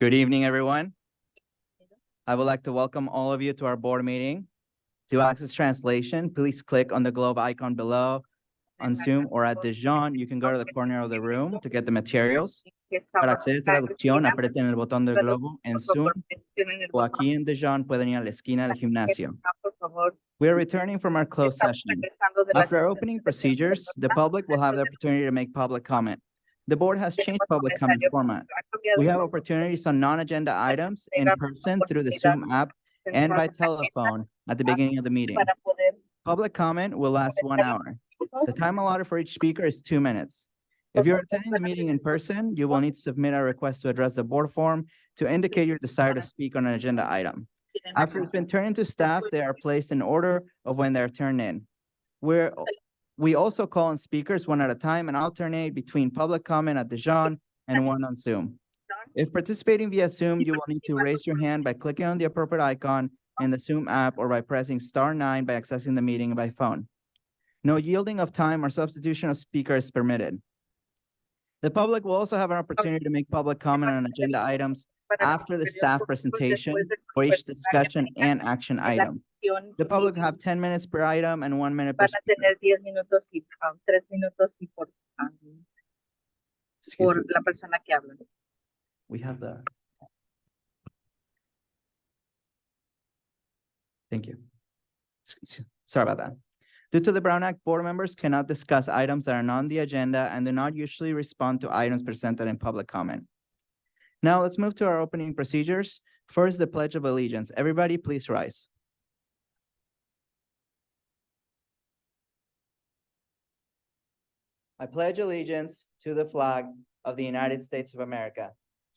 Good evening, everyone. I would like to welcome all of you to our board meeting. To access translation, please click on the globe icon below on Zoom or at Dijon. You can go to the corner of the room to get the materials. Para acceder a traducción, aprieten el botón del globo en Zoom o aquí en Dijon pueden ir a la esquina del gimnasio. We are returning from our closed session. After our opening procedures, the public will have the opportunity to make public comment. The board has changed public comment format. We have opportunities on non-agenda items in person through the Zoom app and by telephone at the beginning of the meeting. Public comment will last 1 hour. The time allotted for each speaker is 2 minutes. If you're attending the meeting in person, you will need to submit a request to address the board form to indicate your desire to speak on an agenda item. After it's been turned into staff, they are placed in order of when they're turned in. We also call on speakers one at a time and alternate between public comment at Dijon and one on Zoom. If participating via Zoom, you will need to raise your hand by clicking on the appropriate icon in the Zoom app or by pressing *9 by accessing the meeting by phone. No yielding of time or substitution of speaker is permitted. The public will also have an opportunity to make public comment on agenda items after the staff presentation for each discussion and action item. The public will have 10 minutes per item and 1 minute per speaker. Excuse me. We have the. Thank you. Sorry about that. Due to the Brown Act, board members cannot discuss items that are not on the agenda and do not usually respond to items presented in public comment. Now let's move to our opening procedures. First, the Pledge of Allegiance. Everybody, please rise. I pledge allegiance to the flag of the United States of America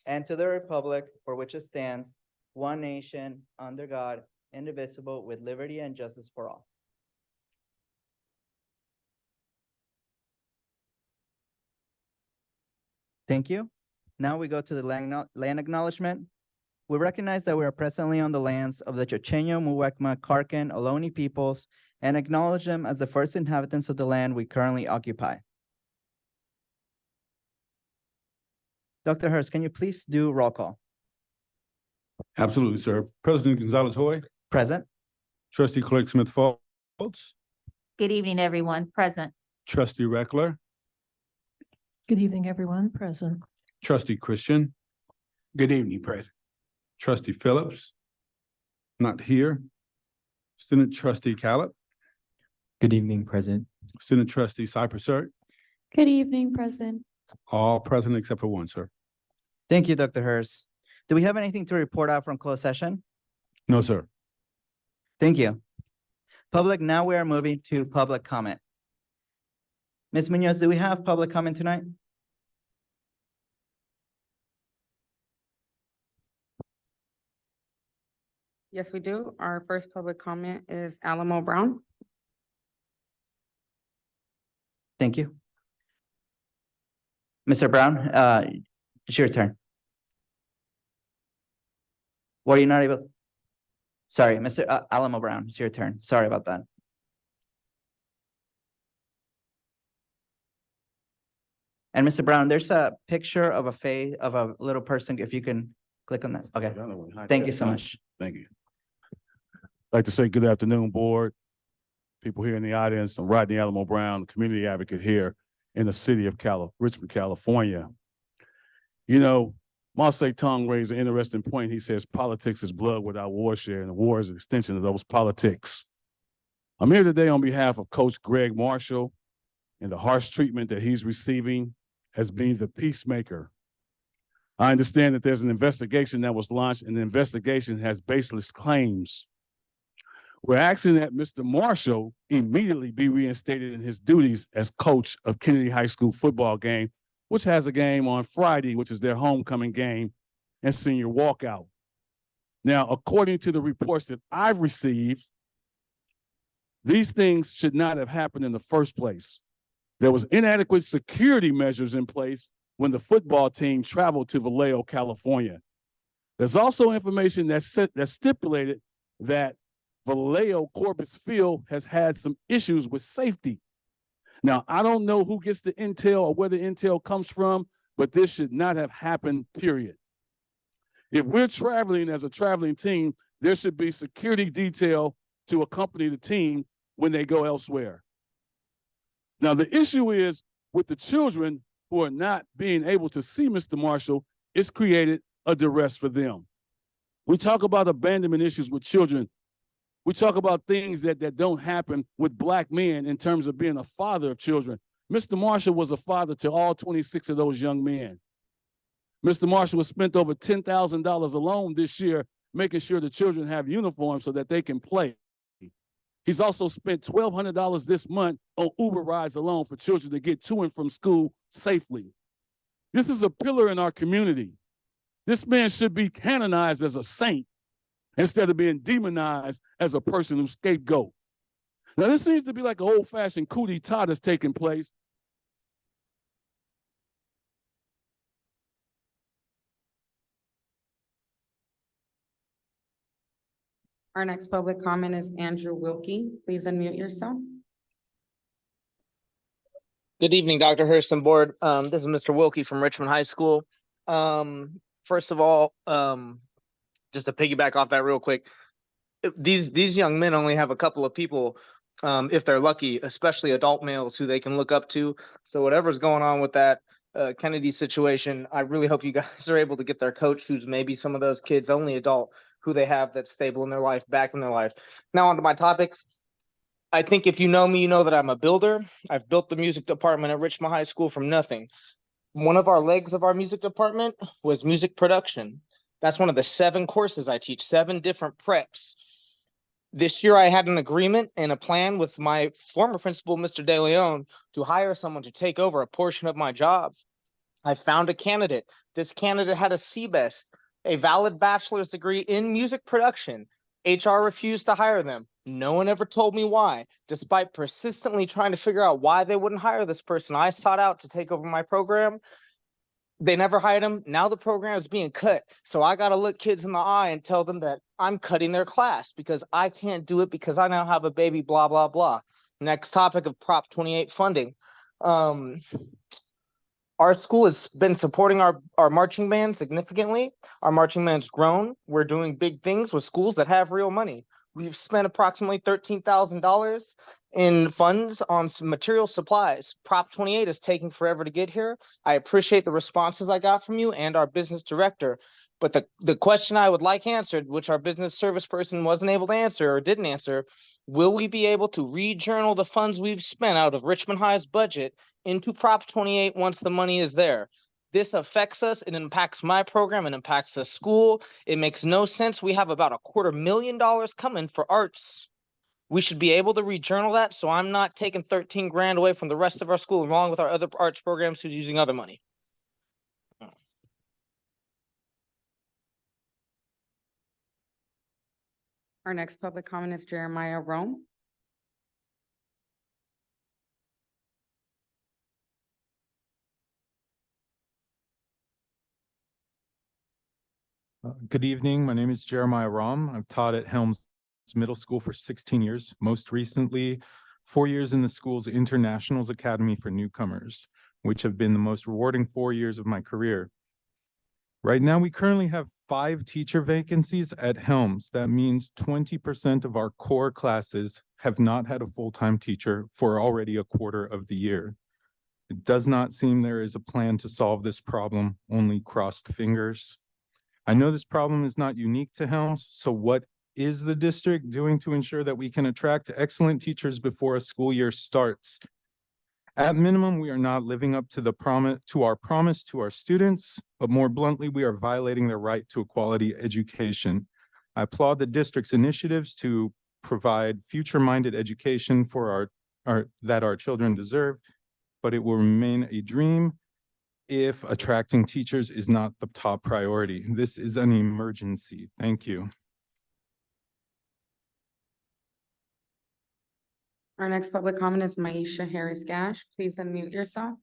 and to the republic for which it stands, one nation, under God, indivisible, with liberty and justice for all. Thank you. Now we go to the land acknowledgement. We recognize that we are presently on the lands of the Chochenyo, Muwekma, Karken, Ohlone peoples, and acknowledge them as the first inhabitants of the land we currently occupy. Dr. Hurst, can you please do roll call? Absolutely, sir. President Gonzalez-Hoy. Present. Trustee Clerk Smith-Foltz. Good evening, everyone. Present. Trustee Reckler. Good evening, everyone. Present. Trustee Christian. Good evening, President. Trustee Phillips. Not here. Student Trustee Callett. Good evening, President. Student Trustee Cypress-Sert. Good evening, President. All present except for one, sir. Thank you, Dr. Hurst. Do we have anything to report out from closed session? No, sir. Thank you. Public, now we are moving to public comment. Ms. Munoz, do we have public comment tonight? Yes, we do. Our first public comment is Alamo Brown. Thank you. Mr. Brown, it's your turn. Were you not able? Sorry, Mr. Alamo Brown, it's your turn. Sorry about that. And Mr. Brown, there's a picture of a face of a little person. If you can click on that. Okay. Thank you so much. Thank you. I'd like to say good afternoon, board. People here in the audience. I'm Rodney Alamo Brown, community advocate here in the city of Richmond, California. You know, Mao Zedong raised an interesting point. He says politics is blood without warfare, and the war is an extension of those politics. I'm here today on behalf of Coach Greg Marshall and the harsh treatment that he's receiving as being the peacemaker. I understand that there's an investigation that was launched, and the investigation has baseless claims. We're asking that Mr. Marshall immediately be reinstated in his duties as coach of Kennedy High School football game, which has a game on Friday, which is their homecoming game and senior walkout. Now, according to the reports that I've received, these things should not have happened in the first place. There was inadequate security measures in place when the football team traveled to Vallejo, California. There's also information that stipulated that Vallejo Corbis Field has had some issues with safety. Now, I don't know who gets the intel or where the intel comes from, but this should not have happened, period. If we're traveling as a traveling team, there should be security detail to accompany the team when they go elsewhere. Now, the issue is with the children who are not being able to see Mr. Marshall, it's created a duress for them. We talk about abandonment issues with children. We talk about things that don't happen with Black men in terms of being a father of children. Mr. Marshall was a father to all 26 of those young men. Mr. Marshall has spent over $10,000 alone this year making sure the children have uniforms so that they can play. He's also spent $1,200 this month on Uber rides alone for children to get to and from school safely. This is a pillar in our community. This man should be canonized as a saint instead of being demonized as a person who's scapegoat. Now, this seems to be like an old-fashioned coup d'etat that's taking place. Our next public comment is Andrew Wilkie. Please unmute yourself. Good evening, Dr. Hurston Board. This is Mr. Wilkie from Richmond High School. First of all, just to piggyback off that real quick, these young men only have a couple of people, if they're lucky, especially adult males who they can look up to. So whatever's going on with that Kennedy situation, I really hope you guys are able to get their coach, who's maybe some of those kids' only adult, who they have that's stable in their life, back in their life. Now onto my topics. I think if you know me, you know that I'm a builder. I've built the music department at Richmond High School from nothing. One of our legs of our music department was music production. That's one of the 7 courses I teach, 7 different preps. This year I had an agreement and a plan with my former principal, Mr. De Leon, to hire someone to take over a portion of my job. I found a candidate. This candidate had a CBEST, a valid bachelor's degree in music production. HR refused to hire them. No one ever told me why. Despite persistently trying to figure out why they wouldn't hire this person, I sought out to take over my program. They never hired him. Now the program is being cut. So I got to look kids in the eye and tell them that I'm cutting their class because I can't do it because I now have a baby, blah, blah, blah. Next topic of Prop 28 funding. Our school has been supporting our marching band significantly. Our marching band's grown. We're doing big things with schools that have real money. We've spent approximately $13,000 in funds on some material supplies. Prop 28 is taking forever to get here. I appreciate the responses I got from you and our business director. But the question I would like answered, which our business service person wasn't able to answer or didn't answer, will we be able to re-journal the funds we've spent out of Richmond High's budget into Prop 28 once the money is there? This affects us. It impacts my program. It impacts the school. It makes no sense. We have about $250,000 coming for arts. We should be able to re-journal that, so I'm not taking 13 grand away from the rest of our school along with our other arts programs who's using other money. Our next public comment is Jeremiah Rome. Good evening. My name is Jeremiah Rom. I've taught at Helms Middle School for 16 years, most recently 4 years in the school's Internationals Academy for Newcomers, which have been the most rewarding 4 years of my career. Right now, we currently have 5 teacher vacancies at Helms. That means 20% of our core classes have not had a full-time teacher for already a quarter of the year. It does not seem there is a plan to solve this problem, only crossed fingers. I know this problem is not unique to Helms, so what is the district doing to ensure that we can attract excellent teachers before a school year starts? At minimum, we are not living up to our promise to our students, but more bluntly, we are violating their right to a quality education. I applaud the district's initiatives to provide future-minded education for that our children deserve, but it will remain a dream if attracting teachers is not the top priority. This is an emergency. Thank you. Our next public comment is Maisha Harris Gash. Please unmute yourself.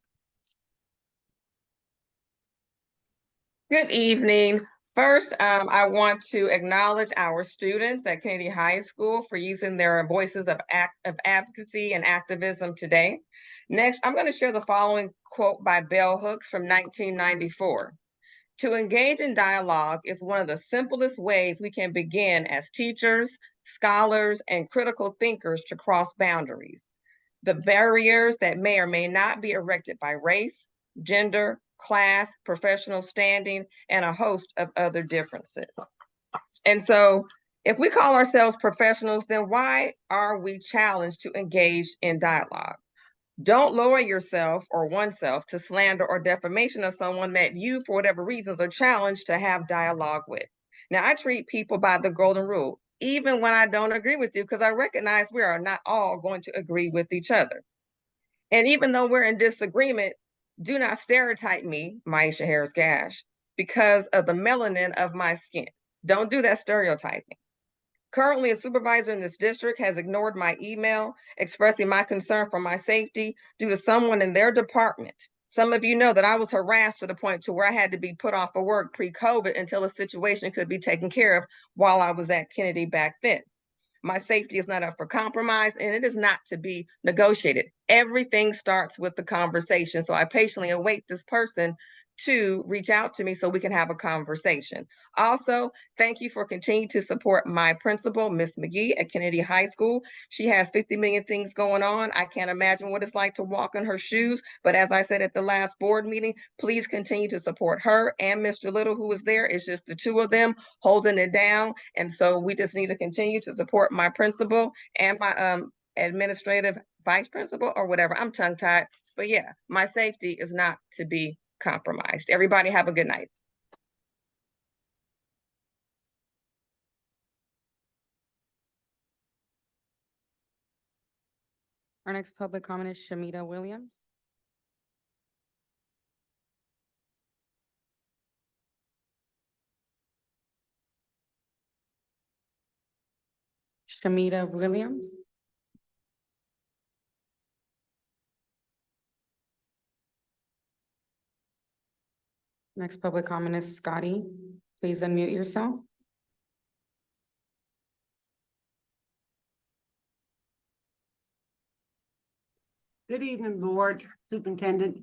Good evening. First, I want to acknowledge our students at Kennedy High School for using their voices of advocacy and activism today. Next, I'm going to share the following quote by Bell Hooks from 1994. To engage in dialogue is one of the simplest ways we can begin as teachers, scholars, and critical thinkers to cross boundaries. The barriers that may or may not be erected by race, gender, class, professional standing, and a host of other differences. And so, if we call ourselves professionals, then why are we challenged to engage in dialogue? Don't lower yourself or oneself to slander or defamation of someone that you, for whatever reasons, are challenged to have dialogue with. Now, I treat people by the golden rule, even when I don't agree with you, because I recognize we are not all going to agree with each other. And even though we're in disagreement, do not stereotype me, Maisha Harris Gash, because of the melanin of my skin. Don't do that stereotyping. Currently, a supervisor in this district has ignored my email expressing my concern for my safety due to someone in their department. Some of you know that I was harassed to the point to where I had to be put off of work pre-COVID until a situation could be taken care of while I was at Kennedy back then. My safety is not up for compromise, and it is not to be negotiated. Everything starts with the conversation. So I patiently await this person to reach out to me so we can have a conversation. Also, thank you for continuing to support my principal, Miss McGee at Kennedy High School. She has 50 million things going on. I can't imagine what it's like to walk in her shoes. But as I said at the last board meeting, please continue to support her and Mr. Little, who is there. It's just the two of them holding it down. And so we just need to continue to support my principal and my administrative vice principal or whatever. I'm tongue-tied. But yeah, my safety is not to be compromised. Everybody have a good night. Our next public comment is Shamita Williams. Shamita Williams. Next public comment is Scotty. Please unmute yourself. Good evening, Board Superintendent.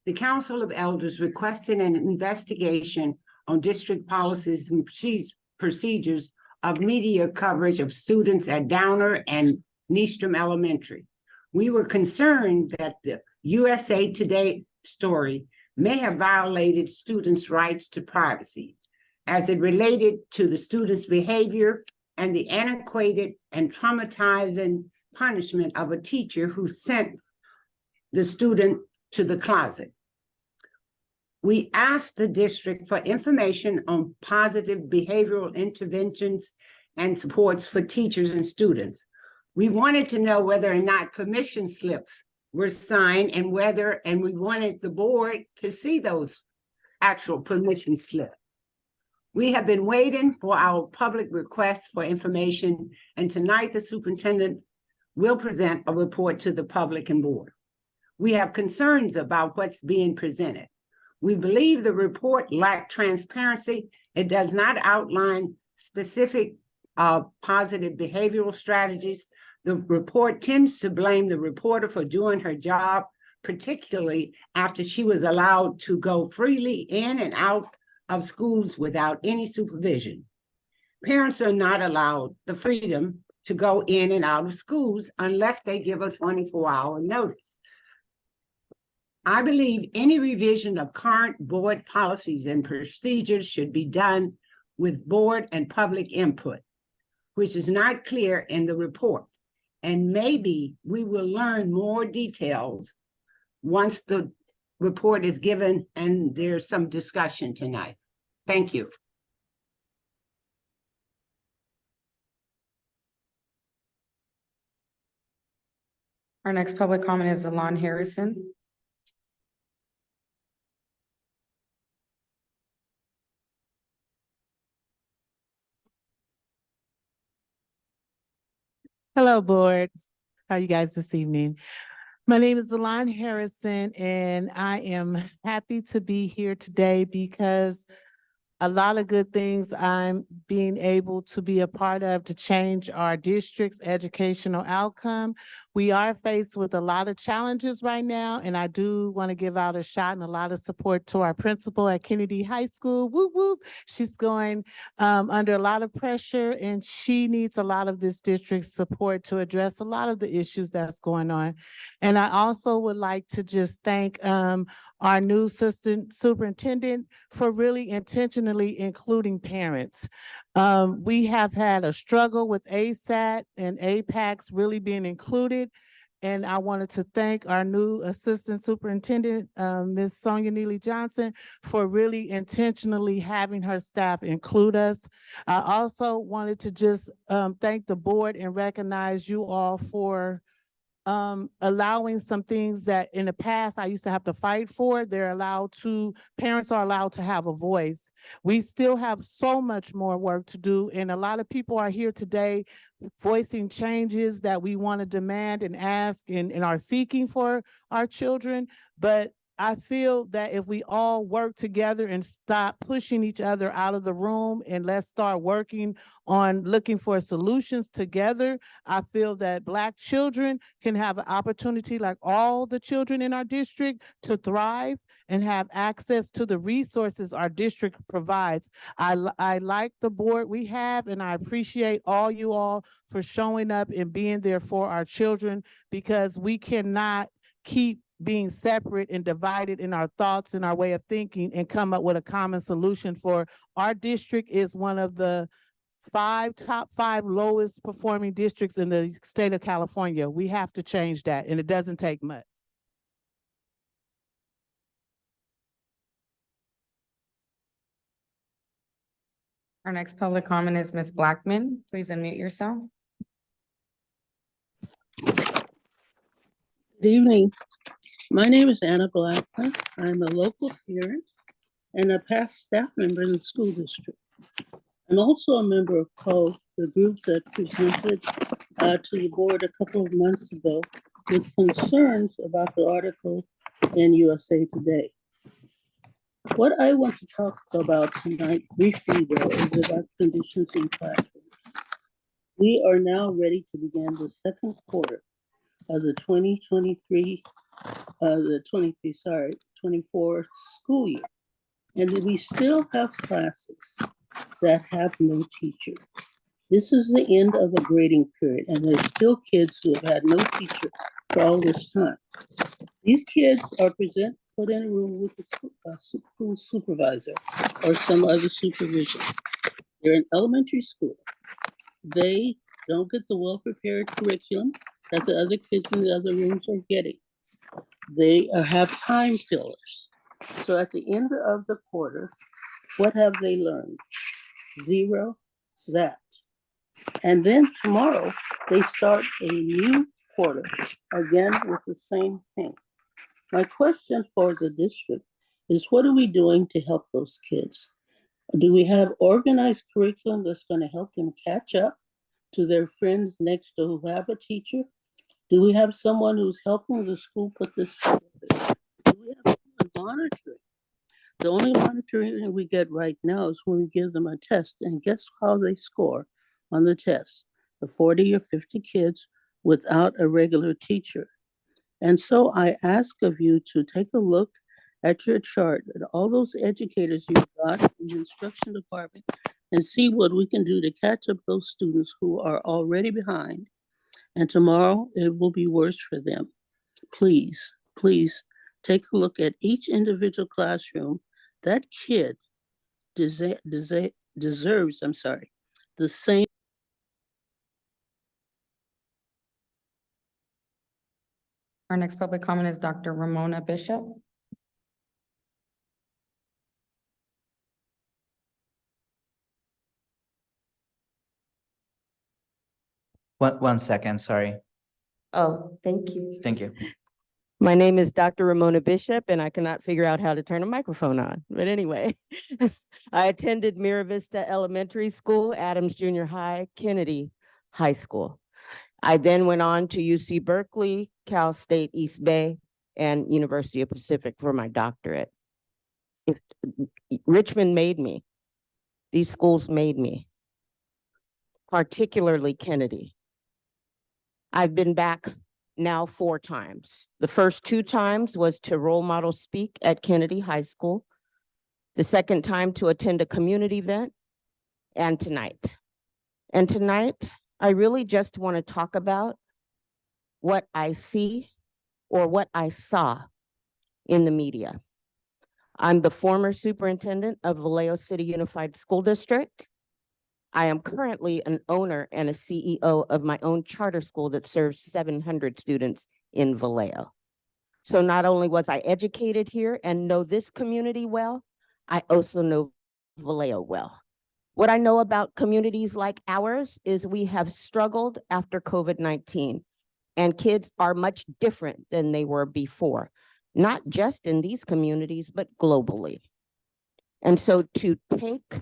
The Council of Elders requested an investigation on district policies and procedures of media coverage of students at Downer and Neestrom Elementary. We were concerned that the USA Today story may have violated students' rights to privacy as it related to the students' behavior and the antiquated and traumatizing punishment of a teacher who sent the student to the closet. We asked the district for information on positive behavioral interventions and supports for teachers and students. We wanted to know whether or not permission slips were signed and we wanted the board to see those actual permission slips. We have been waiting for our public request for information, and tonight the superintendent will present a report to the public and board. We have concerns about what's being presented. We believe the report lacked transparency. It does not outline specific positive behavioral strategies. The report tends to blame the reporter for doing her job, particularly after she was allowed to go freely in and out of schools without any supervision. Parents are not allowed the freedom to go in and out of schools unless they give us 24-hour notice. I believe any revision of current board policies and procedures should be done with board and public input, which is not clear in the report. And maybe we will learn more details once the report is given and there's some discussion tonight. Thank you. Our next public comment is Alon Harrison. Hello, board. How are you guys this evening? My name is Alon Harrison, and I am happy to be here today because a lot of good things I'm being able to be a part of to change our district's educational outcome. We are faced with a lot of challenges right now, and I do want to give out a shot and a lot of support to our principal at Kennedy High School. Whoop, whoop. She's going under a lot of pressure, and she needs a lot of this district's support to address a lot of the issues that's going on. And I also would like to just thank our new assistant superintendent for really intentionally including parents. We have had a struggle with ASAT and APACS really being included. And I wanted to thank our new assistant superintendent, Ms. Sonia Neely Johnson, for really intentionally having her staff include us. I also wanted to just thank the board and recognize you all for allowing some things that in the past I used to have to fight for. Parents are allowed to have a voice. We still have so much more work to do, and a lot of people are here today voicing changes that we want to demand and ask and are seeking for our children. But I feel that if we all work together and stop pushing each other out of the room and let's start working on looking for solutions together, I feel that Black children can have an opportunity like all the children in our district to thrive and have access to the resources our district provides. I like the board we have, and I appreciate all you all for showing up and being there for our children, because we cannot keep being separate and divided in our thoughts and our way of thinking and come up with a common solution. For our district is one of the top five lowest performing districts in the state of California. We have to change that, and it doesn't take much. Our next public comment is Ms. Blackman. Please unmute yourself. Good evening. My name is Anna Blackman. I'm a local parent and a past staff member in the school district. I'm also a member of CODE, the group that presented to the board a couple of months ago with concerns about the article in USA Today. What I want to talk about tonight briefly, though, is about conditions in classrooms. We are now ready to begin the second quarter of the 24 school year. And we still have classes that have no teacher. This is the end of a grading period, and there's still kids who have had no teacher for all this time. These kids are put in a room with a school supervisor or some other supervision. They're in elementary school. They don't get the well-prepared curriculum that the other kids in the other rooms are getting. They have time fillers. So at the end of the quarter, what have they learned? Zero, that. And then tomorrow, they start a new quarter, again with the same thing. My question for the district is, what are we doing to help those kids? Do we have organized curriculum that's going to help them catch up to their friends next door who have a teacher? Do we have someone who's helping the school put this together? Do we have someone monitoring? The only monitoring we get right now is when we give them a test, and guess how they score on the test? The 40 or 50 kids without a regular teacher. And so I ask of you to take a look at your chart and all those educators you've got in the instruction department and see what we can do to catch up those students who are already behind. And tomorrow it will be worse for them. Please, please take a look at each individual classroom. That kid deserves, the same. Our next public comment is Dr. Ramona Bishop. One second, sorry. Oh, thank you. Thank you. My name is Dr. Ramona Bishop, and I cannot figure out how to turn a microphone on. But anyway, I attended Mira Vista Elementary School, Adams Junior High, Kennedy High School. I then went on to UC Berkeley, Cal State East Bay, and University of Pacific for my doctorate. Richmond made me. These schools made me, particularly Kennedy. I've been back now 4 times. The first 2 times was to role model speak at Kennedy High School. The second time to attend a community event, and tonight. And tonight, I really just want to talk about what I see or what I saw in the media. I'm the former superintendent of Vallejo City Unified School District. I am currently an owner and a CEO of my own charter school that serves 700 students in Vallejo. So not only was I educated here and know this community well, I also know Vallejo well. What I know about communities like ours is we have struggled after COVID-19, and kids are much different than they were before, not just in these communities, but globally. And so to take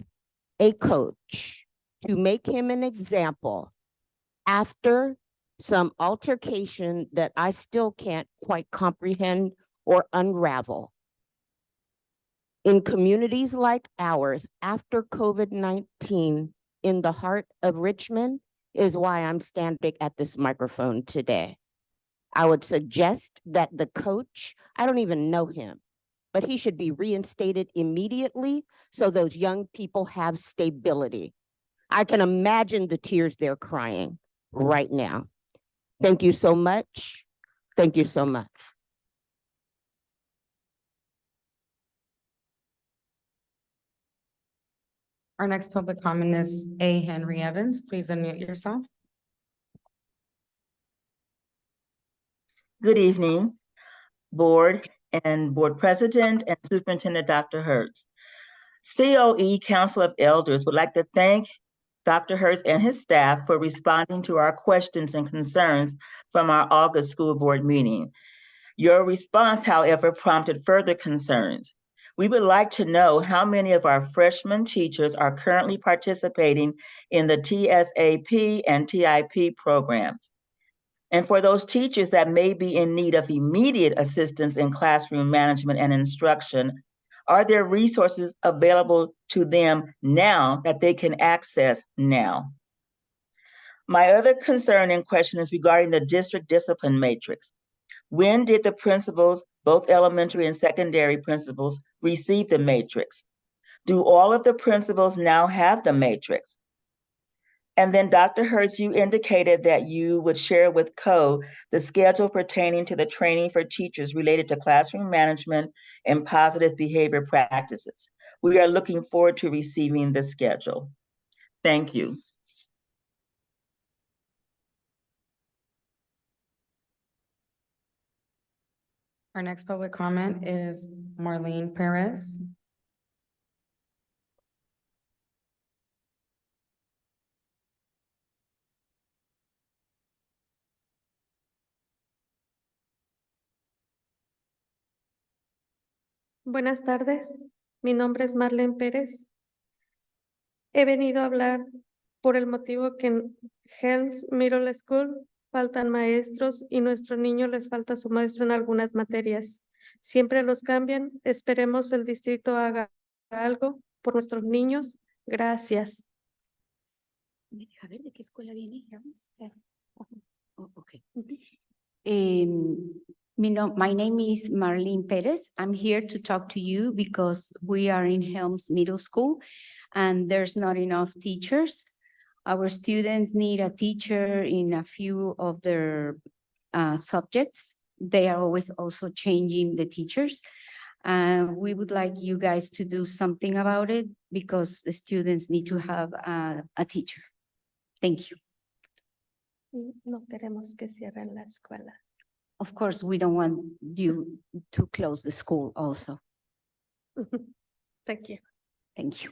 a coach, to make him an example after some altercation that I still can't quite comprehend or unravel, in communities like ours after COVID-19 in the heart of Richmond is why I'm standing at this microphone today. I would suggest that the coach, I don't even know him, but he should be reinstated immediately so those young people have stability. I can imagine the tears they're crying right now. Thank you so much. Thank you so much. Our next public comment is A. Henry Evans. Please unmute yourself. Good evening, Board and Board President and Superintendent Dr. Hertz. COE Council of Elders would like to thank Dr. Hertz and his staff for responding to our questions and concerns from our August school board meeting. Your response, however, prompted further concerns. We would like to know how many of our freshman teachers are currently participating in the TSAP and TIP programs. And for those teachers that may be in need of immediate assistance in classroom management and instruction, are there resources available to them now that they can access now? My other concern and question is regarding the district discipline matrix. When did the principals, both elementary and secondary principals, receive the matrix? Do all of the principals now have the matrix? And then Dr. Hertz, you indicated that you would share with CO the schedule pertaining to the training for teachers related to classroom management and positive behavior practices. We are looking forward to receiving the schedule. Thank you. Our next public comment is Marlene Perez. Buenas tardes, mi nombre es Marlene Pérez. He venido a hablar por el motivo que en Helms Middle School faltan maestros y nuestros niños les falta su maestro en algunas materias. Siempre los cambian. Esperemos el distrito haga algo por nuestros niños. Gracias. ¿Me deja ver de qué escuela viene? Oh, okay. My name is Marlene Perez. I'm here to talk to you because we are in Helms Middle School and there's not enough teachers. Our students need a teacher in a few of their subjects. They are always also changing the teachers. We would like you guys to do something about it because the students need to have a teacher. Thank you. No queremos que cierren la escuela. Of course, we don't want you to close the school also. Thank you. Thank you.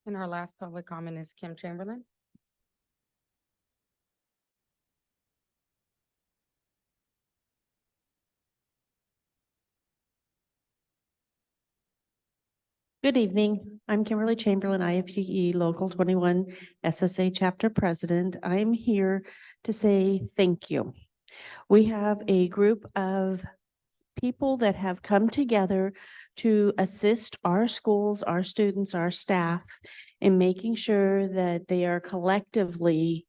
And our last public comment is Kim Chamberlain. Good evening. I'm Kimberly Chamberlain, IFGE Local 21 SSA Chapter President. I'm here to say thank you. We have a group of people that have come together to assist our schools, our students, our staff in making sure that they are collectively,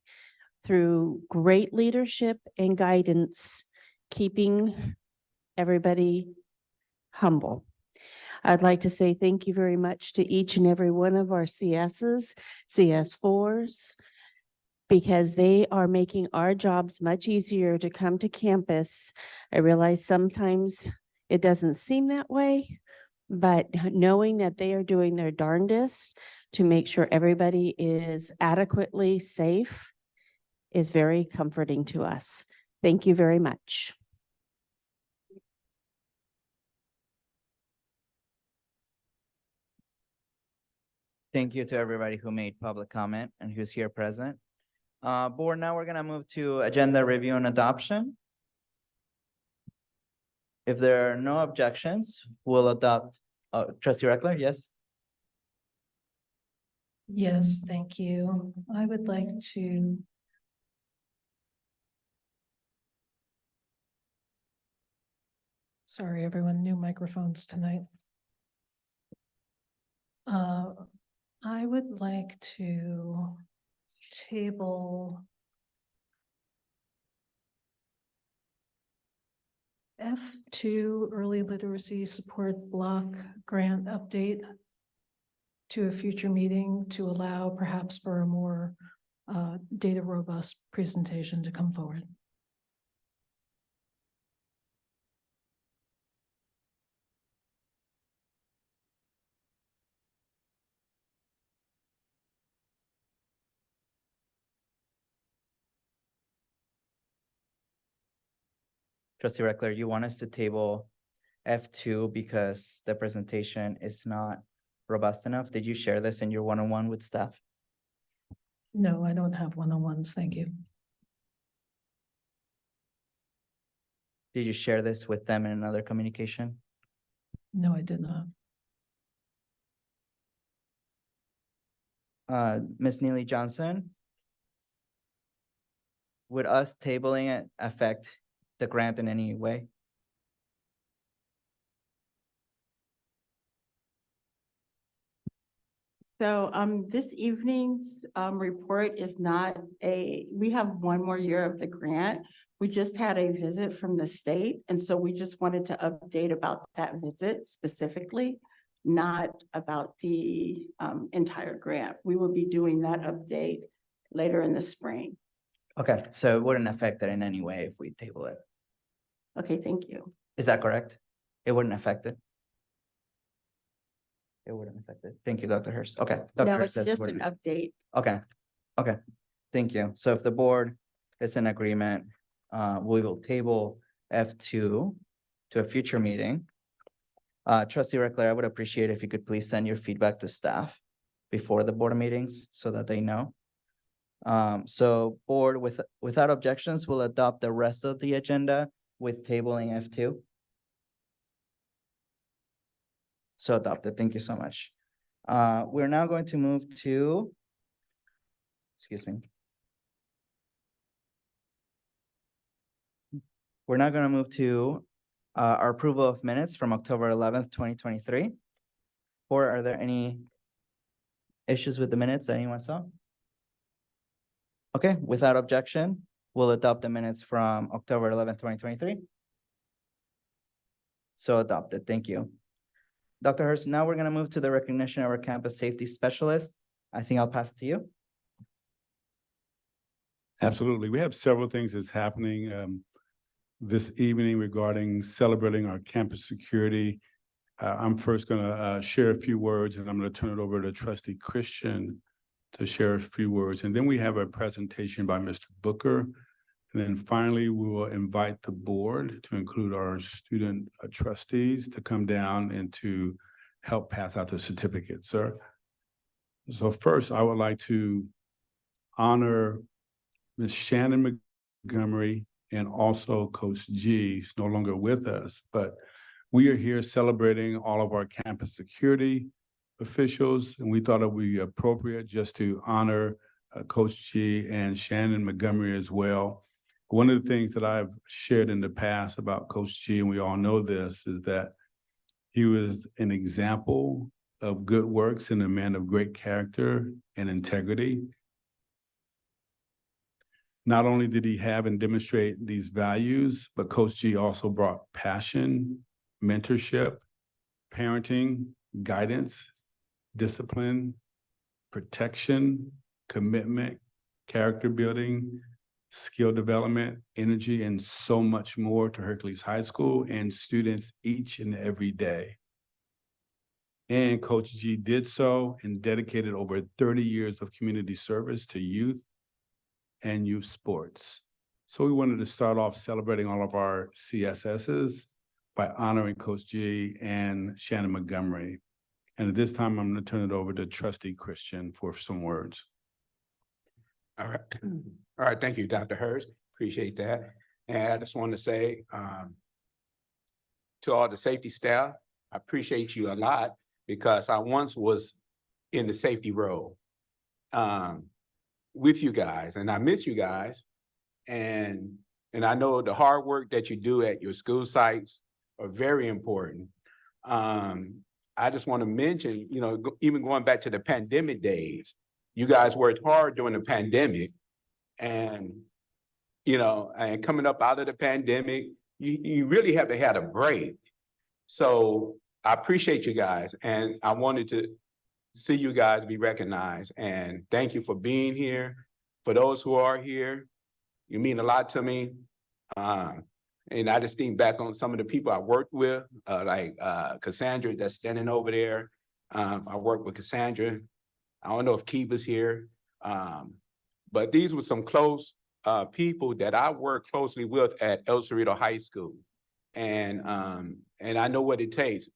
through great leadership and guidance, keeping everybody humble. I'd like to say thank you very much to each and every one of our CSs, CS4s, because they are making our jobs much easier to come to campus. I realize sometimes it doesn't seem that way, but knowing that they are doing their darndest to make sure everybody is adequately safe is very comforting to us. Thank you very much. Thank you to everybody who made public comment and who's here present. Board, now we're gonna move to agenda review and adoption. If there are no objections, we'll adopt, trustee Reckler, yes? Yes, thank you. I would like to sorry, everyone, new microphones tonight. I would like to table F2 early literacy support block grant update to a future meeting to allow perhaps for a more data robust presentation to come forward. Trustee Reckler, you want us to table F2 because the presentation is not robust enough? Did you share this in your one-on-one with staff? No, I don't have one-on-ones, thank you. Did you share this with them in another communication? No, I did not. Ms. Neely Johnson? Would us tabling it affect the grant in any way? So this evening's report is not we have one more year of the grant. We just had a visit from the state. And so we just wanted to update about that visit specifically, not about the entire grant. We will be doing that update later in the spring. Okay, so it wouldn't affect it in any way if we table it. Okay, thank you. Is that correct? It wouldn't affect it? It wouldn't affect it. Thank you, Dr. Hurst. Okay. Dr. No, Hurst it's says just wouldn't. an update. Okay, okay, thank you. So if the board is in agreement, we will table F2 to a future meeting. Trustee Reckler, I would appreciate if you could please send your feedback to staff before the board meetings so that they know. So board without objections, we'll adopt the rest of the agenda with tabling F2. So adopted. Thank you so much. We're now going to move to, excuse me. We're now going to move to our approval of minutes from October 11th, 2023. Or are there any issues with the minutes that anyone saw? Okay, without objection, we'll adopt the minutes from October 11th, 2023. So adopted. Thank you. Dr. Hurst, now we're going to move to the recognition of our campus safety specialist. I think I'll pass it to you. Absolutely. We have several things that's happening this evening regarding celebrating our campus security. I'm first going to share a few words, and I'm going to turn it over to Trustee Christian to share a few words. And then we have a presentation by Mr. Booker. And then finally, we will invite the board to include our student trustees to come down and to help pass out the certificate, sir. So first, I would like to honor Ms. Shannon Montgomery and also Coach G, who's no longer with us, but we are here celebrating all of our campus security officials, and we thought it would be appropriate just to honor Coach G and Shannon Montgomery as well. one of the things that I've shared in the past about Coach G, and we all know this, is that he was an example of good works and a man of great character and integrity. Not only did he have and demonstrate these values, but Coach G also brought passion, mentorship, parenting, guidance, discipline, protection, commitment, character building, skill development, energy, and so much more to Hercules High School and students each and every day. And Coach G did so and dedicated over 30 years of community service to youth and youth sports. So we wanted to start off celebrating all of our CSSs by honoring Coach G and Shannon Montgomery. And at this time, I'm going to turn it over to Trustee Christian for some words. All right. All right. Thank you, Dr. Hurst. Appreciate that. And I just want to say to all the safety staff, I appreciate you a lot because I once was in the safety role with you guys, and I miss you guys. And I know the hard work that you do at your school sites are very important. I just want to mention, you know, even going back to the pandemic days, you guys worked hard during the pandemic, and, you know, and coming up out of the pandemic, you really haven't had a break. So I appreciate you guys, and I wanted to see you guys be recognized, and thank you for being here. For those who are here, you mean a lot to me. And I just think back on some of the people I worked with, like Cassandra that's standing over there. I worked with Cassandra. I don't know if Kiva's here, but these were some close people that I worked closely with at El Cerrito High School. And I know what it takes.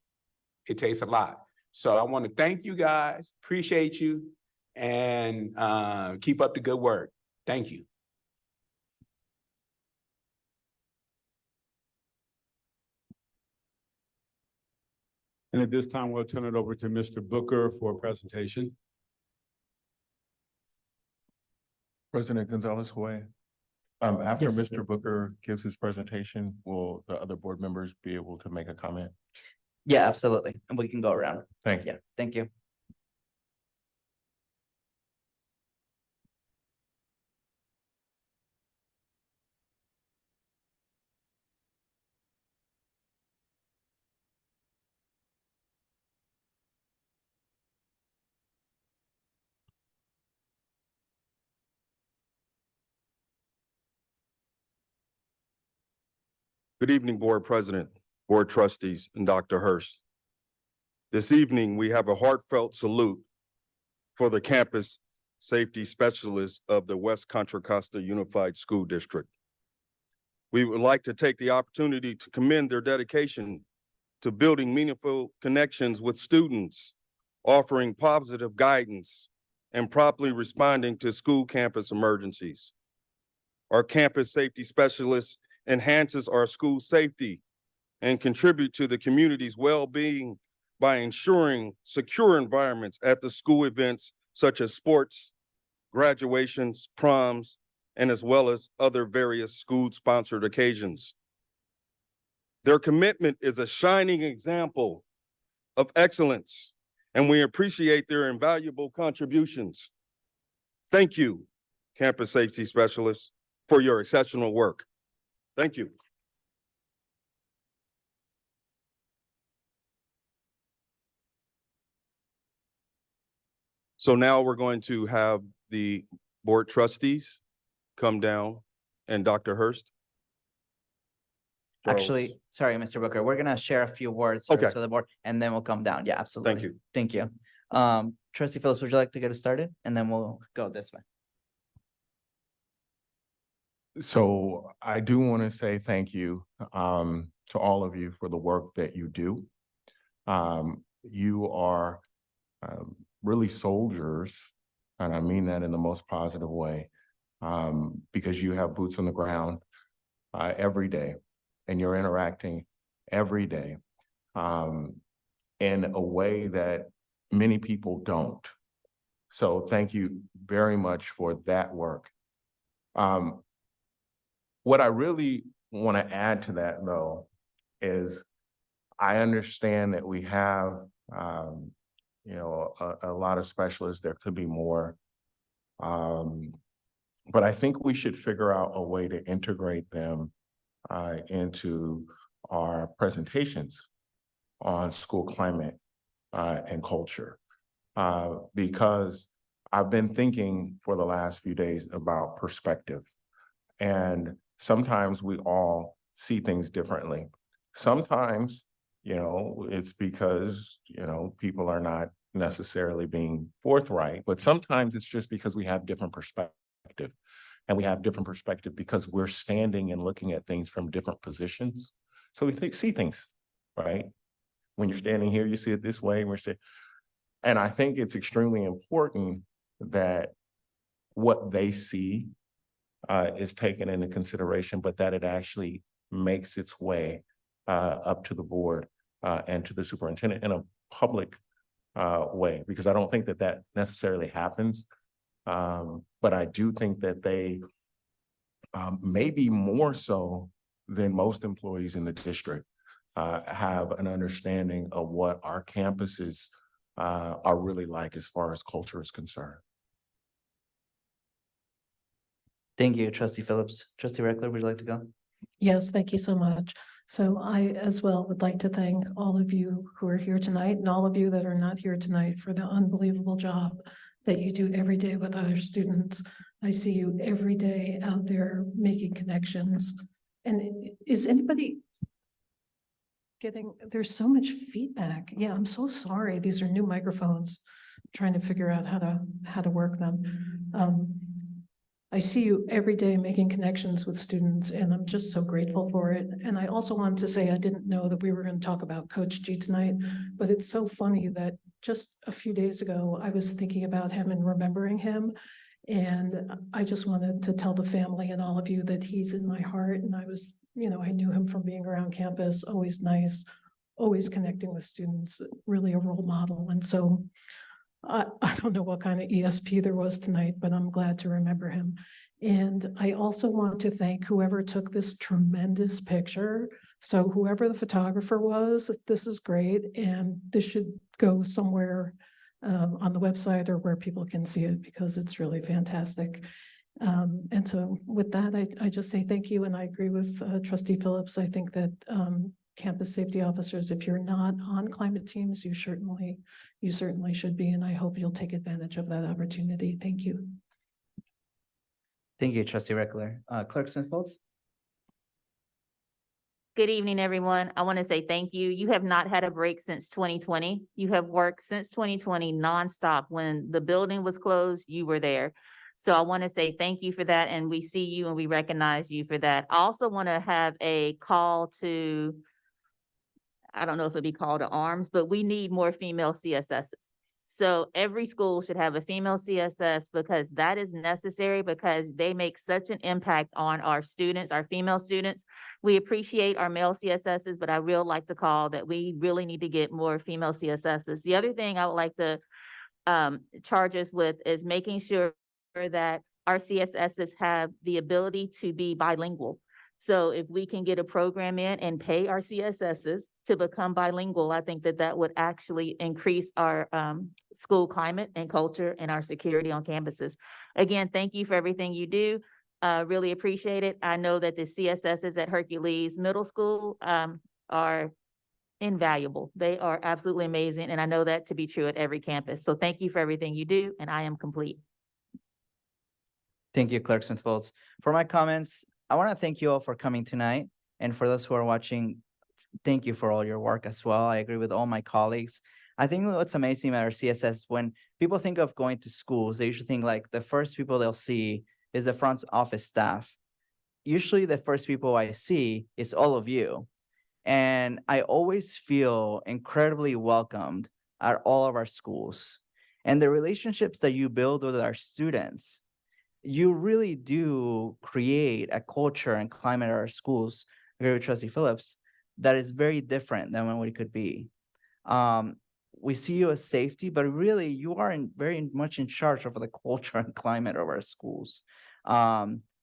It takes a lot. So I want to thank you guys, appreciate you, and keep up the good work. Thank you. And at this time, we'll turn it over to Mr. Booker for a presentation. President Gonzalez-Huey, after Yes. Mr. Booker gives his presentation, will the other board members be able to make a comment? Yeah, absolutely. And we can go around. Thank you. Yeah, thank you. Good evening, Board President, Board Trustees, and Dr. Hurst. This evening, we have a heartfelt salute for the campus safety specialists of the West Contra Costa Unified School District. We would like to take the opportunity to commend their dedication to building meaningful connections with students, offering positive guidance, and promptly responding to school campus emergencies. Our campus safety specialists enhances our school safety and contribute to the community's well-being by ensuring secure environments at the school events such as sports, graduations, proms, and as well as other various school-sponsored occasions. Their commitment is a shining example of excellence, and we appreciate their invaluable contributions. Thank you, campus safety specialists, for your exceptional work. Thank you. So now we're going to have the board trustees come down and Dr. Hurst. Charles. Actually, sorry, Mr. Booker, we're gonna share a few words first Okay. for the board, and then we'll come down. Yeah, absolutely. Thank you. Thank you. Trustee Phillips, would you like to get us started? And then we'll go this way. So I do want to say thank you to all of you for the work that you do. You are really soldiers, and I mean that in the most positive way, because you have boots on the ground every day, and you're interacting every day in a way that many people don't. So thank you very much for that work. What I really want to add to that, though, is I understand that we have, you know, a lot of specialists. There could be more. But I think we should figure out a way to integrate them into our presentations on school climate and culture. Because I've been thinking for the last few days about perspective. And sometimes we all see things differently. Sometimes, you know, it's because, you know, people are not necessarily being forthright, but sometimes it's just because we have different perspective. And we have different perspective because we're standing and looking at things from different positions. So we see things, right? When you're standing here, you see it this way, and I think it's extremely important that what they see is taken into consideration, but that it actually makes its way up to the board and to the superintendent in a public way, because I don't think that that necessarily happens. But I do think that they maybe more so than most employees in the district have an understanding of what our campuses are really like as far as culture is concerned. Thank you, Trustee Phillips. Trustee Reckler, would you like to go? Yes, thank you so much. So I as well would like to thank all of you who are here tonight and all of you that are not here tonight for the unbelievable job that you do every day with our students. I see you every day out there making connections. And is anybody getting, there's so much feedback. Yeah, I'm so sorry. These are new microphones, trying to figure out how to work them. I see you every day making connections with students, and I'm just so grateful for it. And I also wanted to say, I didn't know that we were going to talk about Coach G tonight, but it's so funny that just a few days ago, I was thinking about him and remembering him. And I just wanted to tell the family and all of you that he's in my heart. And I was, you know, I knew him from being around campus, always nice, always connecting with students, really a role model. And so I don't know what kind of ESP there was tonight, but I'm glad to remember him. And I also want to thank whoever took this tremendous picture. So whoever the photographer was, this is great. And this should go somewhere on the website or where people can see it, because it's really fantastic. And so with that, I just say thank you. And I agree with Trustee Phillips. I think that campus safety officers, if you're not on climate teams, you certainly should be. And I hope you'll take advantage of that opportunity. Thank you. Thank you, Trustee Reckler. Clerk Smith-Foltz? Good evening, everyone. I want to say thank you. You have not had a break since 2020. You have worked since 2020 nonstop. When the building was closed, you were there. So I want to say thank you for that. And we see you and we recognize you for that. I also want to have a call to, I don't know if it'd be called to arms, but we need more female CSSs. So every school should have a female CSS, because that is necessary, because they make such an impact on our students, our female students. We appreciate our male CSSs, but I really like to call that we really need to get more female CSSs. The other thing I would like to charge us with is making sure that our CSSs have the ability to be bilingual. So if we can get a program in and pay our CSSs to become bilingual, I think that that would actually increase our school climate and culture and our security on campuses. Again, thank you for everything you do. Really appreciate it. I know that the CSSs at Hercules Middle School are invaluable. They are absolutely amazing. And I know that to be true at every campus. So thank you for everything you do. And I am complete. Thank you, Clerk Smith-Foltz. For my comments, I want to thank you all for coming tonight. And for those who are watching, thank you for all your work as well. I agree with all my colleagues. I think what's amazing about our CSS, when people think of going to schools, they usually think like the first people they'll see is the front office staff. Usually the first people I see is all of you. And I always feel incredibly welcomed at all of our schools. And the relationships that you build with our students, you really do create a culture and climate at our schools, I agree with Trustee Phillips, that is very different than what we could be. We see you as safety, but really you are very much in charge of the culture and climate of our schools.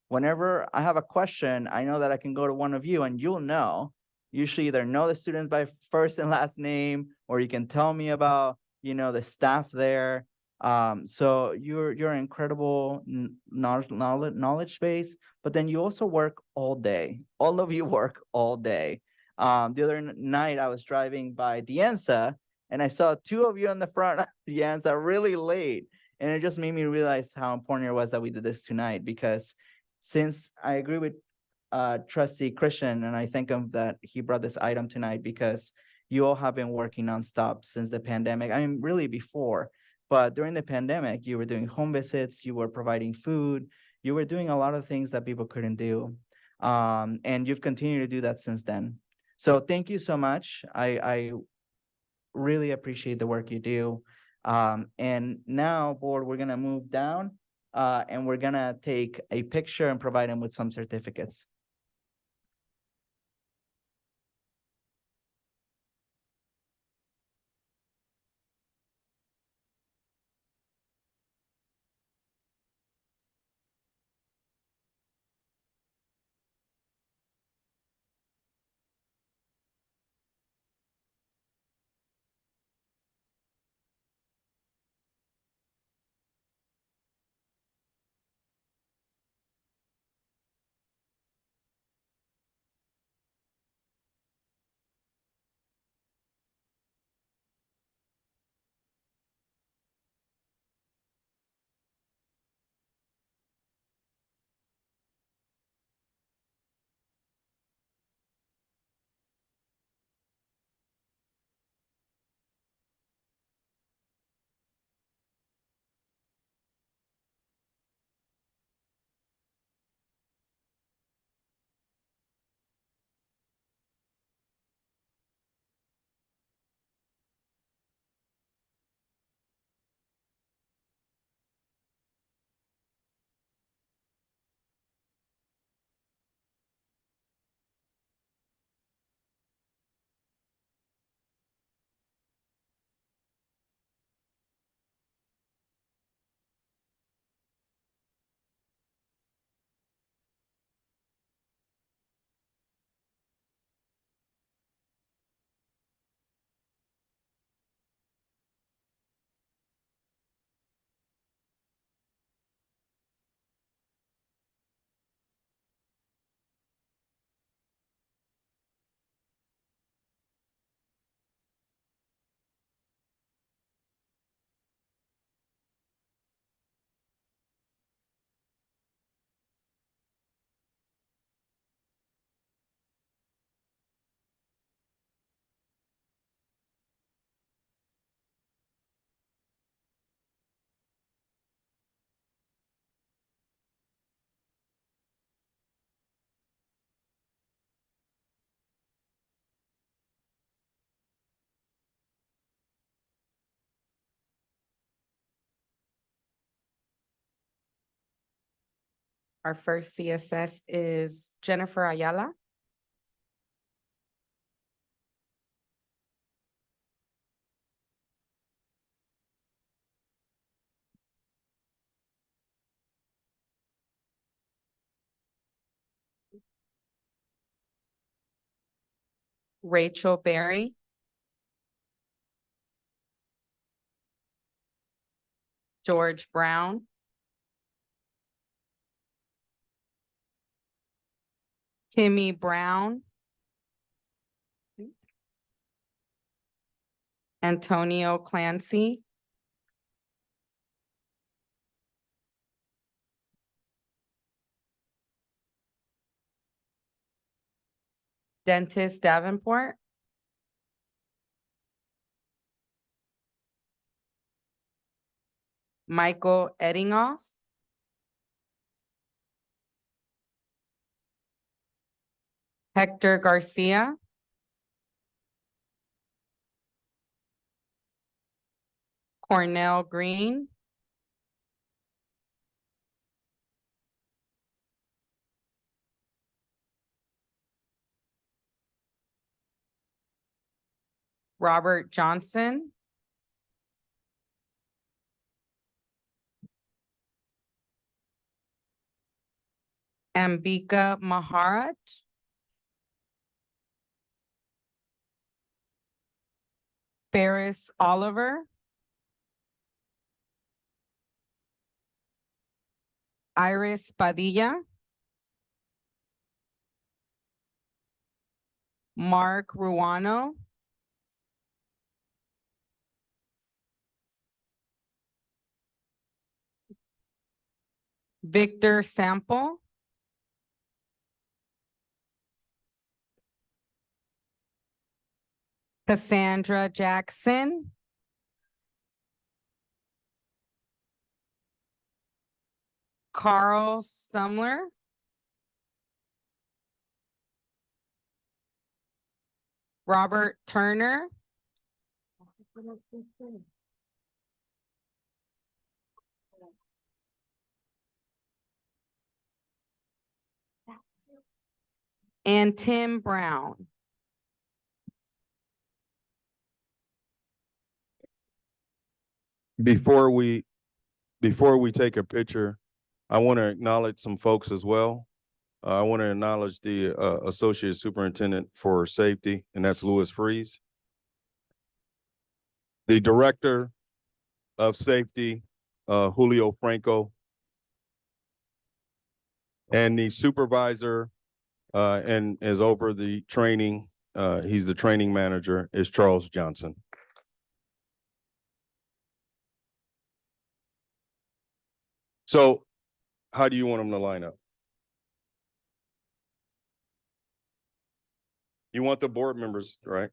whenever I have a question, I know that I can go to one of you and you'll know. Usually either know the students by first and last name, or you can tell me about, the staff there. So you're incredible knowledge base, but then you also work all day. All of you work all day. The other night I was driving by Dianza and I saw two of you in the front of Dianza really late. And it just made me realize how important it was that we did this tonight, because since I agree with Trustee Christian, and I thank him that he brought this item tonight, because you all have been working nonstop since the pandemic. I mean, really before, but during the pandemic, you were doing home visits, you were providing food, you were doing a lot of things that people couldn't do. And you've continued to do that since then. So thank you so much. I really appreciate the work you do. And now, board, we're gonna move down and we're gonna take a picture and provide them with some certificates. Our first CSS is Jennifer Ayala. Rachel Berry. George Brown. Timmy Brown. Antonio Clancy. Dentist Davenport. Michael Eddinghoff. Hector Garcia. Cornell Green. Robert Johnson. Ambika Maharaj. Ferris Oliver. Iris Padilla. Mark Ruano. Victor Sample. Cassandra Jackson. Carl Sumler. Robert Turner. And Tim Brown. Before we take a picture, I want to acknowledge some folks as well. I want to acknowledge the Associate Superintendent for Safety, and that's Louis Freeze. The Director of Safety, Julio Franco. And the supervisor and is over the training, he's the training manager, is Charles Johnson. So how do you want them to line up? You want the board members, right?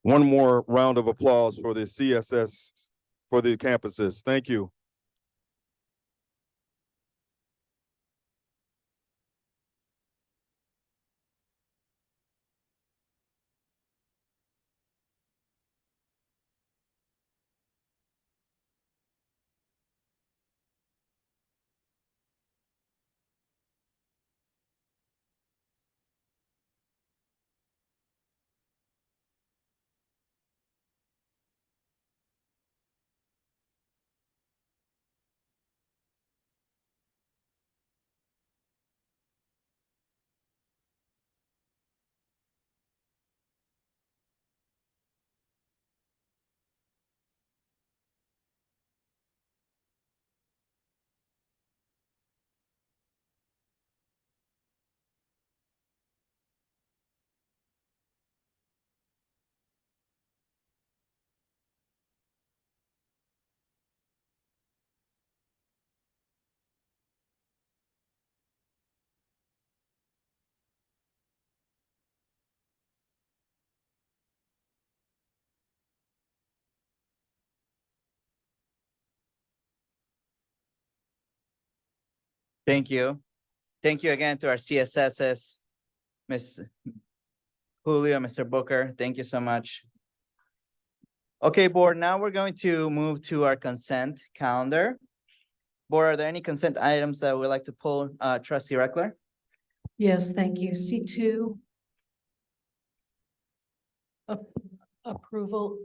One more round of applause for the CSS, for the campuses. Thank you. Thank you. Thank you again to our CSSs, Ms. Julio, Mr. Booker. Thank you so much. Okay, board, now we're going to move to our consent calendar. Board, are there any consent items that we'd like to pull? Trustee Reckler? Yes, thank you. C2. Approval.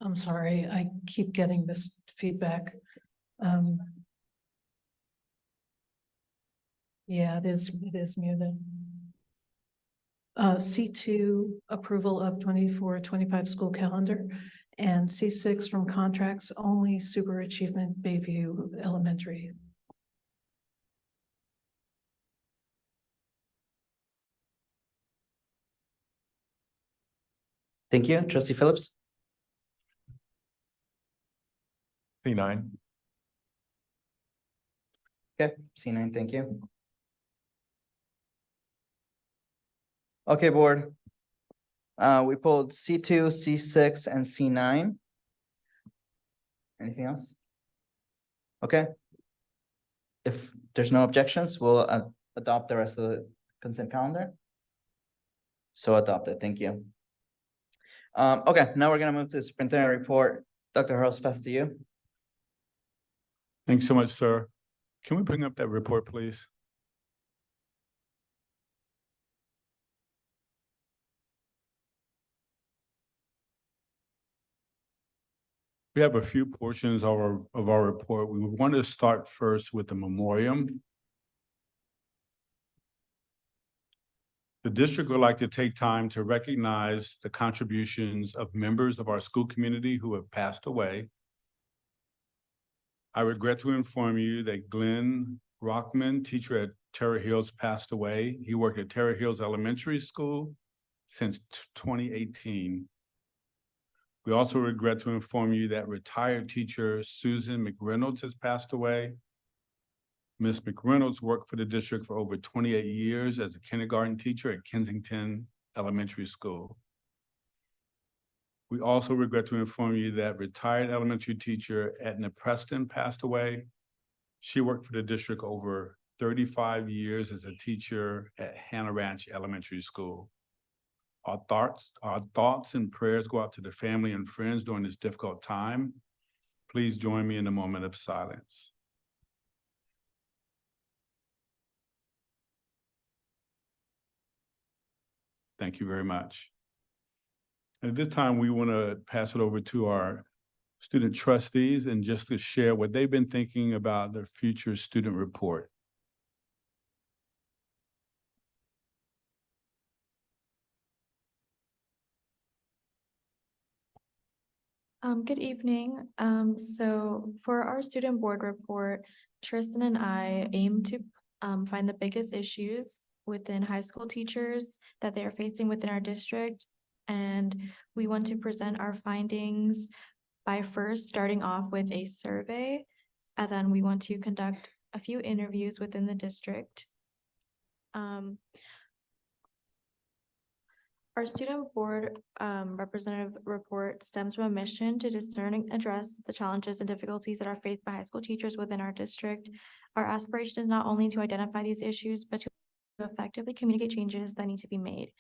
I'm sorry, I keep getting this feedback. Yeah, it is muted. C2, approval of 24-25 school calendar, and C6 from contracts only, super achievement Bayview Elementary. Thank you. Trustee Phillips? C9. Okay, C9, thank you. Okay, board. We pulled C2, C6, and C9. Anything else? Okay. If there's no objections, we'll adopt the rest of the consent calendar. So adopted, thank you. Okay, now we're gonna move to the superintendent report. Dr. Hurst, pass to you. Thanks so much, sir. Can we bring up that report, please? We have a few portions of our report. We want to start first with the memoriam. The district would like to take time to recognize the contributions of members of our school community who have passed away. I regret to inform you that Glenn Rockman, teacher at Terra Hills, passed away. He worked at Terra Hills Elementary School since 2018. We also regret to inform you that retired teacher Susan McReynolds has passed away. Ms. McReynolds worked for the district for over 28 years as a kindergarten teacher at Kensington Elementary School. We also regret to inform you that retired elementary teacher Edna Preston passed away. She worked for the district over 35 years as a teacher at Hannah Ranch Elementary School. Our thoughts and prayers go out to the family and friends during this difficult time. Please join me in a moment of silence. Thank you very much. At this time, we want to pass it over to our student trustees and just to share what they've been thinking about their future student report. Good evening. So for our student board report, Tristan and I aim to find the biggest issues within high school teachers that they are facing within our district. And we want to present our findings by first starting off with a survey. And then we want to conduct a few interviews within the district. Our student board representative report stems from a mission to discern and address the challenges and difficulties that are faced by high school teachers within our district. Our aspiration is not only to identify these issues, but to effectively communicate changes that need to be made.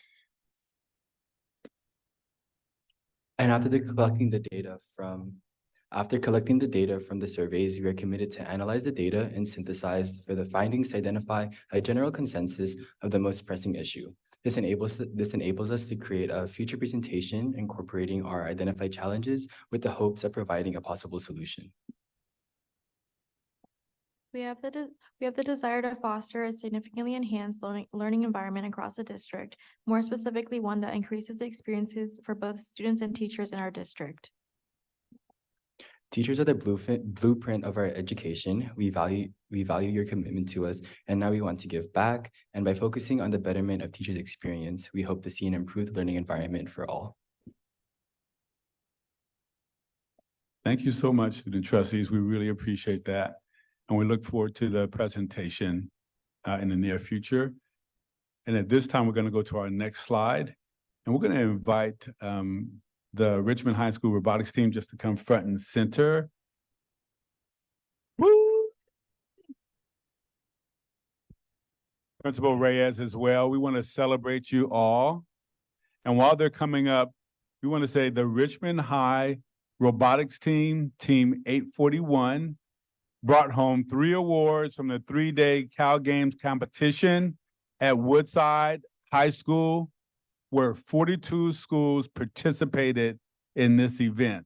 And after collecting the data from the surveys, we are committed to analyze the data and synthesize for the findings to identify a general consensus of the most pressing issue. This enables us to create a future presentation incorporating our identified challenges with the hopes of providing a possible solution. We have the desire to foster a significantly enhanced learning environment across the district, more specifically one that increases the experiences for both students and teachers in our district. Teachers are the blueprint of our education. We value your commitment to us, and now we want to give back. And by focusing on the betterment of teachers' experience, we hope to see an improved learning environment for all. Thank you so much to the trustees. We really appreciate that. And we look forward to the presentation in the near future. And at this time, we're going to go to our next slide. And we're going to invite the Richmond High School robotics team just to come front and center. Woo! Principal Reyes as well. We want to celebrate you all. And while they're coming up, we want to say the Richmond High Robotics Team, Team 841, brought home 3 awards from the 3-day Cal Games competition at Woodside High School, where 42 schools participated in this event.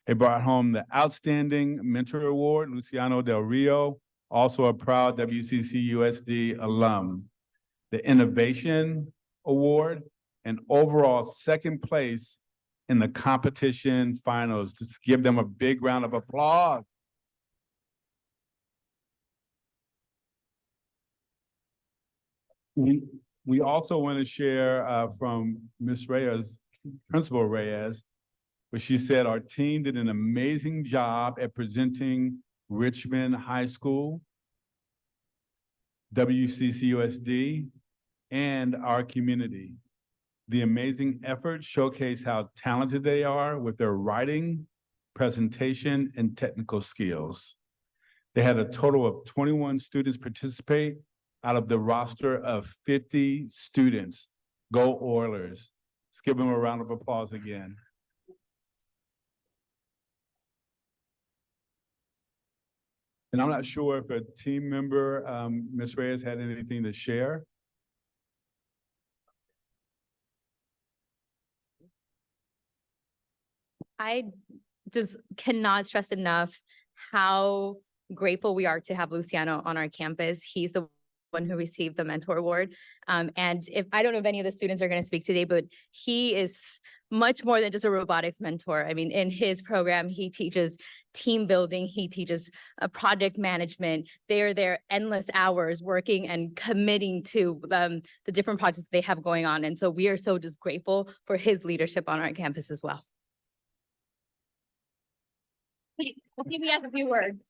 They brought home the Outstanding Mentor Award, Luciano Del Rio, also a proud WCC USD alum. The Innovation Award, and overall second place in the competition finals. Just give them a big round of applause. We also want to share from Ms. Reyes, Principal Reyes, where she said our team did an amazing job at presenting Richmond High School, WCCUSD, and our community. The amazing effort showcased how talented they are with their writing, presentation, and technical skills. They had a total of 21 students participate out of the roster of 50 students. Go Oilers. Let's give them a round of applause again. And I'm not sure if a team member, Ms. Reyes, had anything to share. I just cannot stress enough how grateful we are to have Luciano on our campus. He's the one who received the mentor award. And if I don't know if any of the students are going to speak today, but he is much more than just a robotics mentor. I mean, in his program, he teaches team building, he teaches project management. They're there endless hours working and committing to the different projects they have going on. And so we are so just grateful for his leadership on our campus as well. Maybe has a few words.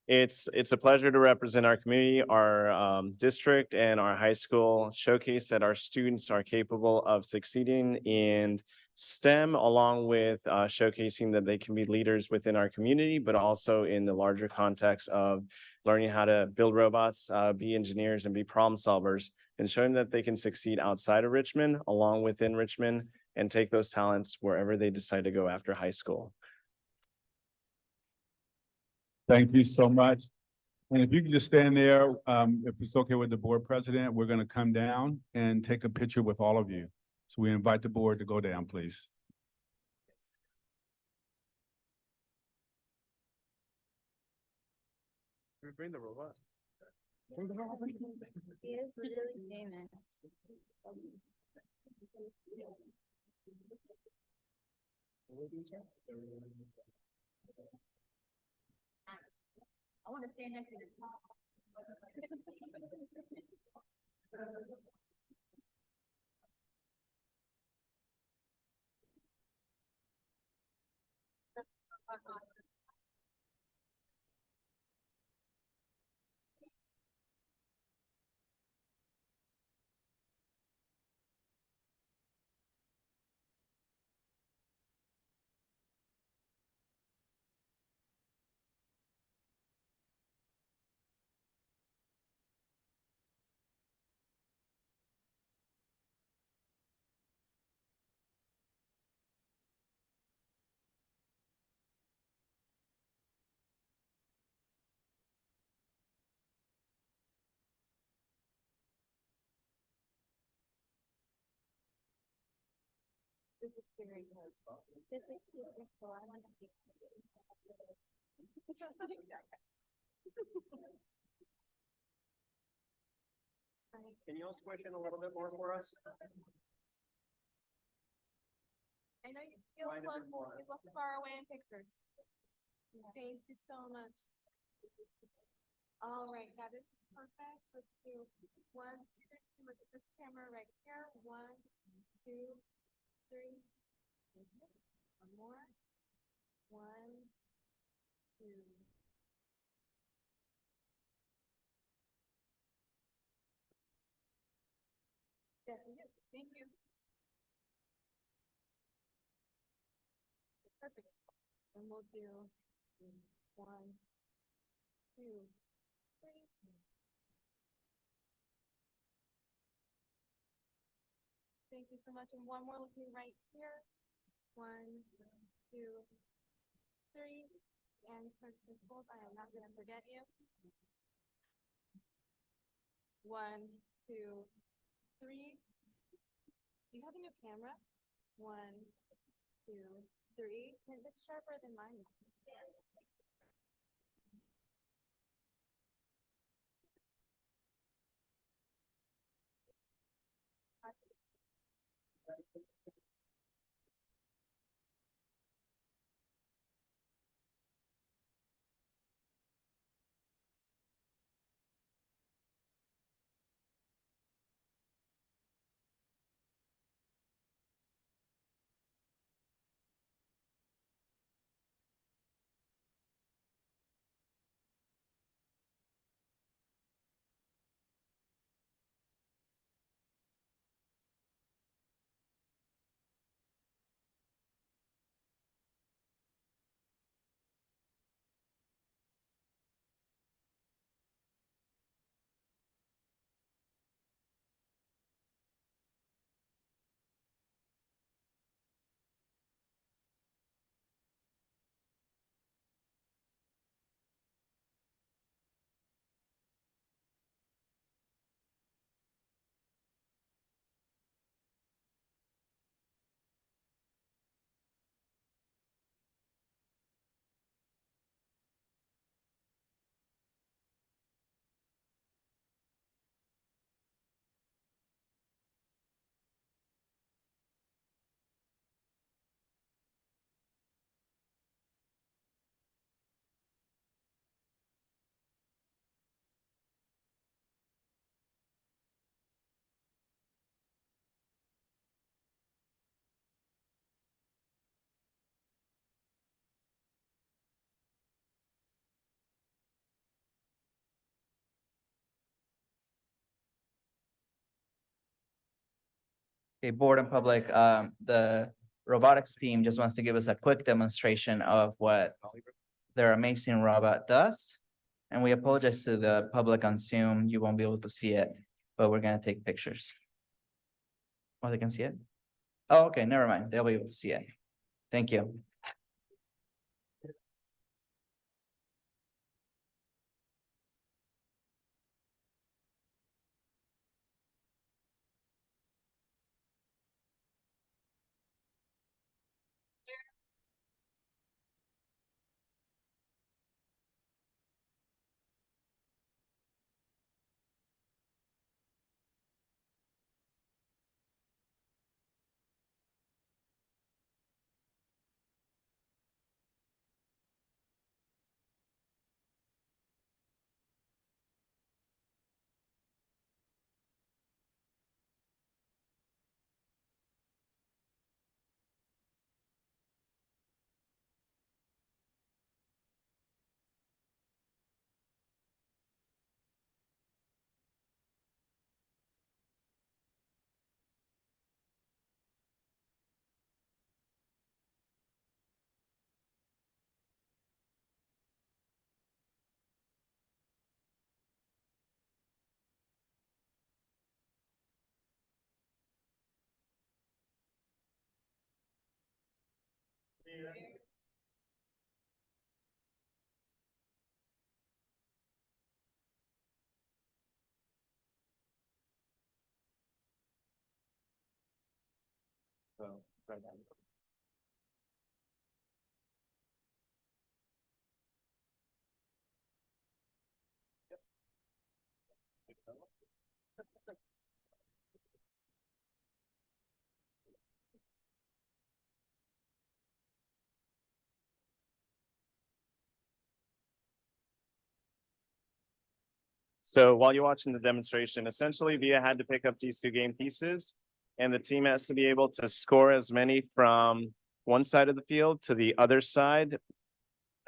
It's a pleasure to represent our community, our district, and our high school, showcase that our students are capable of succeeding in STEM, along with showcasing that they can be leaders within our community, but also in the larger context of learning how to build robots, be engineers, and be problem solvers, and showing that they can succeed outside of Richmond, along within Richmond, and take those talents wherever they decide to go after high school. Thank you so much. And if you can just stand there, if it's okay with the board president, we're going to come down and take a picture with all of you. So we invite the board to go down, please. Can we bring the robot? He is really famous. I want to stand next to the top. This is very good. This is cute, so I want to be. Can you squish in a little bit more for us? I know you feel close, you look far away in pictures. Thank you so much. All right, that is perfect. Let's do 1, 2, look at this camera right here. 1, 2, 3. One more. 1, 2. Definitely. Thank you. Perfect. And we'll do 1, 2, 3. Thank Thank you so much. And one more looking right here. 1, 2, 3. And principals, I am not gonna forget you. 1, 2, 3. Do you have a new camera? 1, 2, 3. It's sharper than mine. Okay, board and public, the robotics team just wants to give us a quick demonstration of what their amazing robot does. And we apologize to the public on Zoom. You won't be able to see it, but we're gonna take pictures. Oh, they can see it? Oh, okay, never mind. They'll be able to see it. Thank you. So while you're watching the demonstration, essentially Via had to pick up these two game pieces. And the team has to be able to score as many from one side of the field to the other side.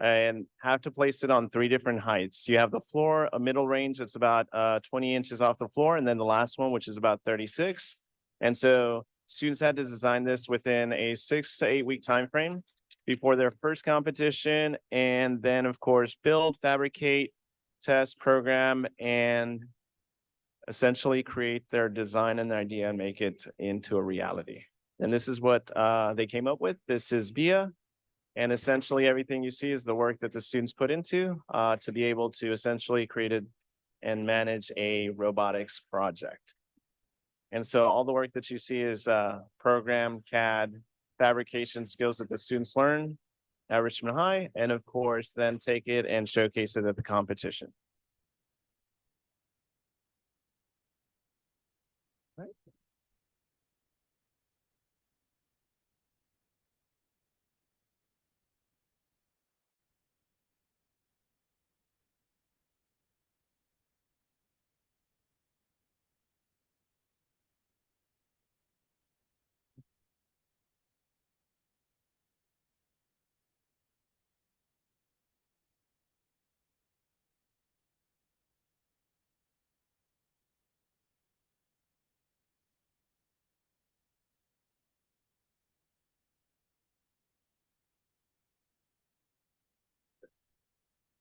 And have to place it on 3 different heights. You have the floor, a middle range that's about 20 inches off the floor, and then the last one, which is about 36. And so students had to design this within a 6 to 8 week time frame before their first competition, and then of course build, fabricate, test, program, and essentially create their design and their idea and make it into a reality. And this is what they came up with. This is BIA. And essentially everything you see is the work that the students put into to be able to essentially create and manage a robotics project. And so all the work that you see is program, CAD, fabrication skills that the students learn at Richmond High, and of course, then take it and showcase it at the competition. Right.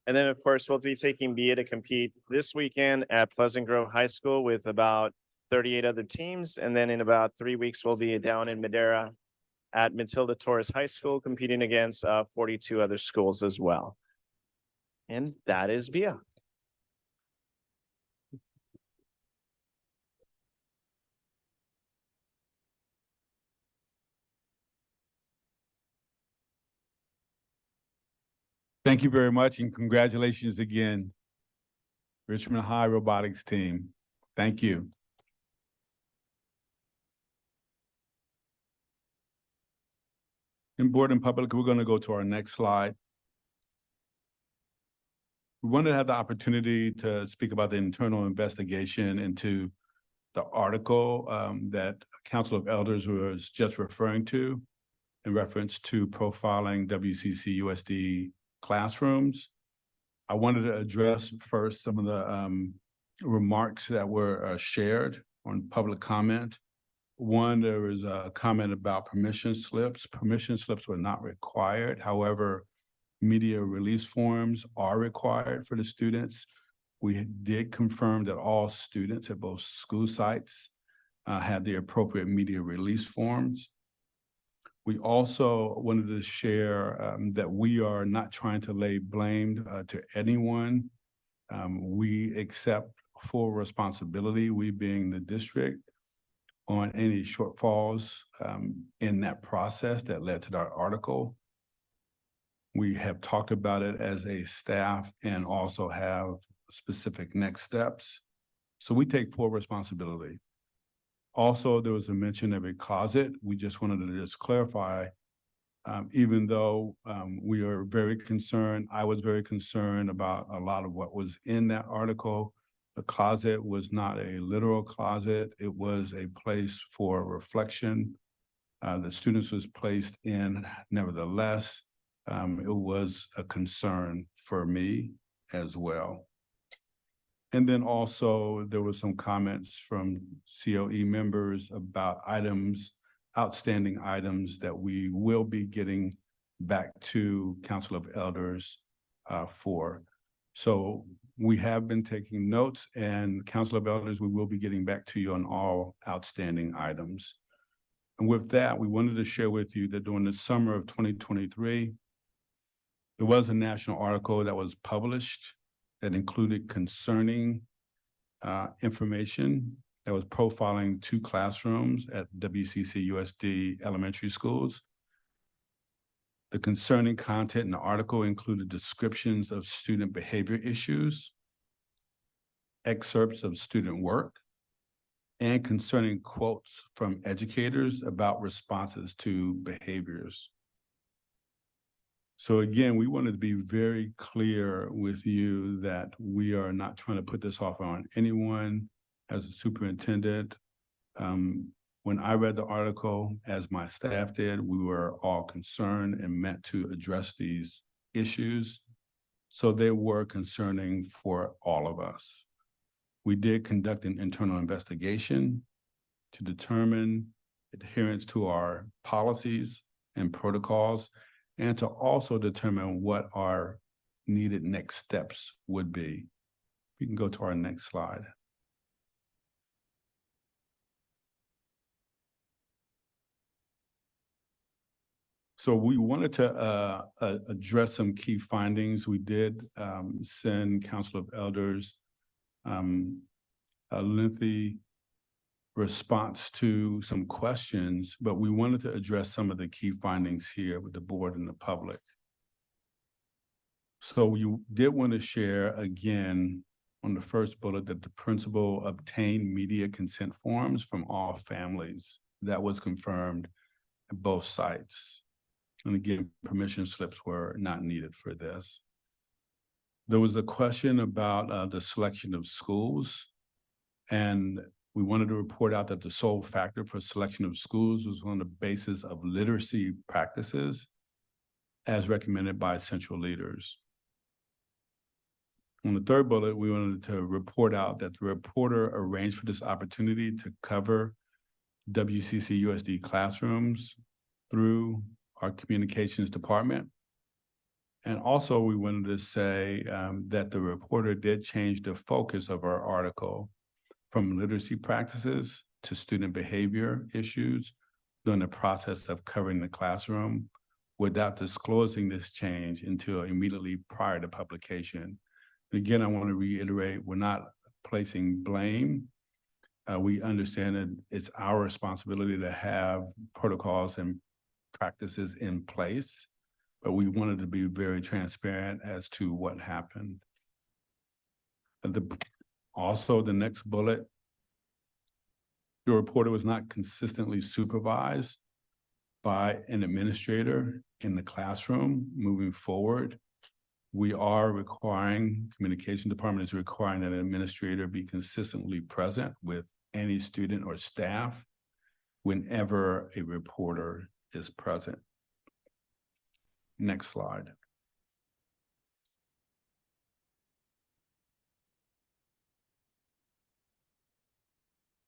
And then, of course, we'll be taking BIA to compete this weekend at Pleasant Grove High School with about 38 other teams. And then in about 3 weeks, we'll be down in Madera at Matilda Torres High School competing against 42 other schools as well. And that is BIA. Thank you very much and congratulations again, Richmond High Robotics Team. Thank you. In board and public, we're going to go to our next slide. We wanted to have the opportunity to speak about the internal investigation into the article that Council of Elders was just referring to in reference to profiling WCC USD classrooms. I wanted to address first some of the remarks that were shared on public comment. One, there was a comment about permission slips. Permission slips were not required. However, media release forms are required for the students. We did confirm that all students at both school sites had the appropriate media release forms. We also wanted to share that we are not trying to lay blame to anyone. We accept full responsibility, we being the district, on any shortfalls in that process that led to that article. We have talked about it as a staff and also have specific next steps. So we take full responsibility. Also, there was a mention of a closet. We just wanted to just clarify, even though we are very concerned, I was very concerned about a lot of what was in that article. The closet was not a literal closet. It was a place for reflection. The students was placed in. Nevertheless, it was a concern for me as well. And then also there was some comments from COE members about outstanding items that we will be getting back to Council of Elders for. So we have been taking notes, and Council of Elders, we will be getting back to you on all outstanding items. And with that, we wanted to share with you that during the summer of 2023, there was a national article that was published that included concerning information that was profiling 2 classrooms at WCC USD elementary schools. The concerning content in the article included descriptions of student behavior issues, excerpts of student work, and concerning quotes from educators about responses to behaviors. So again, we wanted to be very clear with you that we are not trying to put this off on anyone. As a superintendent, when I read the article, as my staff did, we were all concerned and meant to address these issues. So they were concerning for all of us. We did conduct an internal investigation to determine adherence to our policies and protocols, and to also determine what our needed next steps would be. We can go to our next slide. So we wanted to address some key findings. We did send Council of Elders a lengthy response to some questions, but we wanted to address some of the key findings here with the board and the public. So you did want to share again on the first bullet that the principal obtained media consent forms from all families. That was confirmed at both sites. And again, permission slips were not needed for this. There was a question about the selection of schools, and we wanted to report out that the sole factor for selection of schools was on the basis of literacy practices as recommended by central leaders. On the third bullet, we wanted to report out that the reporter arranged for this opportunity to cover WCC USD classrooms through our communications department. And also we wanted to say that the reporter did change the focus of our article from literacy practices to student behavior issues during the process of covering the classroom without disclosing this change until immediately prior to publication. Again, I want to reiterate, we're not placing blame. We understand that it's our responsibility to have protocols and practices in place, but we wanted to be very transparent as to what happened. Also, the next bullet, the reporter was not consistently supervised by an administrator in the classroom moving forward. We are requiring, communication department is requiring that an administrator be consistently present with any student or staff whenever a reporter is present. Next slide.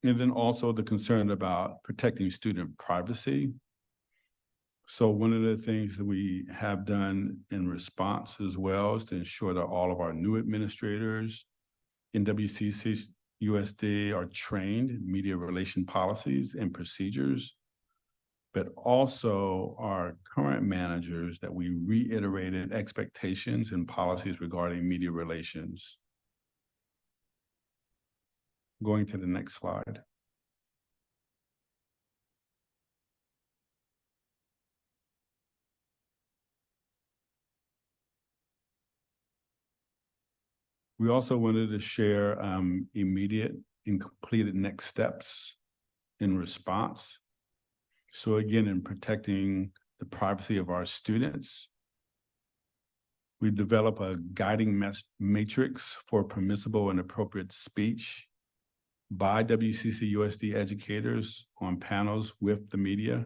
And then also the concern about protecting student privacy. So one of the things that we have done in response as well is to ensure that all of our new administrators in WCC USD are trained in media relation policies and procedures, but also our current managers that we reiterated expectations and policies regarding media relations. Going to the next slide. We also wanted to share immediate and completed next steps in response. So again, in protecting the privacy of our students, we develop a guiding matrix for permissible and appropriate speech by WCC USD educators on panels with the media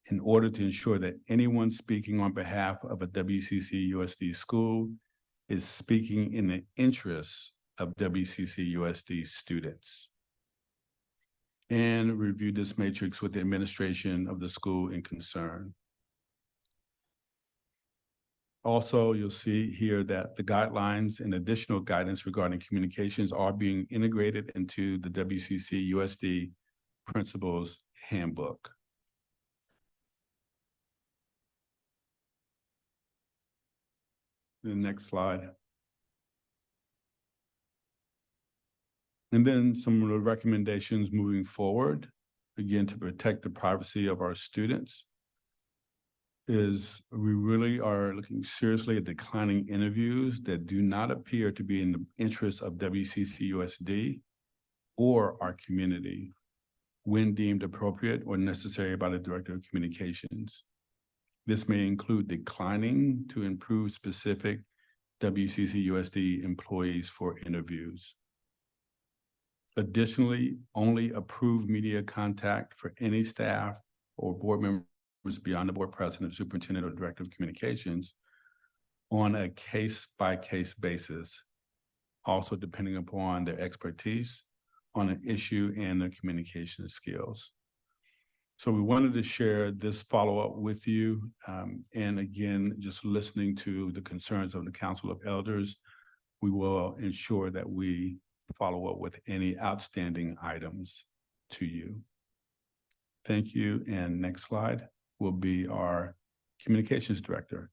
in order to ensure that anyone speaking on behalf of a WCC USD school is speaking in the interests of WCC USD students. And review this matrix with the administration of the school in concern. Also, you'll see here that the guidelines and additional guidance regarding communications are being integrated into the WCC USD Principals Handbook. The next slide. And then some of the recommendations moving forward, again, to protect the privacy of our students, is we really are looking seriously at declining interviews that do not appear to be in the interest of WCC USD or our community when deemed appropriate or necessary by the Director of Communications. This may include declining to improve specific WCC USD employees for interviews. Additionally, only approved media contact for any staff or board members beyond the board president, superintendent, or director of communications on a case-by-case basis, also depending upon their expertise on an issue and their communication skills. So we wanted to share this follow-up with you. And again, just listening to the concerns of the Council of Elders, we will ensure that we follow up with any outstanding items to you. Thank you. And next slide. will be our communications director.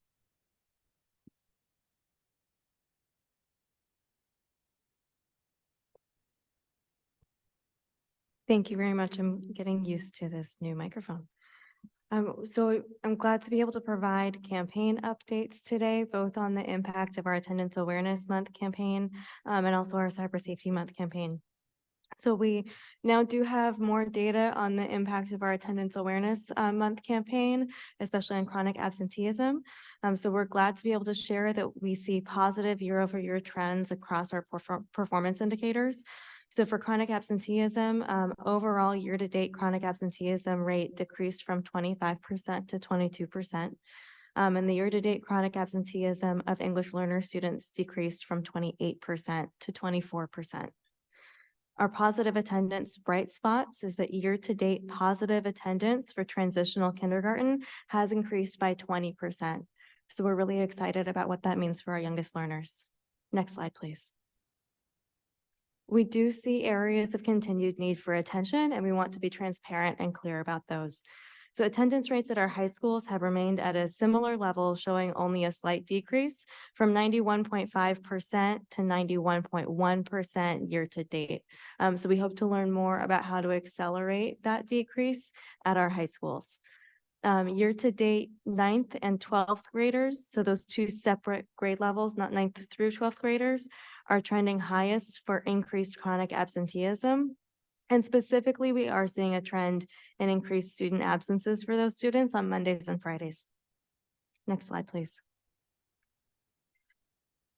Thank you very much. I'm getting used to this new microphone. So I'm glad to be able to provide campaign updates today, both on the impact of our Attendance Awareness Month campaign and also our Cyber Safety Month campaign. So we now do have more data on the impact of our Attendance Awareness Month campaign, especially on chronic absenteeism. So we're glad to be able to share that we see positive year-over-year trends across our performance indicators. So for chronic absenteeism, overall year-to-date chronic absenteeism rate decreased from 25% to 22%. And the year-to-date chronic absenteeism of English learner students decreased from 28% to 24%. Our positive attendance bright spots is that year-to-date positive attendance for transitional kindergarten has increased by 20%. So we're really excited about what that means for our youngest learners. Next slide, please. We do see areas of continued need for attention, and we want to be transparent and clear about those. So attendance rates at our high schools have remained at a similar level, showing only a slight decrease from 91.5% to 91.1% year to date. So we hope to learn more about how to accelerate that decrease at our high schools. Year to date, 9th and 12th graders, so those two separate grade levels, not 9th through 12th graders, are trending highest for increased chronic absenteeism. And specifically, we are seeing a trend in increased student absences for those students on Mondays and Fridays. Next slide, please.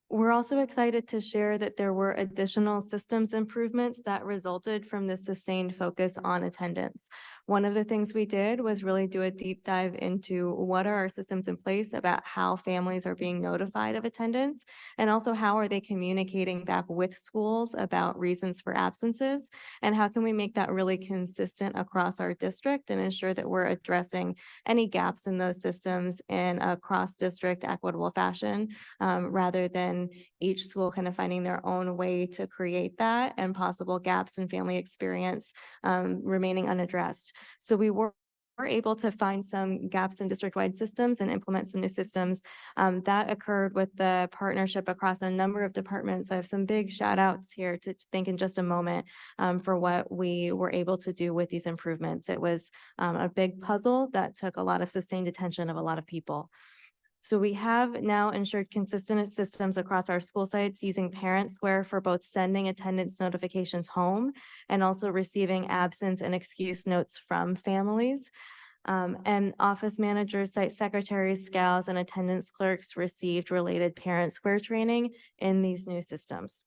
We're also excited to share that there were additional systems improvements that resulted from the sustained focus on attendance. One of the things we did was really do a deep dive into what are our systems in place about how families are being notified of attendance, and also how are they communicating back with schools about reasons for absences, and how can we make that really consistent across our district and ensure that we're addressing any gaps in those systems in a cross-district equitable fashion, rather than each school kind of finding their own way to create that and possible gaps in family experience remaining unaddressed. So we were able to find some gaps in district-wide systems and implement some new systems that occurred with the partnership across a number of departments. I have some big shout outs here to thank in just a moment for what we were able to do with these improvements. It was a big puzzle that took a lot of sustained attention of a lot of people. So we have now ensured consistent systems across our school sites using Parent Square for both sending attendance notifications home and also receiving absence and excuse notes from families. And office managers, site secretaries, scales, and attendance clerks received related Parent Square training in these new systems.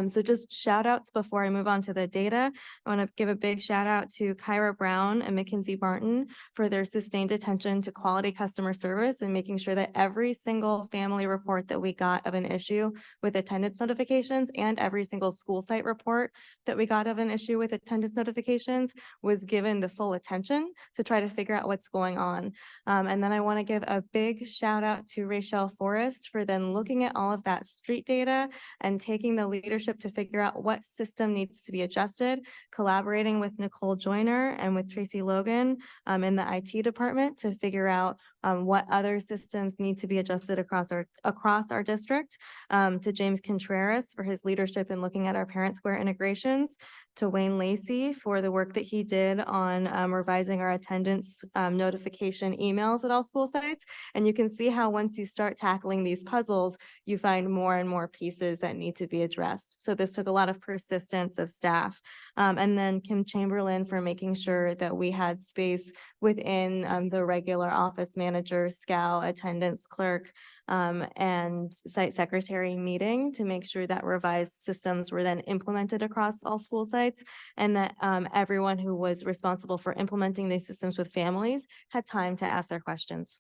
So just shout outs before I move on to the data. I want to give a big shout out to Kyra Brown and Mackenzie Barton for their sustained attention to quality customer service and making sure that every single family report that we got of an issue with attendance notifications and every single school site report that we got of an issue with attendance notifications was given the full attention to try to figure out what's going on. And then I want to give a big shout out to Rachel Forrest for then looking at all of that street data and taking the leadership to figure out what system needs to be adjusted, collaborating with Nicole Joyner and with Tracy Logan in the IT department to figure out what other systems need to be adjusted across our district, to James Contreras for his leadership in looking at our Parent Square integrations, to Wayne Lacey for the work that he did on revising our attendance notification emails at all school sites. And you can see how once you start tackling these puzzles, you find more and more pieces that need to be addressed. So this took a lot of persistence of staff. And then Kim Chamberlain for making sure that we had space within the regular office manager, SCAL, attendance clerk, and site secretary meeting to make sure that revised systems were then implemented across all school sites, and that everyone who was responsible for implementing these systems with families had time to ask their questions.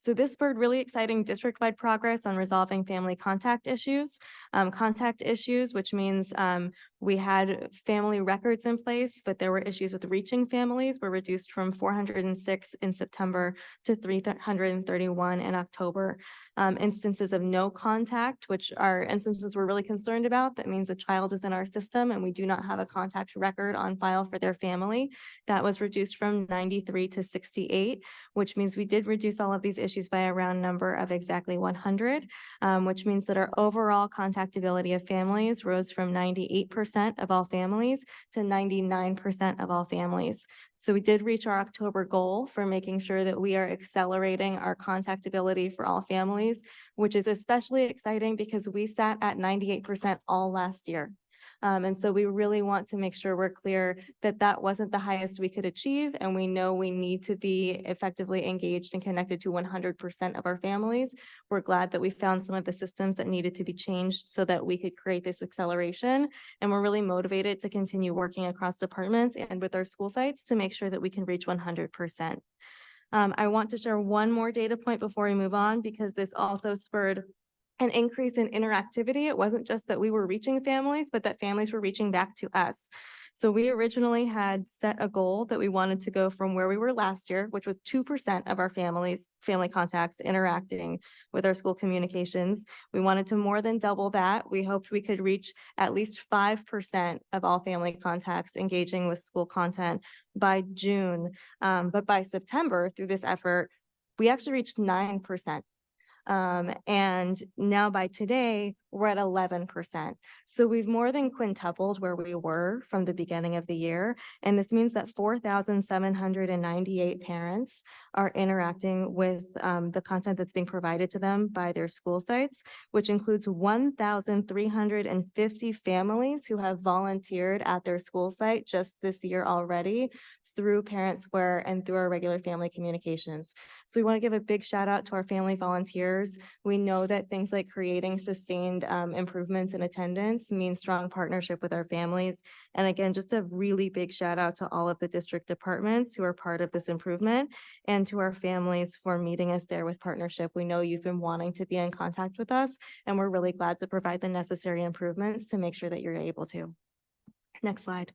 So this spurred really exciting district-wide progress on resolving family contact issues. Which means we had family records in place, but there were issues with reaching families were reduced from 406 in September to 331 in October. Instances of no contact, which are instances we're really concerned about. That means a child is in our system and we do not have a contact record on file for their family. That was reduced from 93 to 68, which means we did reduce all of these issues by a round number of exactly 100, which means that our overall contactability of families rose from 98% of all families to 99% of all families. So we did reach our October goal for making sure that we are accelerating our contactability for all families, which is especially exciting because we sat at 98% all last year. And so we really want to make sure we're clear that that wasn't the highest we could achieve. And we know we need to be effectively engaged and connected to 100% of our families. We're glad that we found some of the systems that needed to be changed so that we could create this acceleration. And we're really motivated to continue working across departments and with our school sites to make sure that we can reach 100%. I want to share one more data point before we move on, because this also spurred an increase in interactivity. It wasn't just that we were reaching families, but that families were reaching back to us. So we originally had set a goal that we wanted to go from where we were last year, which was 2% of our family contacts interacting with our school communications. We wanted to more than double that. We hoped we could reach at least 5% of all family contacts engaging with school content by June. But by September, through this effort, we actually reached 9%. And now by today, we're at 11%. So we've more than quintupled where we were from the beginning of the year. And this means that 4,798 parents are interacting with the content that's being provided to them by their school sites, which includes 1,350 families who have volunteered at their school site just this year already through Parent Square and through our regular family communications. So we want to give a big shout out to our family volunteers. We know that things like creating sustained improvements in attendance mean strong partnership with our families. And again, just a really big shout out to all of the district departments who are part of this improvement, and to our families for meeting us there with partnership. We know you've been wanting to be in contact with us, and we're really glad to provide the necessary improvements to make sure that you're able to. Next slide.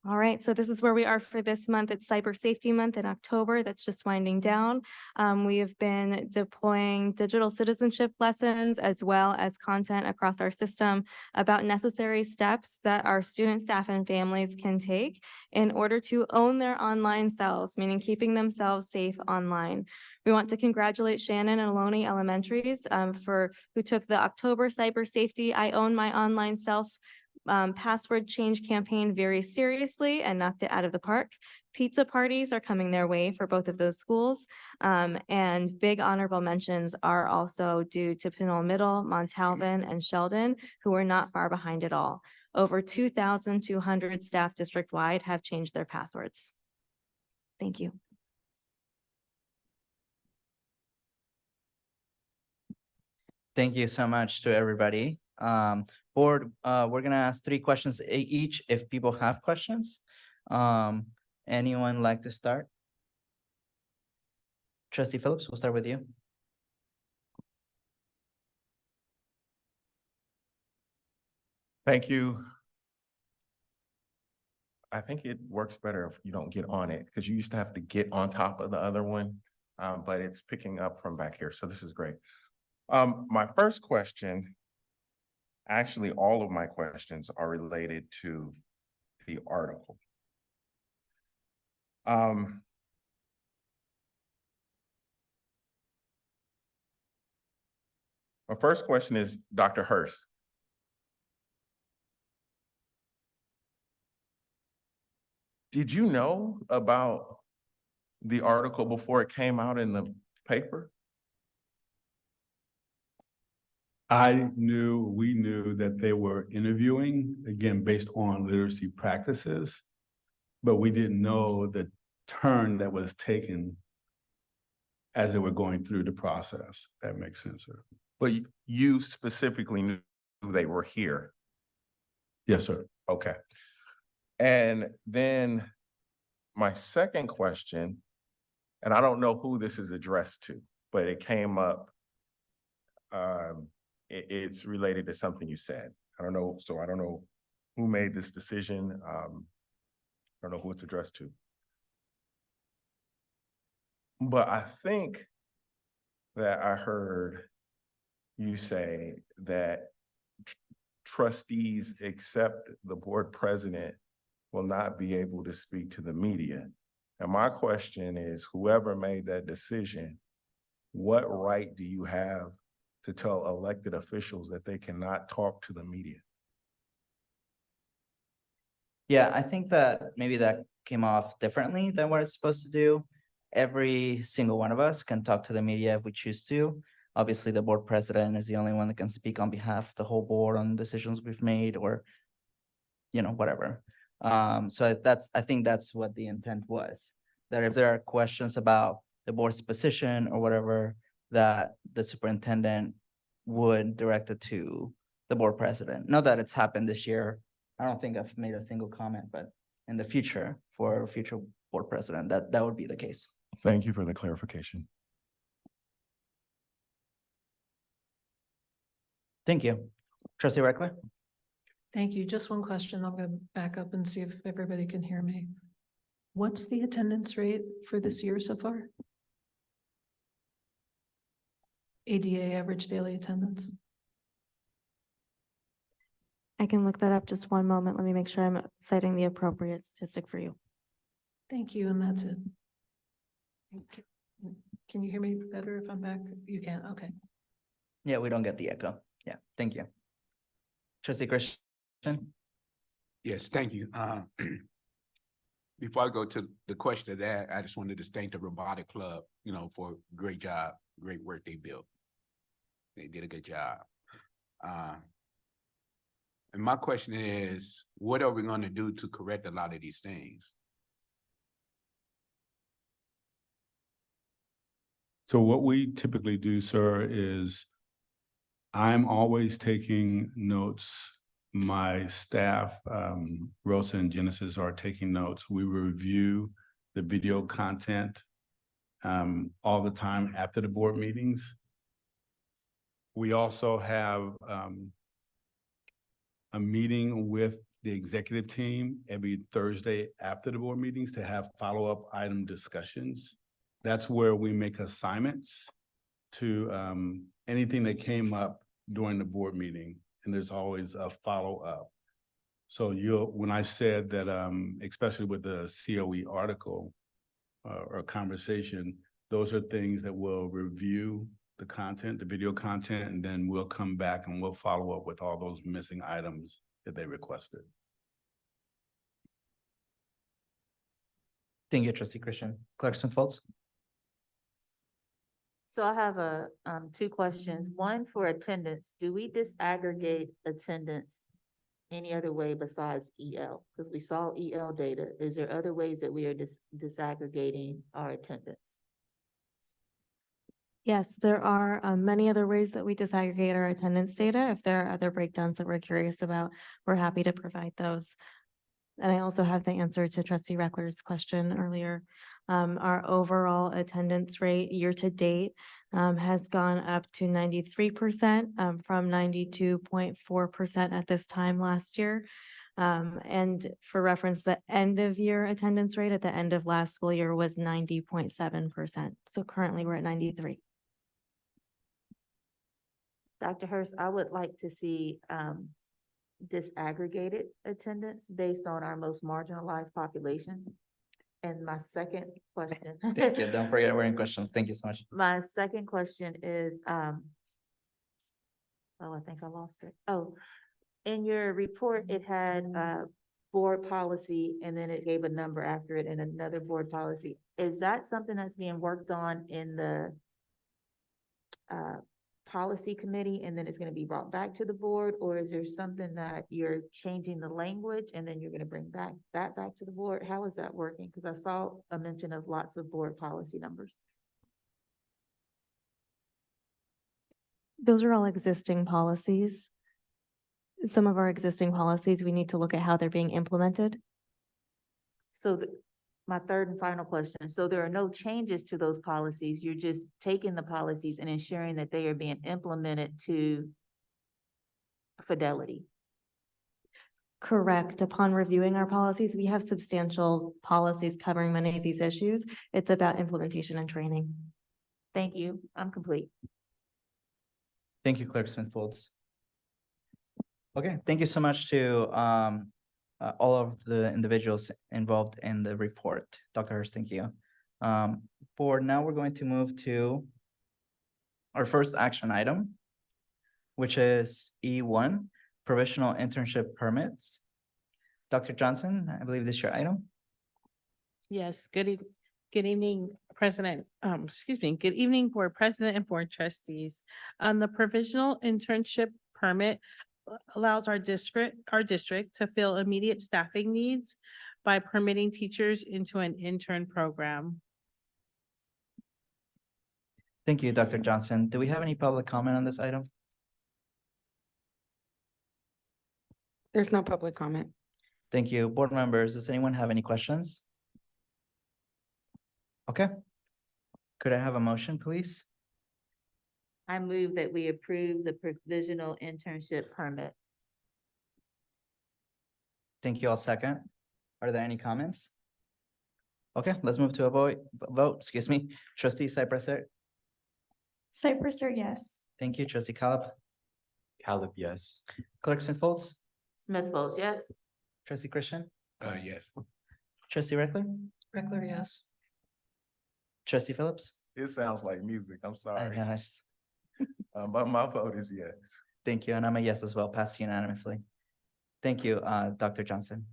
All right, so this is where we are for this month. It's Cyber Safety Month in October. That's just winding down. We have been deploying digital citizenship lessons as well as content across our system about necessary steps that our students, staff, and families can take in order to own their online selves, meaning keeping themselves safe online. We want to congratulate Shannon and Ohlone Elementaries who took the October Cyber Safety I Own My Online Self password change campaign very seriously and knocked it out of the park. Pizza parties are coming their way for both of those schools. And big honorable mentions are also due to Pinole Middle, Montalvan, and Sheldon, who are not far behind at all. Over 2,200 staff district-wide have changed their passwords. Thank you. Thank you so much to everybody. Board, we're gonna ask 3 questions each if people have questions. Anyone like to start? Trustee Phillips, we'll start with you. Thank you. I think it works better if you don't get on it, because you used to have to get on top of the other one, but it's picking up from back here, so this is great. My first question, actually, all of my questions are related to the article. My first question is, Dr. Hurst. Did you know about the article before it came out in the paper? We knew that they were interviewing, again, based on literacy practices, but we didn't know the turn that was taken as they were going through the process. That makes sense, sir. But you specifically knew they were here? Yes, sir. Okay. And then my second question and I don't know who this is addressed to, but it came up. It's related to something you said. I don't know, so I don't know who made this decision. I don't know who it's addressed to. But I think that I heard you say that trustees except the board president will not be able to speak to the media. And my question is, whoever made that decision, what right do you have to tell elected officials that they cannot talk to the media? Yeah, I think that maybe that came off differently than what it's supposed to do. Every single one of us can talk to the media if we choose to. Obviously, the board president is the only one that can speak on behalf of the whole board on decisions we've made or, whatever. So I think that's what the intent was. That if there are questions about the board's position or whatever, that the superintendent would direct it to the board president. Not that it's happened this year. I don't think I've made a single comment, but in the future, for future board president, that would be the case. Thank you for the clarification. Thank you. Trustee Reckler? Thank you. Just one question. I'm going to back up and see if everybody can hear me. What's the attendance rate for this year so far? ADA, average daily attendance? I can look that up just one moment. Let me make sure I'm citing the appropriate statistic for you. Thank you, and that's it. Can you hear me better if I'm back? You can, okay. Yeah, we don't get the echo. Yeah, thank you. Trustee Christian? Yes, thank you. Before I go to the question of that, I just wanted to thank the Robotic Club, for a great job, great work they built. They did a good job. And my question is, what are we going to do to correct a lot of these things? So what we typically do, sir, is I'm always taking notes. My staff, Rosa and Genesis, are taking notes. We review the video content all the time after the board meetings. We also have a meeting with the executive team every Thursday after the board meetings to have follow-up item discussions. That's where we make assignments to anything that came up during the board meeting, and there's always a follow-up. So when I said that, especially with the COE article or conversation, those are things that we'll review the content, the video content, and then we'll come back and we'll follow up with all those missing items that they requested. Thank you, Trustee Christian. Clerk Smith-Foltz? So I have two questions. One for attendance. Do we disaggregate attendance any other way besides EL? Because we saw EL data. Is there other ways that we are disaggregating our attendance? Yes, there are many other ways that we disaggregate our attendance data. If there are other breakdowns that we're curious about, we're happy to provide those. And I also have the answer to Trustee Reckler's question earlier. Our overall attendance rate year to date has gone up to 93% from 92.4% at this time last year. And for reference, the end of year attendance rate at the end of last school year was 90.7%. So currently we're at 93. Dr. Hurst, I would like to see disaggregated attendance based on our most marginalized population. And my second question. Thank you. Don't forget we're in questions. Thank you so much. My second question is, I think I lost it. Oh, in your report, it had board policy and then it gave a number after it and another board policy. Is that something that's being worked on in the policy committee and then it's going to be brought back to the board, or is there something that you're changing the language and then you're going to bring that back to the board? How is that working? Because I saw a mention of lots of board policy numbers. Those are all existing policies. Some of our existing policies, we need to look at how they're being implemented. So my third and final question. So there are no changes to those policies. You're just taking the policies and ensuring that they are being implemented to fidelity. Correct. Upon reviewing our policies, we have substantial policies covering many of these issues. It's about implementation and training. Thank you. I'm complete. Thank you, Clerk Smith Folds. Okay, thank you so much to all of the individuals involved in the report. Dr. Hurst, thank you. For now, we're going to move to our first action item, which is E1, provisional internship permits. Dr. Johnson, I believe this is your item. Yes, good evening, President, good evening, Board President and Board Trustees. The provisional internship permit allows our district to fill immediate staffing needs by permitting teachers into an intern program. Thank you, Dr. Johnson. Do we have any public comment on this item? There's no public comment. Thank you. Board members, does anyone have any questions? Okay. Could I have a motion, please? I move that we approve the provisional internship permit. Thank you. I'll second. Are there any comments? Okay, let's move to a vote, excuse me. Trustee Cypress, Cypress, yes. thank you. Trustee Caleb, Caleb, yes. Clerk Smith Folds, Smith Folds, yes. Trustee Christian, Yes. Trustee Reckler, Reckler, yes. Trustee Phillips. It sounds like music. I'm I sorry. know, it's- But my vote is yes. Thank you, and I'm a yes as well, passed unanimously. Thank you, Dr. Johnson.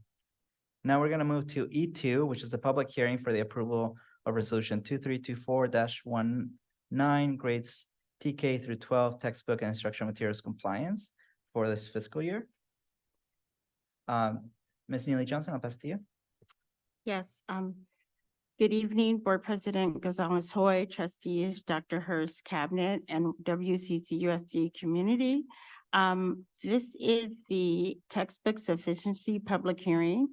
Now we're gonna move to E2, which is the public hearing for the approval of resolution 2324-19 grades TK through 12 textbook and instructional materials compliance for this fiscal year. Ms. Neely Johnson, I'll pass to you. Yes, good evening, Board President Gonzalez Hoy, trustees, Dr. Hurst, Cabinet, and WCCUSD community. This is the textbook sufficiency public hearing.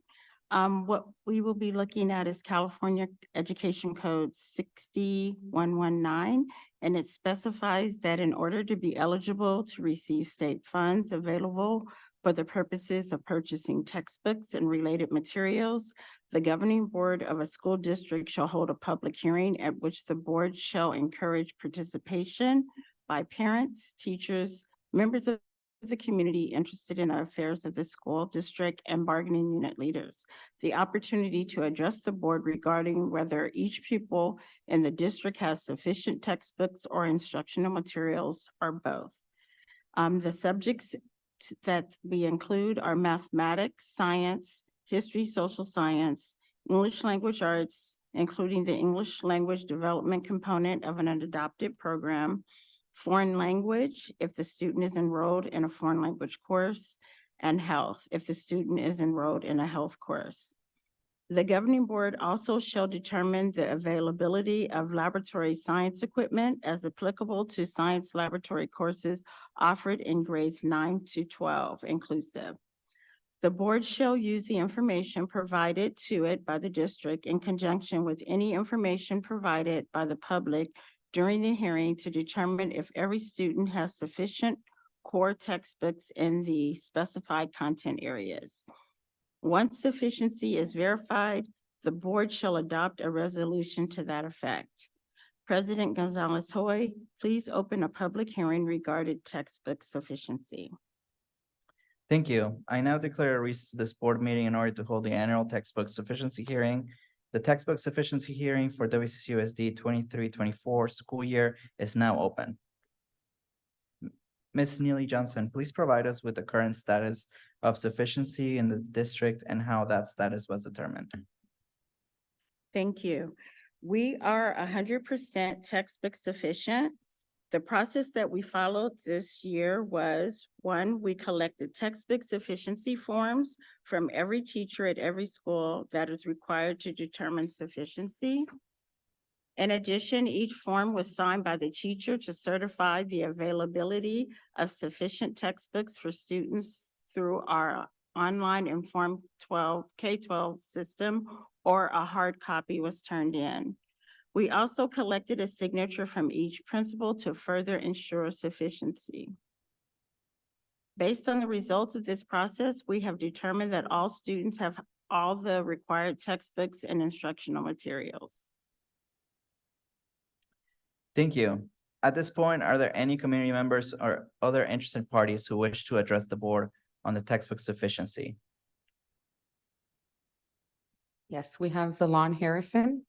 What we will be looking at is California Education Code 60119, and it specifies that in order to be eligible to receive state funds available for the purposes of purchasing textbooks and related materials, the governing board of a school district shall hold a public hearing at which the board shall encourage participation by parents, teachers, members of the community interested in the affairs of the school district, and bargaining unit leaders. The opportunity to address the board regarding whether each pupil in the district has sufficient textbooks or instructional materials, or both. The subjects that we include are mathematics, science, history, social science, English language arts, including the English language development component of an adopted program, foreign language, if the student is enrolled in a foreign language course, and health, if the student is enrolled in a health course. The governing board also shall determine the availability of laboratory science equipment as applicable to science laboratory courses offered in grades 9 to 12 inclusive. The board shall use the information provided to it by the district in conjunction with any information provided by the public during the hearing to determine if every student has sufficient core textbooks in the specified content areas. Once sufficiency is verified, the board shall adopt a resolution to that effect. President Gonzalez Hoy, please open a public hearing regarding textbook sufficiency. Thank you. I now declare a recess to this board meeting in order to hold the annual textbook sufficiency hearing. The textbook sufficiency hearing for WCCUSD 23-24 school year is now open. Ms. Neely Johnson, please provide us with the current status of sufficiency in the district and how that status was determined. Thank you. We are 100% textbook sufficient. The process that we followed this year was, one, we collected textbook sufficiency forms from every teacher at every school that is required to determine sufficiency. In addition, each form was signed by the teacher to certify the availability of sufficient textbooks for students through our online Inform K-12 system or a hard copy was turned in. We also collected a signature from each principal to further ensure sufficiency. Based on the results of this process, we have determined that all students have all the required textbooks and instructional materials. Thank you. At this point, are there any community members or other interested parties who wish to address the board on the textbook sufficiency? Yes, we have Zalon Harrison.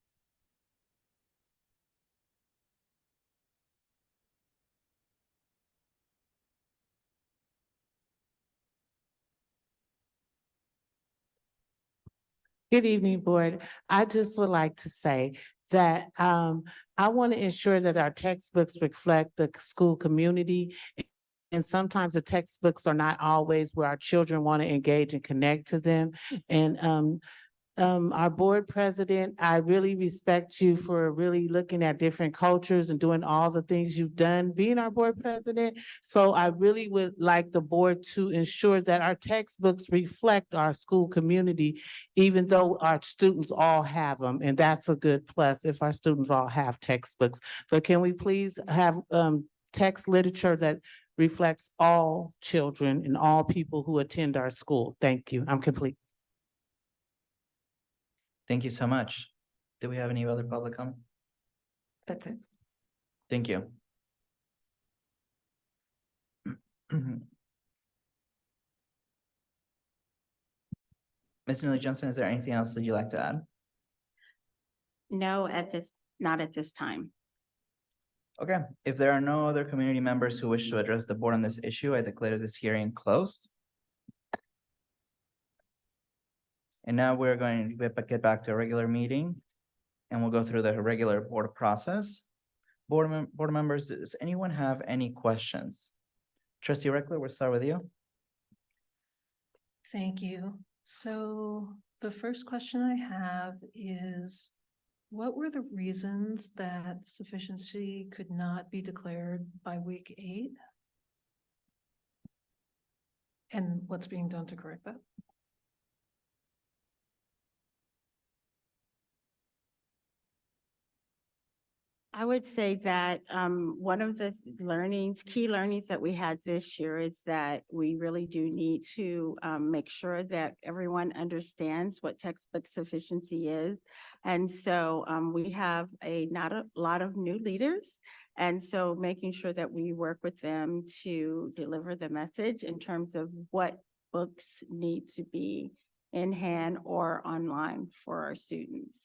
Good evening, Board. I just would like to say that I want to ensure that our textbooks reflect the school community. And sometimes the textbooks are not always where our children want to engage and connect to them. And our board president, I really respect you for really looking at different cultures and doing all the things you've done being our board president. So I really would like the board to ensure that our textbooks reflect our school community, even though our students all have them. And that's a good plus if our students all have textbooks. But can we please have text literature that reflects all children and all people who attend our school? Thank you. I'm complete. Thank you so much. Do we have any other public comment? That's it. Thank you. Ms. Neely Johnson, is there anything else that you'd like to add? No, not at this time. Okay, if there are no other community members who wish to address the board on this issue, I declare this hearing closed. And now we're going to get back to a regular meeting and we'll go through the regular board process. Board members, does anyone have any questions? Trustee Reckler, we'll start with you. Thank you. So the first question I have is, what were the reasons that sufficiency could not be declared by week 8? And what's being done to correct that? I would say that one of the key learnings that we had this year is that we really do need to make sure that everyone understands what textbook sufficiency is. And so we have not a lot of new leaders. And so making sure that we work with them to deliver the message in terms of what books need to be in hand or online for our students.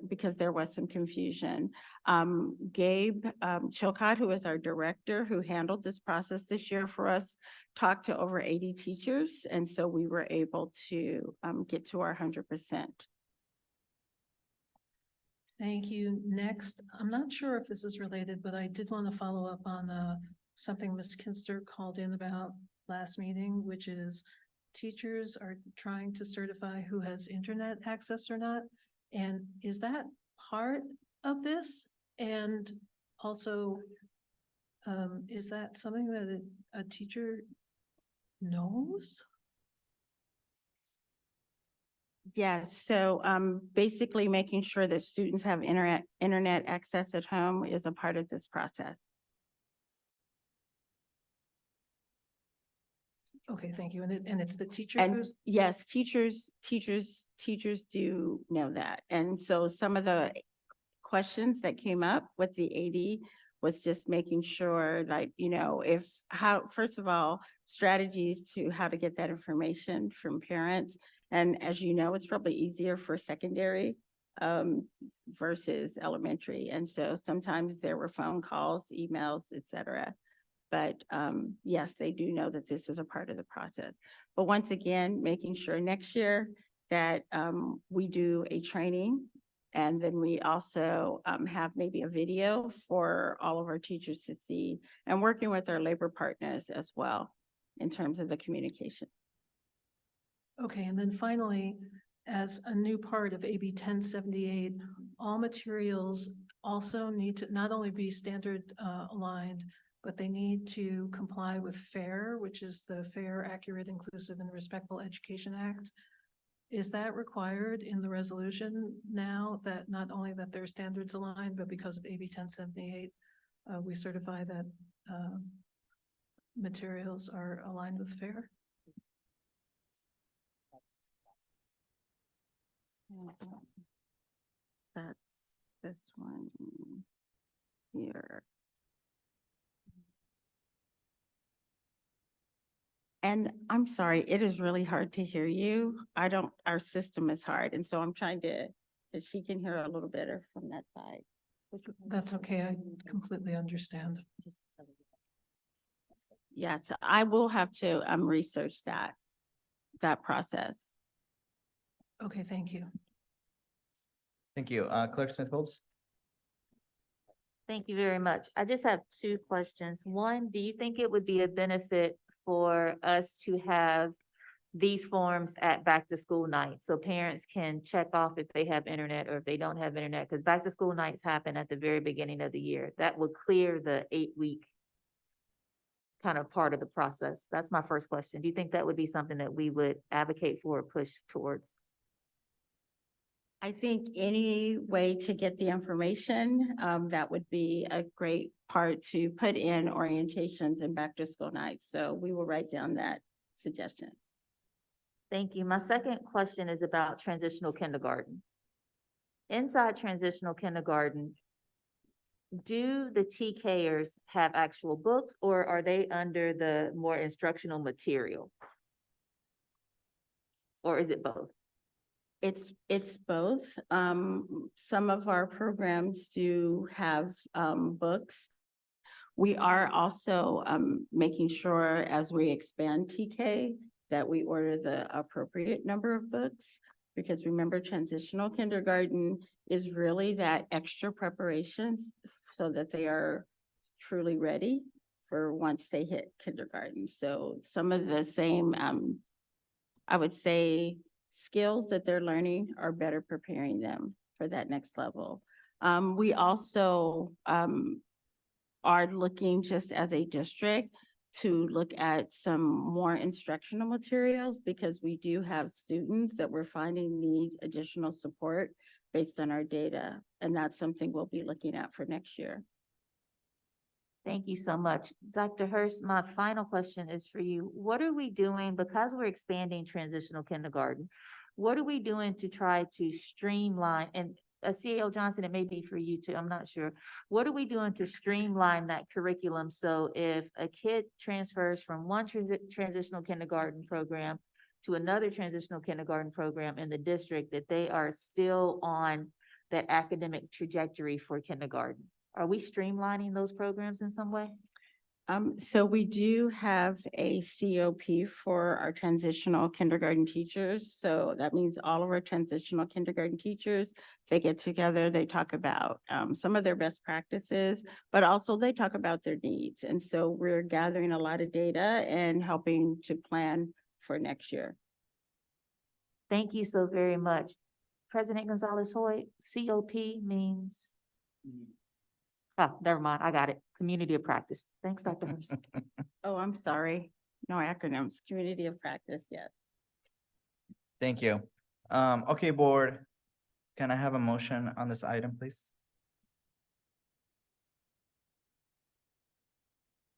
Because there was some confusion. Gabe Chilcott, who is our director, who handled this process this year for us, talked to over 80 teachers. And so we were able to get to our 100%. Thank you. Next, I'm not sure if this is related, but I did want to follow up on something Ms. Kinster called in about last meeting, which is teachers are trying to certify who has internet access or not. And is that part of this? And also, is that something that a teacher knows? Yes, so basically making sure that students have internet access at home is a part of this process. Okay, thank you. And it's the teacher And who's, yes, teachers do know that. And so some of the questions that came up with the AD was just making sure that, first of all, strategies to how to get that information from parents. And as you know, it's probably easier for secondary versus elementary. And so sometimes there were phone calls, emails, et cetera. But yes, they do know that this is a part of the process. But once again, making sure next year that we do a training, and then we also have maybe a video for all of our teachers to see, and working with our labor partners as well in terms of the communication. okay, and then finally, as a new part of AB 1078, all materials also need to not only be standard aligned, but they need to comply with FAIR, which is the Fair, Accurate, Inclusive, and Respectful Education Act. is that required in the resolution now that not only that their standards align, but because of AB 1078, we certify that materials are aligned with FAIR? That's this one here. And I'm sorry, it is really hard to hear you. Our system is hard, and so I'm trying to, that she can hear a little better from that side. That's okay. I completely understand. Yes, I will have to research that process. Okay, thank you. Thank you. Clerk Smith Folds? Thank you very much. I just have two questions. One, do you think it would be a benefit for us to have these forms at back to school night? So parents can check off if they have internet or if they don't have internet, because back to school nights happen at the very beginning of the year. That would clear the 8-week kind of part of the process. That's my first question. Do you think that would be something that we would advocate for or push towards? I think any way to get the information, that would be a great part to put in orientations and back to school nights. So we will write down that suggestion. Thank you. My second question is about transitional kindergarten. Inside transitional kindergarten, do the TKers have actual books or are they under the more instructional material? Or is it both? It's both. Some of our programs do have books. We are also making sure as we expand TK that we order the appropriate number of books. Because remember, transitional kindergarten is really that extra preparations so that they are truly ready for once they hit kindergarten. So some of the same, I would say, skills that they're learning are better preparing them for that next level. We also are looking just as a district to look at some more instructional materials because we do have students that we're finding need additional support based on our data. And that's something we'll be looking at for next year. Thank you so much. Dr. Hurst, my final question is for you. What are we doing, because we're expanding transitional kindergarten, what are we doing to try to streamline, and CAO Johnson, it may be for you too, I'm not sure. What are we doing to streamline that curriculum so if a kid transfers from one transitional kindergarten program to another transitional kindergarten program in the district, that they are still on that academic trajectory for kindergarten? Are we streamlining those programs in some way? So we do have a COP for our transitional kindergarten teachers. So that means all of our transitional kindergarten teachers, they get together, they talk about some of their best practices, but also they talk about their needs. And so we're gathering a lot of data and helping to plan for next year. Thank you so very much. President Gonzalez-Hoy, COP means? Oh, never mind. I got it. Community of practice. Thanks, Dr. Hurst. Oh, I'm sorry. No acronyms, community of practice, yes. Thank you. Okay, board, can I have a motion on this item, please?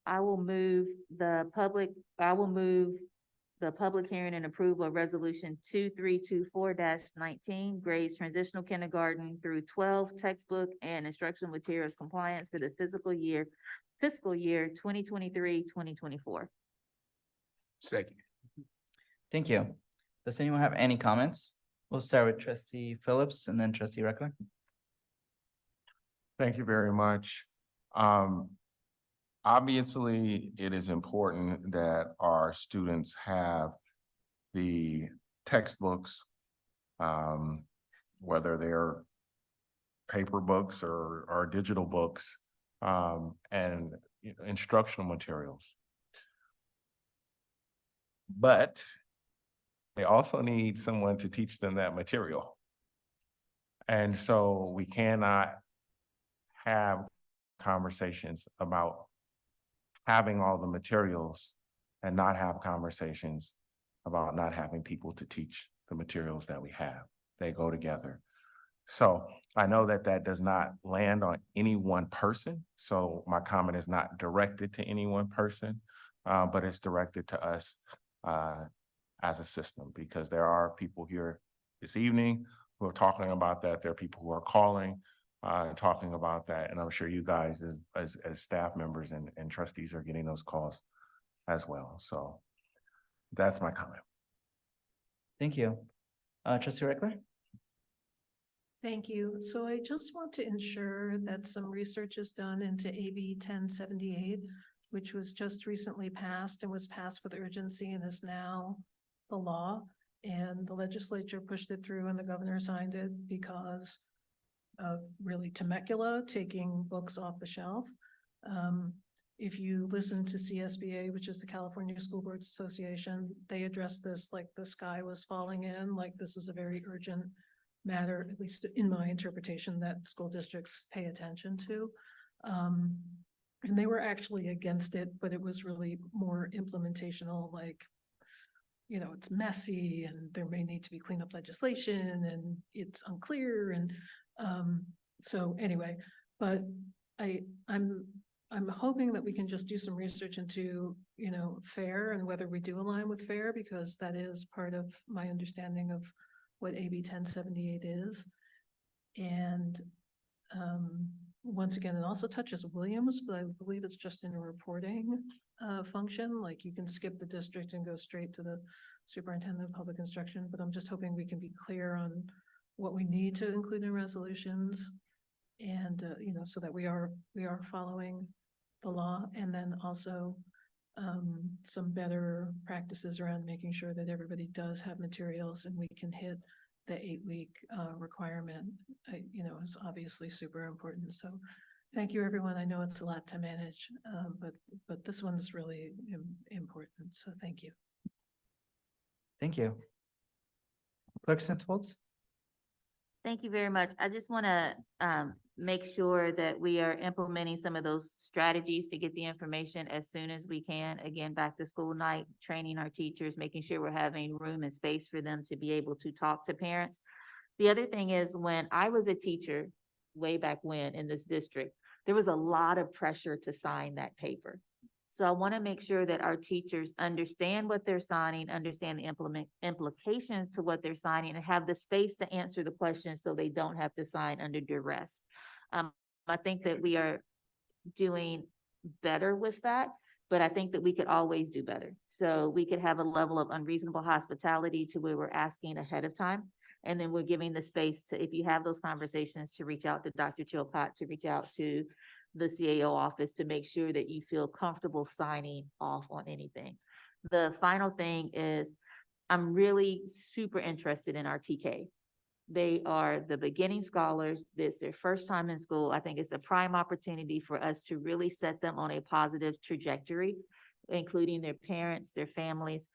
I will move the public hearing and approval of resolution 2324-19, grades transitional kindergarten through 12 textbook and instructional materials compliance for the fiscal year 2023-2024. Second. Thank you. Does anyone have any comments? We'll start with trustee Phillips and then trustee Reckler. Thank you very much. Obviously, it is important that our students have the textbooks, whether they're paper books or digital books, and instructional materials. But they also need someone to teach them that material. And so we cannot have conversations about having all the materials and not have conversations about not having people to teach the materials that we have. They go together. So I know that that does not land on any one person. So my comment is not directed to any one person, but it's directed to us as a system, because there are people here this evening who are talking about that. There are people who are calling and talking about that. And I'm sure you guys as staff members and trustees are getting those calls as well. So that's my comment. Thank you. Trustee Reckler? Thank you. So I just want to ensure that some research is done into AB 1078, which was just recently passed and was passed with urgency and is now the law. And the legislature pushed it through and the governor signed it because of really Temecula taking books off the shelf. If you listen to CSBA, which is the California School Boards Association, they addressed this like the sky was falling in, like this is a very urgent matter, at least in my interpretation, that school districts pay attention to. And they were actually against it, but it was really more implementational, like, you know, it's messy and there may need to be cleanup legislation and it's unclear. And so anyway, but I'm hoping that we can just do some research into, you know, FAIR and whether we do align with FAIR, because that is part of my understanding of what AB 1078 is. And once again, it also touches Williams, but I believe it's just in a reporting function. Like you can skip the district and go straight to the superintendent of public instruction, but I'm just hoping we can be clear on what we need to include in resolutions and, you know, so that we are following the law, and then also some better practices around making sure that everybody does have materials and we can hit the 8-week requirement, you know, is obviously super important. So thank you, everyone. I know it's a lot to manage, but this one's really important. So thank you. Thank you. Clerk Smith-Foltz? Thank you very much. I just want to make sure that we are implementing some of those strategies to get the information as soon as we can. Again, back to school night, training our teachers, making sure we're having room and space for them to be able to talk to parents. The other thing is, when I was a teacher way back when in this district, there was a lot of pressure to sign that paper. So I want to make sure that our teachers understand what they're signing, understand the implications to what they're signing, and have the space to answer the questions so they don't have to sign under duress. I think that we are doing better with that, but I think that we could always do better. So we could have a level of unreasonable hospitality to where we're asking ahead of time. And then we're giving the space to, if you have those conversations, to reach out to Dr. Chilcott, to reach out to the CAO office to make sure that you feel comfortable signing off on anything. The final thing is, I'm really super interested in our TK. They are the beginning scholars. This is their first time in school. I think it's a prime opportunity for us to really set them on a positive trajectory, including their parents, their families,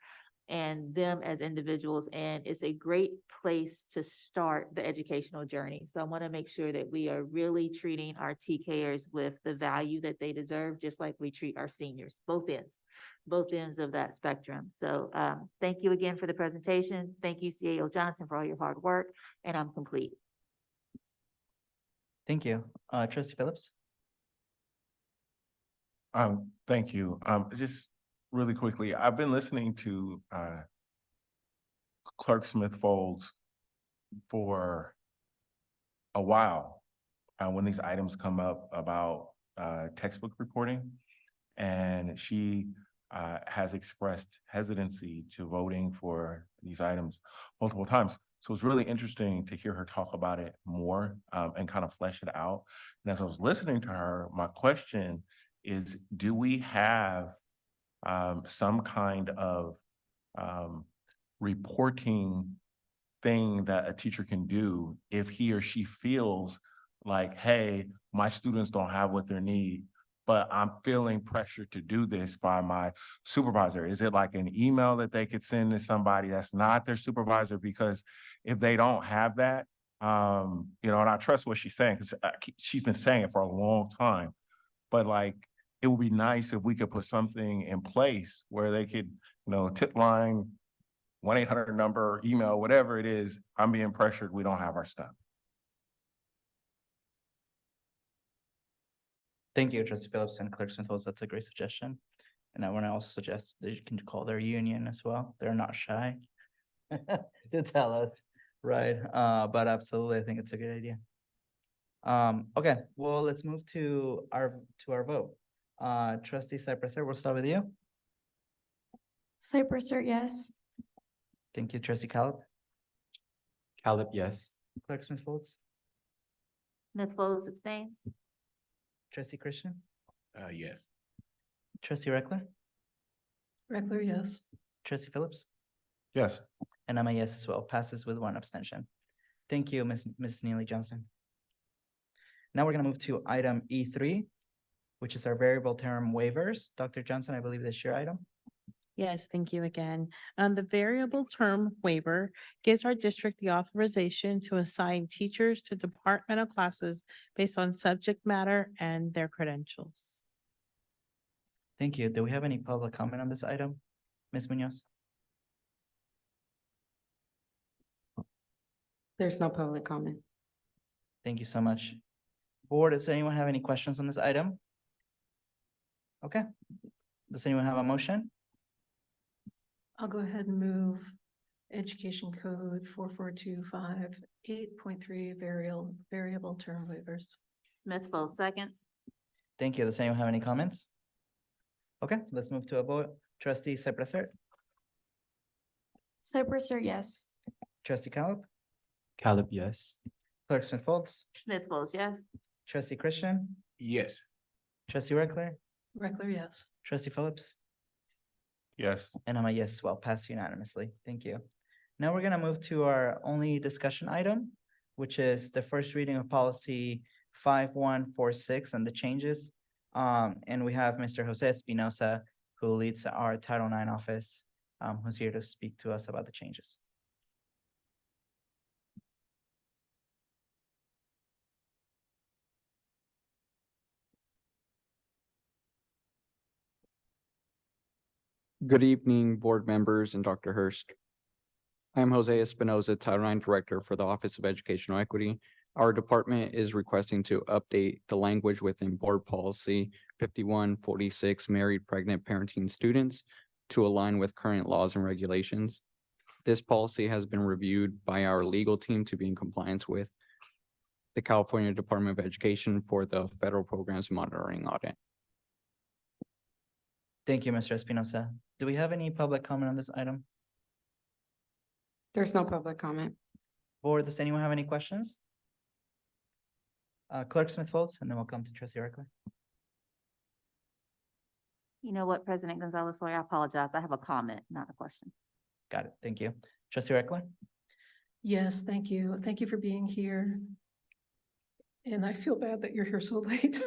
and them as individuals. And it's a great place to start the educational journey. So I want to make sure that we are really treating our TKers with the value that they deserve, just like we treat our seniors, both ends of that spectrum. So thank you again for the presentation. Thank you, CAO Johnson, for all your hard work, and I'm complete. Thank you. Trustee Phillips? Thank you. Just really quickly, I've been listening to Clerk Smith-Foltz for a while when these items come up about textbook reporting, and she has expressed hesitancy to voting for these items multiple times. So it's really interesting to hear her talk about it more and kind of flesh it out. And as I was listening to her, my question is, do we have some kind of reporting thing that a teacher can do if he or she feels like, hey, my students don't have what they need, but I'm feeling pressure to do this by my supervisor? Is it like an email that they could send to somebody that's not their supervisor? Because if they don't have that, you know, and I trust what she's saying, because she's been saying it for a long time, but like, it would be nice if we could put something in place where they could, you know, tip line 1-800 number, email, whatever it is, I'm being pressured, we don't have our stuff. Thank you, Trustee Phillips and Clerk Smith Folds. That's a great suggestion. And I want to also suggest that you can call their union as well. They're not shy to tell us, right? But absolutely, I think it's a good idea. Okay, well, let's move to our vote. Trustee Cypress, we'll start with you. Cypress, yes. Thank you, Trustee Caleb. Caleb, yes. Clerk Smith Folds. Smith Folds abstains. Trustee Christian. Yes. Trustee Reckler. Reckler, yes. Trustee Phillips. Yes. And I'm a yes as well. Passes with 1 abstention. Thank you, Ms. Neely Johnson. Now we're gonna move to item E3, which is our variable term waivers. Dr. Johnson, I believe that's your item. Yes, thank you again. The variable term waiver gives our district the authorization to assign teachers to departmental classes based on subject matter and their credentials. Thank you. Do we have any public comment on this item? Ms. Munoz? There's no public comment. Thank you so much. Board, does anyone have any questions on this item? Okay. Does anyone have a motion? I'll go ahead and move Education Code 4425 8.3 variable term waivers. Smith Folds seconds. Thank you. Does anyone have any comments? Okay, let's move to a vote. Trustee Cypress, Cypress, yes. Trustee Caleb, Caleb, yes. Clerk Smith Folds, Smith Folds, yes. Trustee Christian, Yes. Trustee Reckler, Reckler, yes. Trustee Phillips, Yes. and I'm a yes as well, passed unanimously. Thank you. Now we're gonna move to our only discussion item, which is the first reading of policy 5146 and the changes. And we have Mr. Jose Espinosa, who leads our Title IX office, who's here to speak to us about the changes. Good evening, board members and Dr. Hurst. I'm Jose Espinoza, Title IX Director for the Office of Educational Equity. Our department is requesting to update the language within Board Policy 5146, married, pregnant, parenting students, to align with current laws and regulations. This policy has been reviewed by our legal team to be in compliance with the California Department of Education for the Federal Programs Monitoring Audit. Thank you, Mr. Espinosa. Do we have any public comment on this item? There's no public comment. Board, does anyone have any questions? Clerk Smith Folds, and then we'll come to Trustee Reckler. You know what, President Gonzalez, sorry, I apologize. I have a comment, not a question. Got it. Thank you. Trustee Reckler? Yes, thank you. Thank you for being here. And I feel bad that you're here so late.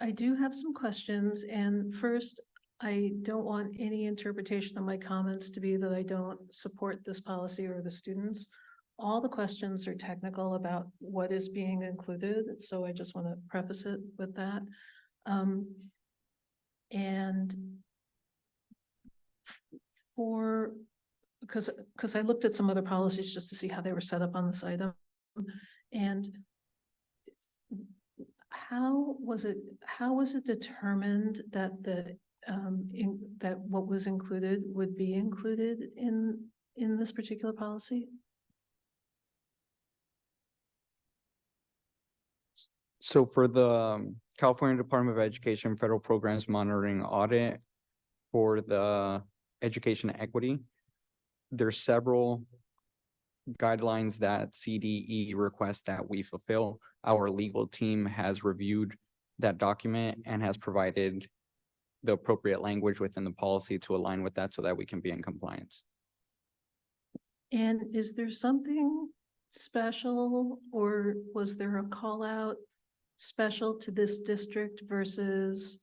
I do have some questions, and first, I don't want any interpretation of my comments to be that I don't support this policy or the students. All the questions are technical about what is being included, so I just want to preface it with that. And because I looked at some other policies just to see how they were set up on this item, and how was it determined that that what was included would be included in this particular policy? So for the California Department of Education Federal Programs Monitoring Audit for the education equity, there's several guidelines that CDE requests that we fulfill. Our legal team has reviewed that document and has provided the appropriate language within the policy to align with that so that we can be in compliance. And is there something special, or was there a call out special to this district versus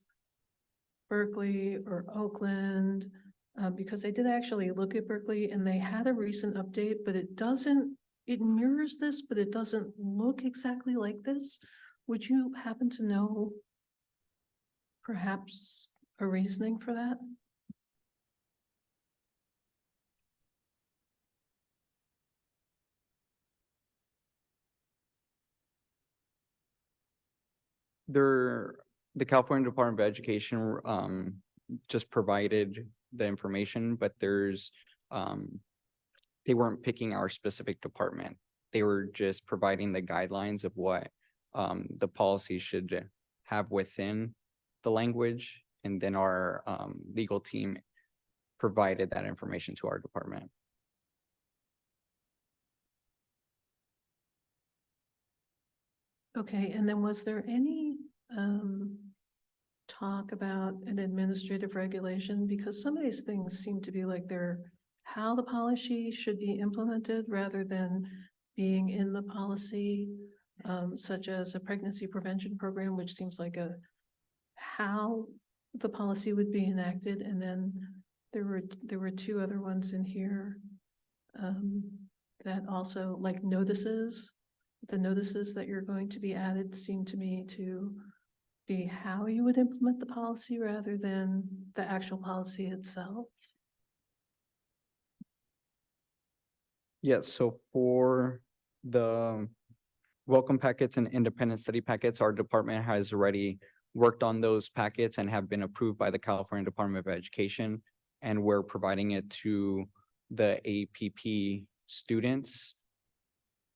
Berkeley or Oakland? Because I did actually look at Berkeley and they had a recent update, but it mirrors this, but it doesn't look exactly like this. Would you happen to know perhaps a reasoning for that? The California Department of Education, just provided the information, but they weren't picking our specific department. They were just providing the guidelines of what, the policy should have within the language. And then our, legal team provided that information to our department. Okay, and then was there any talk about an administrative regulation? Because some of these things seem to be like they're how the policy should be implemented rather than being in the policy, such as a pregnancy prevention program, which seems like how the policy would be enacted. And then there were two other ones in here that also, like, notices. The notices that you're going to be added seem to me to be how you would implement the policy rather than the actual policy itself. Yes, so for the welcome packets and independent study packets, our department has already worked on those packets and have been approved by the California Department of Education. And we're providing it to the APP students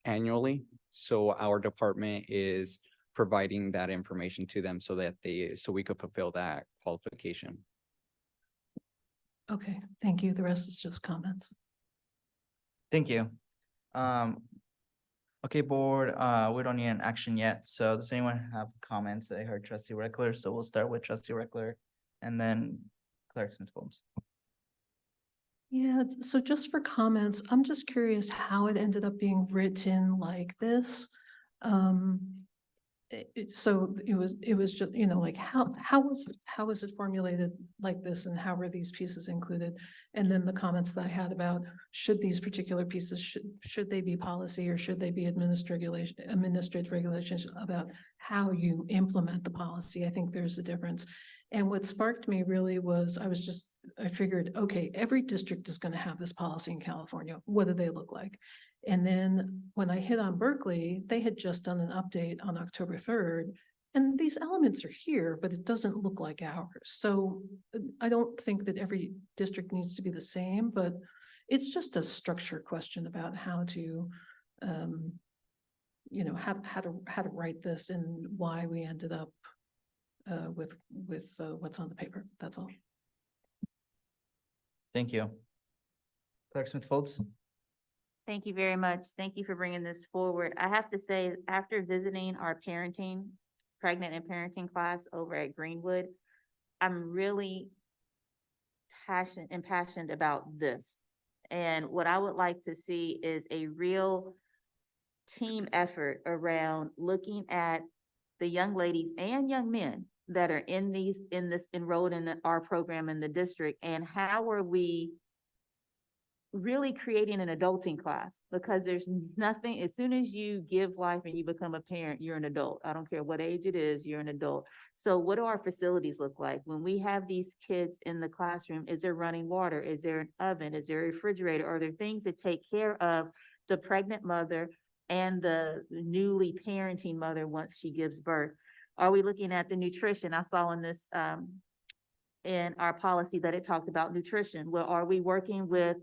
annually. So our department is providing that information to them so that so we could fulfill that qualification. Okay, thank you. The rest is just comments. Thank you. Okay, board, we don't need an action yet. So does anyone have comments? I heard trustee Reckler, so we'll start with trustee Reckler and then Clerk Smith-Folds. Yeah, so just for comments, I'm just curious how it ended up being written like this. So it was just, like how was it formulated like this, and how were these pieces included? And then the comments that I had about should these particular pieces should they be policy or should they be administrative regulations about how you implement the policy. I think there's a difference. And what sparked me really was I figured, okay, every district is going to have this policy in California. What do they look like? And then when I hit on Berkeley, they had just done an update on October 3rd, and these elements are here, but it doesn't look like ours. So I don't think that every district needs to be the same, but it's just a structure question about how to, how to write this and why we ended up with what's on the paper. That's all. Thank you. Clerk Smith-Folds. Thank you very much. Thank you for bringing this forward. I have to say, after visiting our pregnant and parenting class over at Greenwood, I'm really passionate about this. And what I would like to see is a real team effort around looking at the young ladies and young men that are enrolled in our program in the district, and how are we really creating an adulting class? Because there's nothing, as soon as you give life and you become a parent, you're an adult. I don't care what age it is, you're an adult. So what do our facilities look like? When we have these kids in the classroom, is there running water? Is there an oven? Is there a refrigerator? Are there things that take care of the pregnant mother and the newly parenting mother once she gives birth? Are we looking at the nutrition? I saw in this, in our policy that it talked about nutrition. Well, are we working with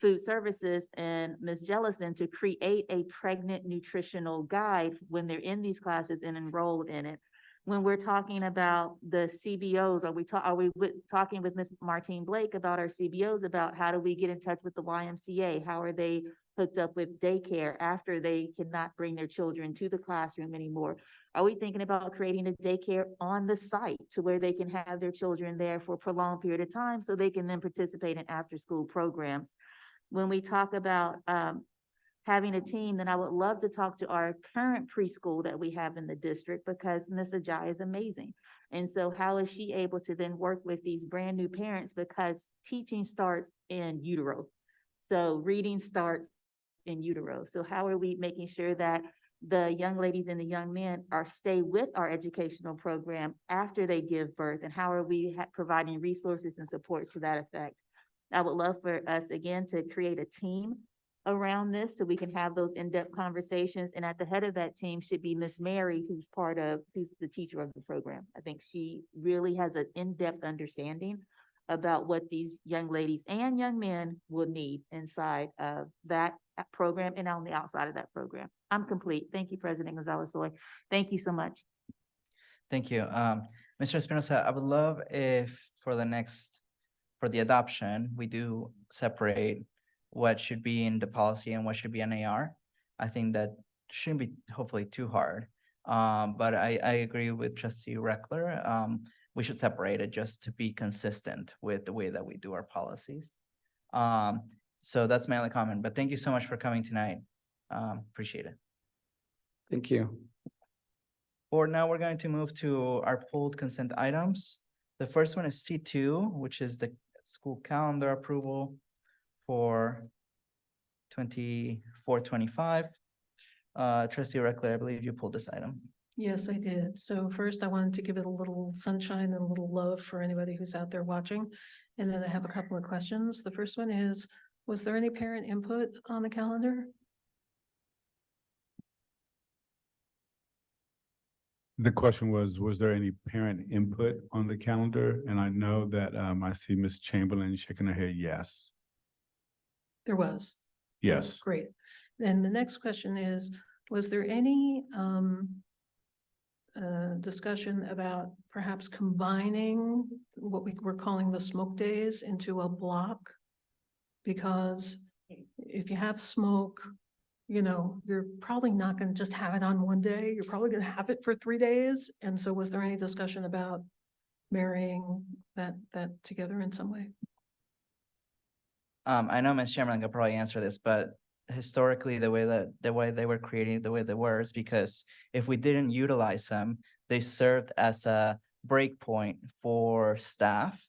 food services and Ms. Jellison to create a pregnant nutritional guide when they're in these classes and enrolled in it? When we're talking about the CBOs, are we talking with Ms. Martine Blake about our CBOs, about how do we get in touch with the YMCA? How are they hooked up with daycare after they cannot bring their children to the classroom anymore? Are we thinking about creating a daycare on the site to where they can have their children there for a prolonged period of time so they can then participate in after-school programs? When we talk about having a team, then I would love to talk to our current preschool that we have in the district, because Ms. Ajay is amazing. And so how is she able to then work with these brand new parents? Because teaching starts in utero. So reading starts in utero. So how are we making sure that the young ladies and the young men stay with our educational program after they give birth? And how are we providing resources and support to that effect? I would love for us, again, to create a team around this so we can have those in-depth conversations. And at the head of that team should be Miss Mary, who's the teacher of the program. I think she really has an in-depth understanding about what these young ladies and young men will need inside of that program and on the outside of that program. I'm complete. Thank you, President Gonzalez-Soy. Thank you so much. Thank you. Mr. Espinosa, I would love if for the adoption, we do separate what should be in the policy and what should be an AR. I think that shouldn't be hopefully too hard. But I agree with Trustee Reckler. We should separate it just to be consistent with the way that we do our policies. So that's my only comment, but thank you so much for coming tonight. Appreciate it. Thank you. Board, now we're going to move to our pulled consent items. The first one is C2, which is the school calendar approval for 24-25. Trustee Reckler, I believe you pulled this item. Yes, I did. So first I wanted to give it a little sunshine and a little love for anybody who's out there watching. And then I have a couple of questions. The first one is, was there any parent input on the calendar? The question was there any parent input on the calendar? And I know that I see Ms. Chamberlain shaking her head, yes. There was. Yes. Great. Then the next question is, was there any discussion about perhaps combining what we're calling the smoke days into a block? Because if you have smoke, you know, you're probably not going to just have it on one day. You're probably going to have it for 3 days. And so was there any discussion about marrying that together in some way? I know Ms. Chamberlain could probably answer this, but historically, the way they were creating the way they were is because if we didn't utilize them, they served as a break point for staff,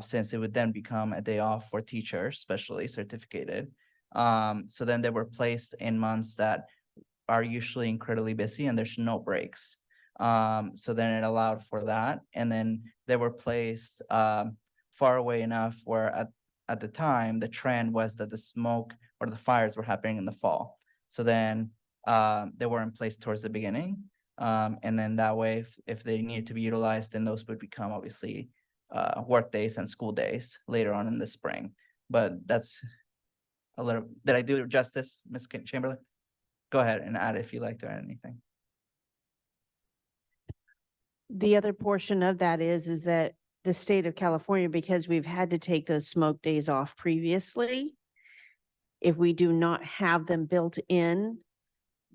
since it would then become a day off for teachers, especially certificated. So then they were placed in months that are usually incredibly busy and there's no breaks. So then it allowed for that. And then they were placed far away enough where at the time, the trend was that the smoke or the fires were happening in the fall. So then they were in place towards the beginning. And then that way, if they needed to be utilized, then those would become obviously work days and school days later on in the spring. But that's a little, did I do it justice, Ms. Chamberlain? Go ahead and add if you'd like to add anything. The other portion of that is that the state of California, because we've had to take those smoke days off previously, if we do not have them built in,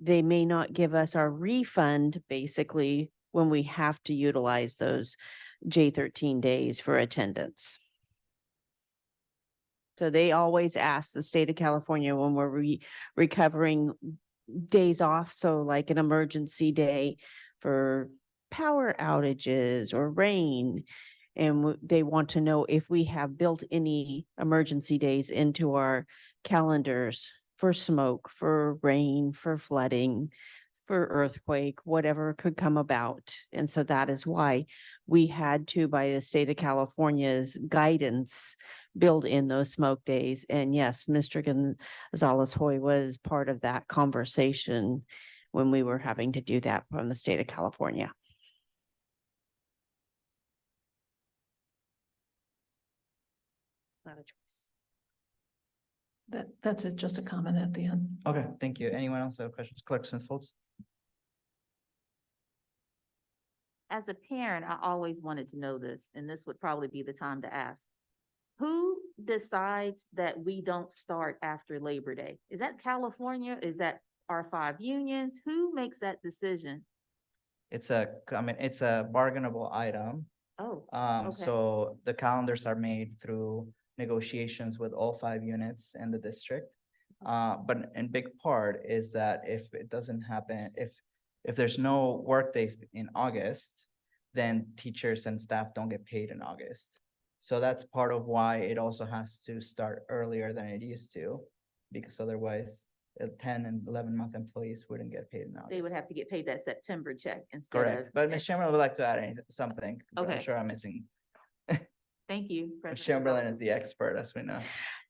they may not give us our refund basically when we have to utilize those J13 days for attendance. So they always ask the state of California when we're recovering days off. So like an emergency day for power outages or rain. And they want to know if we have built any emergency days into our calendars for smoke, for rain, for flooding, for earthquake, whatever could come about. And so that is why we had to, by the state of California's guidance, build in those smoke days. And yes, Mr. Gonzalez-Hoy was part of that conversation when we were having to do that from the state of California. Not a choice. That's it, just a comment at the end. Okay, thank you. Anyone else have questions? Clerk Smith-Foltz? As a parent, I always wanted to know this, and this would probably be the time to ask. Who decides that we don't start after Labor Day? Is that California? Is that our 5 unions? Who makes that decision? It's a bargainable item. Oh, okay. So the calendars are made through negotiations with all 5 units in the district. But in big part is that if it doesn't happen, if there's no work days in August, then teachers and staff don't get paid in August. So that's part of why it also has to start earlier than it used to, because otherwise 10 and 11-month employees wouldn't get paid in August. They would have to get paid that September check instead of. Correct. But Ms. Chamberlain would like to add something. But I'm Okay. sure I'm missing. Thank you, Ms. President. Chamberlain is the expert, as we know.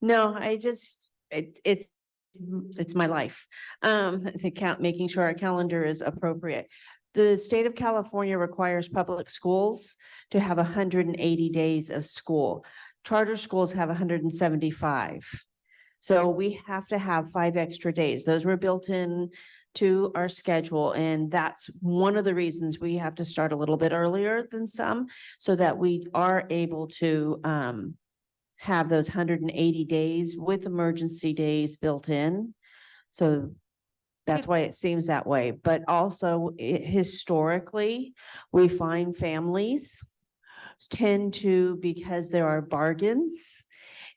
No, I just, it's it's my life. The count, making sure our calendar is appropriate. The state of California requires public schools to have 180 days of school. Charter schools have 175. So we have to have 5 extra days. Those were built in to our schedule, and that's one of the reasons we have to start a little bit earlier than some, so that we are able to have those 180 days with emergency days built in. So that's why it seems that way. But also historically, we find families tend to, because there are bargains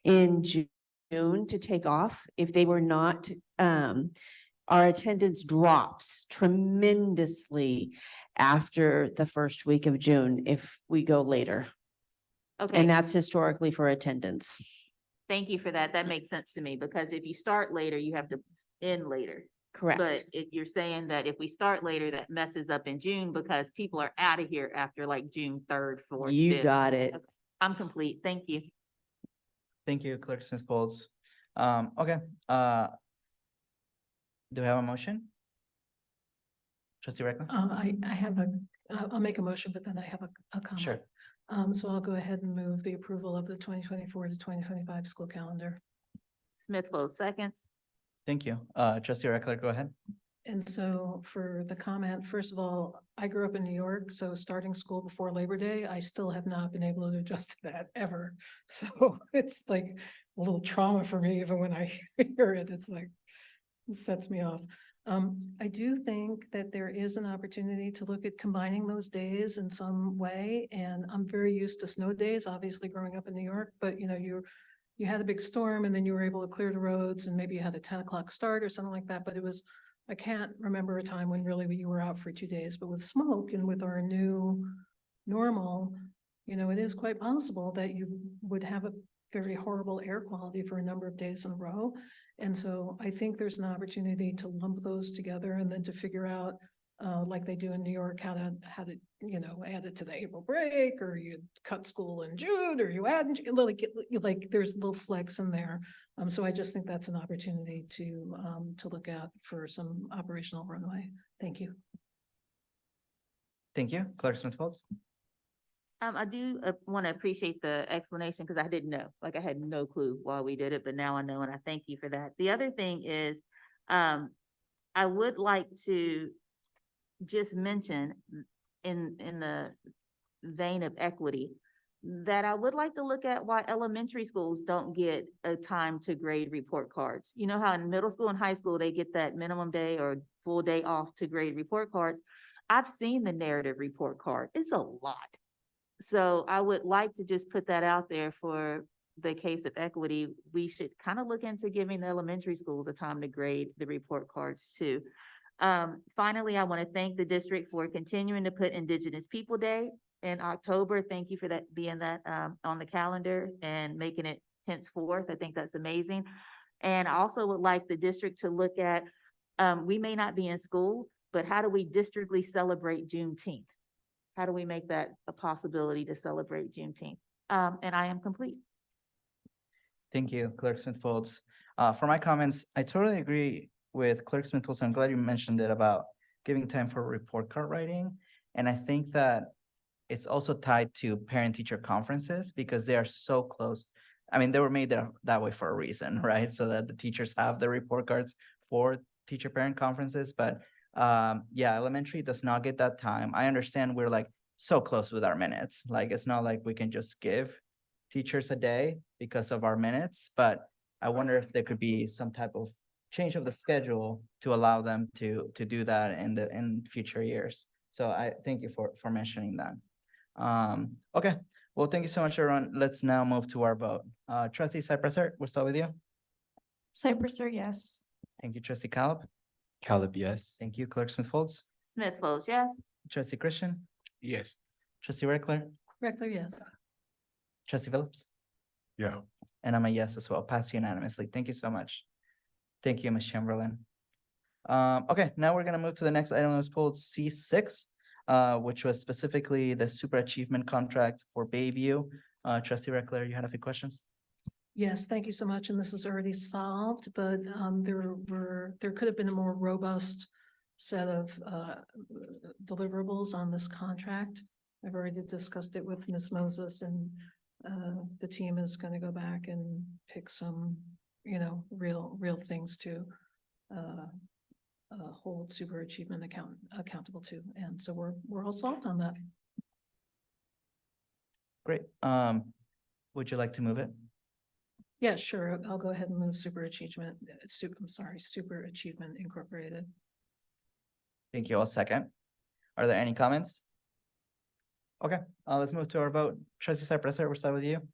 in June to take off, if they were not, our attendance drops tremendously after the first week of June if we go later. Okay. And that's historically for attendance. Thank you for that. That makes sense to me, because if you start later, you have to end later. Correct. But if you're saying that if we start later, that messes up in June because people are out of here after like June 3rd, 4th. You 5th. got it. Okay. I'm complete. Thank you. Thank you, Clerk Smith Folds. Okay, do we have a motion? Trustee Reckler? I have I'll make a motion, but then I have a comment. Sure. So I'll go ahead and move the approval of the 2024 to 2025 school calendar. Smith Folds seconds. Thank you. Trustee Reckler, go ahead. And so for the comment, first of all, I grew up in New York, so starting school before Labor Day, I still have not been able to adjust to that ever. So it's like a little trauma for me, even when I hear it, it's like, it sets me off. I do think that there is an opportunity to look at combining those days in some way, and I'm very used to snow days, obviously growing up in New York, but you know, you had a big storm and then you were able to clear the roads and maybe you had a 10 o'clock start or something like that, but it was, I can't remember a time when really you were out for 2 days, but with smoke and with our new normal, you know, it is quite possible that you would have a very horrible air quality for a number of days in a row. And so I think there's an opportunity to lump those together and then to figure out, like they do in New York, how to, you know, add it to the April break, or you cut school in June, or you add, like there's little flex in there. So I just think that's an opportunity to look at for some operational runway. Thank you. Thank you. Clerk Smith Folds? I do want to appreciate the explanation because I didn't know, like I had no clue why we did it, but now I know, and I thank you for that. The other thing is, I would like to just mention in the vein of equity, that I would like to look at why elementary schools don't get a time to grade report cards. You know how in middle school and high school, they get that minimum day or full day off to grade report cards. I've seen the narrative report card. It's a lot. So I would like to just put that out there for the case of equity. We should kind of look into giving the elementary schools a time to grade the report cards too. Finally, I want to thank the district for continuing to put Indigenous People Day in October. Thank you for that, being that on the calendar and making it henceforth. I think that's amazing. And I also would like the district to look at, we may not be in school, but how do we districtly celebrate Juneteenth? How do we make that a possibility to celebrate Juneteenth? And I am complete. Thank you, Clerk Smith Folds. For my comments, I totally agree with Clerk Smith Folds. I'm glad you mentioned it about giving time for report card writing. And I think that it's also tied to parent-teacher conferences because they are so close. I mean, they were made that way for a reason, right? So that the teachers have the report cards for teacher-parent conferences. But yeah, elementary does not get that time. I understand we're like so close with our minutes. Like, it's not like we can just give teachers a day because of our minutes, but I wonder if there could be some type of change of the schedule to allow them to do that in future years. So I thank you for mentioning that. Okay, well, thank you so much, everyone. Let's now move to our vote. Trustee Cypresser, we'll start with you. Cypresser, yes. Thank you, Trustee Caleb. Caleb, yes. Thank you, Clerk Smith Folds. Smith Folds, yes. Trustee Christian. Yes. Trustee Reckler. Reckler, yes. Trustee Phillips. Yeah. And I'm a yes as well. Passed unanimously. Thank you so much. Thank you, Ms. Chamberlain. Okay, now we're gonna move to the next item that was pulled, C6, which was specifically the super achievement contract for Bayview. Trustee Reckler, you had a few questions? Yes, thank you so much. And this is already solved, but there could have been a more robust set of deliverables on this contract. I've already discussed it with Ms. Moses, and the team is going to go back and pick some, real things to hold super achievement accountable to. And so we're all solved on that. Great. Would you like to move it? Yeah, sure. I'll go ahead and move Super Achievement Incorporated. Thank you. I'll second. Are there any comments? Okay, let's move to our vote. Trustee Cypress, we'll start with you.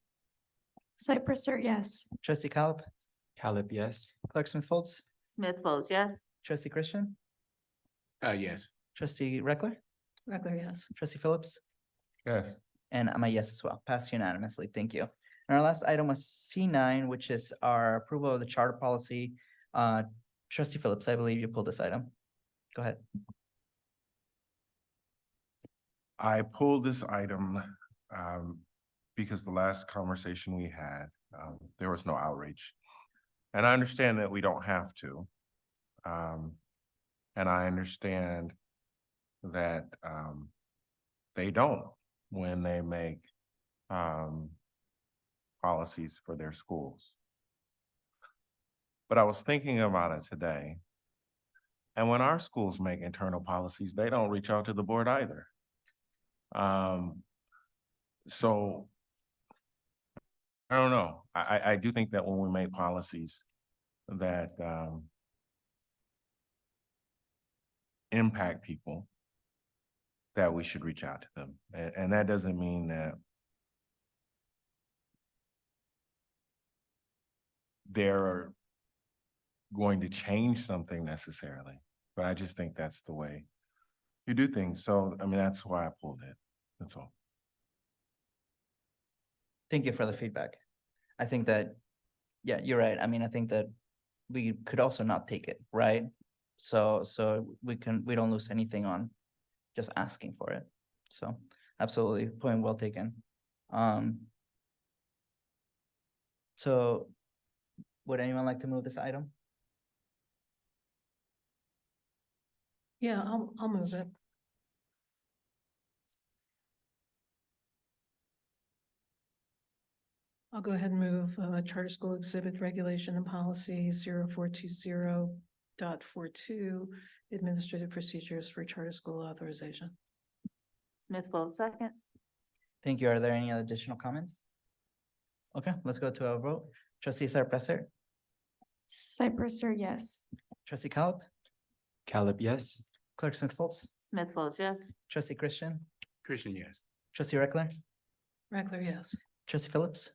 Cypress, yes. Trustee Calip, Caleb, yes. Clerk Smith Foltz, Smith Folds, yes. Trustee Christian, Yes. Trustee Reckler, Regular, yes. Trustee Phillips, Yes. and I'm a yes as well. Passed unanimously. Thank you. And our last item was C9, which is our approval of the charter policy. Trustee Phillips, I believe you pulled this item. Go ahead. I pulled this item because the last conversation we had, there was no outreach. And I understand that we don't have to. And I understand that they don't when they make policies for their schools. But I was thinking about it today. And when our schools make internal policies, they don't reach out to the board either. So I don't know. I do think that when we make policies that impact people, that we should reach out to them. And that doesn't mean that they're going to change something necessarily, but I just think that's the way you do things. So, I mean, that's why I pulled it. That's all. Thank you for the feedback. I think that, yeah, you're right. I mean, I think that we could also not take it, right? So we don't lose anything on just asking for it. So absolutely, point well taken. So would anyone like to move this item? Yeah, I'll move it. I'll go ahead and move Charter School Exhibit Regulation and Policy 0420.42, Administrative Procedures for Charter School Authorization. Smith Folds, seconds. Thank you. Are there any additional comments? Okay, let's go to a vote. Trustee Cypress, Cypress, yes. Trustee Calip, Caleb, yes. Clerk Smith Foltz, Smith Folds, yes. Trustee Christian, Christian, yes. Trustee Reckler, Regular, yes. Trustee Phillips,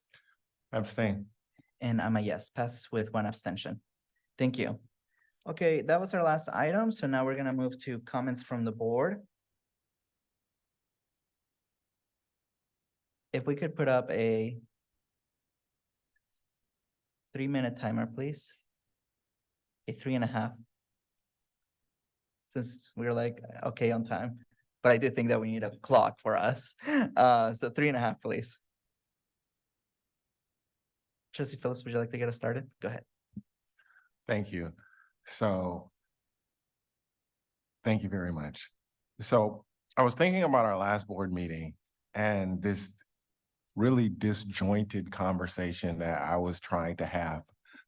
Abstain. and I'm a yes, passes with one abstention. Thank you. Okay, that was our last item. So now we're gonna move to comments from the board. If we could put up a 3-minute timer, please. A 3.5. Since we're like, okay on time, but I do think that we need a clock for us. So 3.5, please. Trustee Phillips, would you like to get us started? Go ahead. Thank you. So, thank you very much. So I was thinking about our last board meeting and this really disjointed conversation that I was trying to have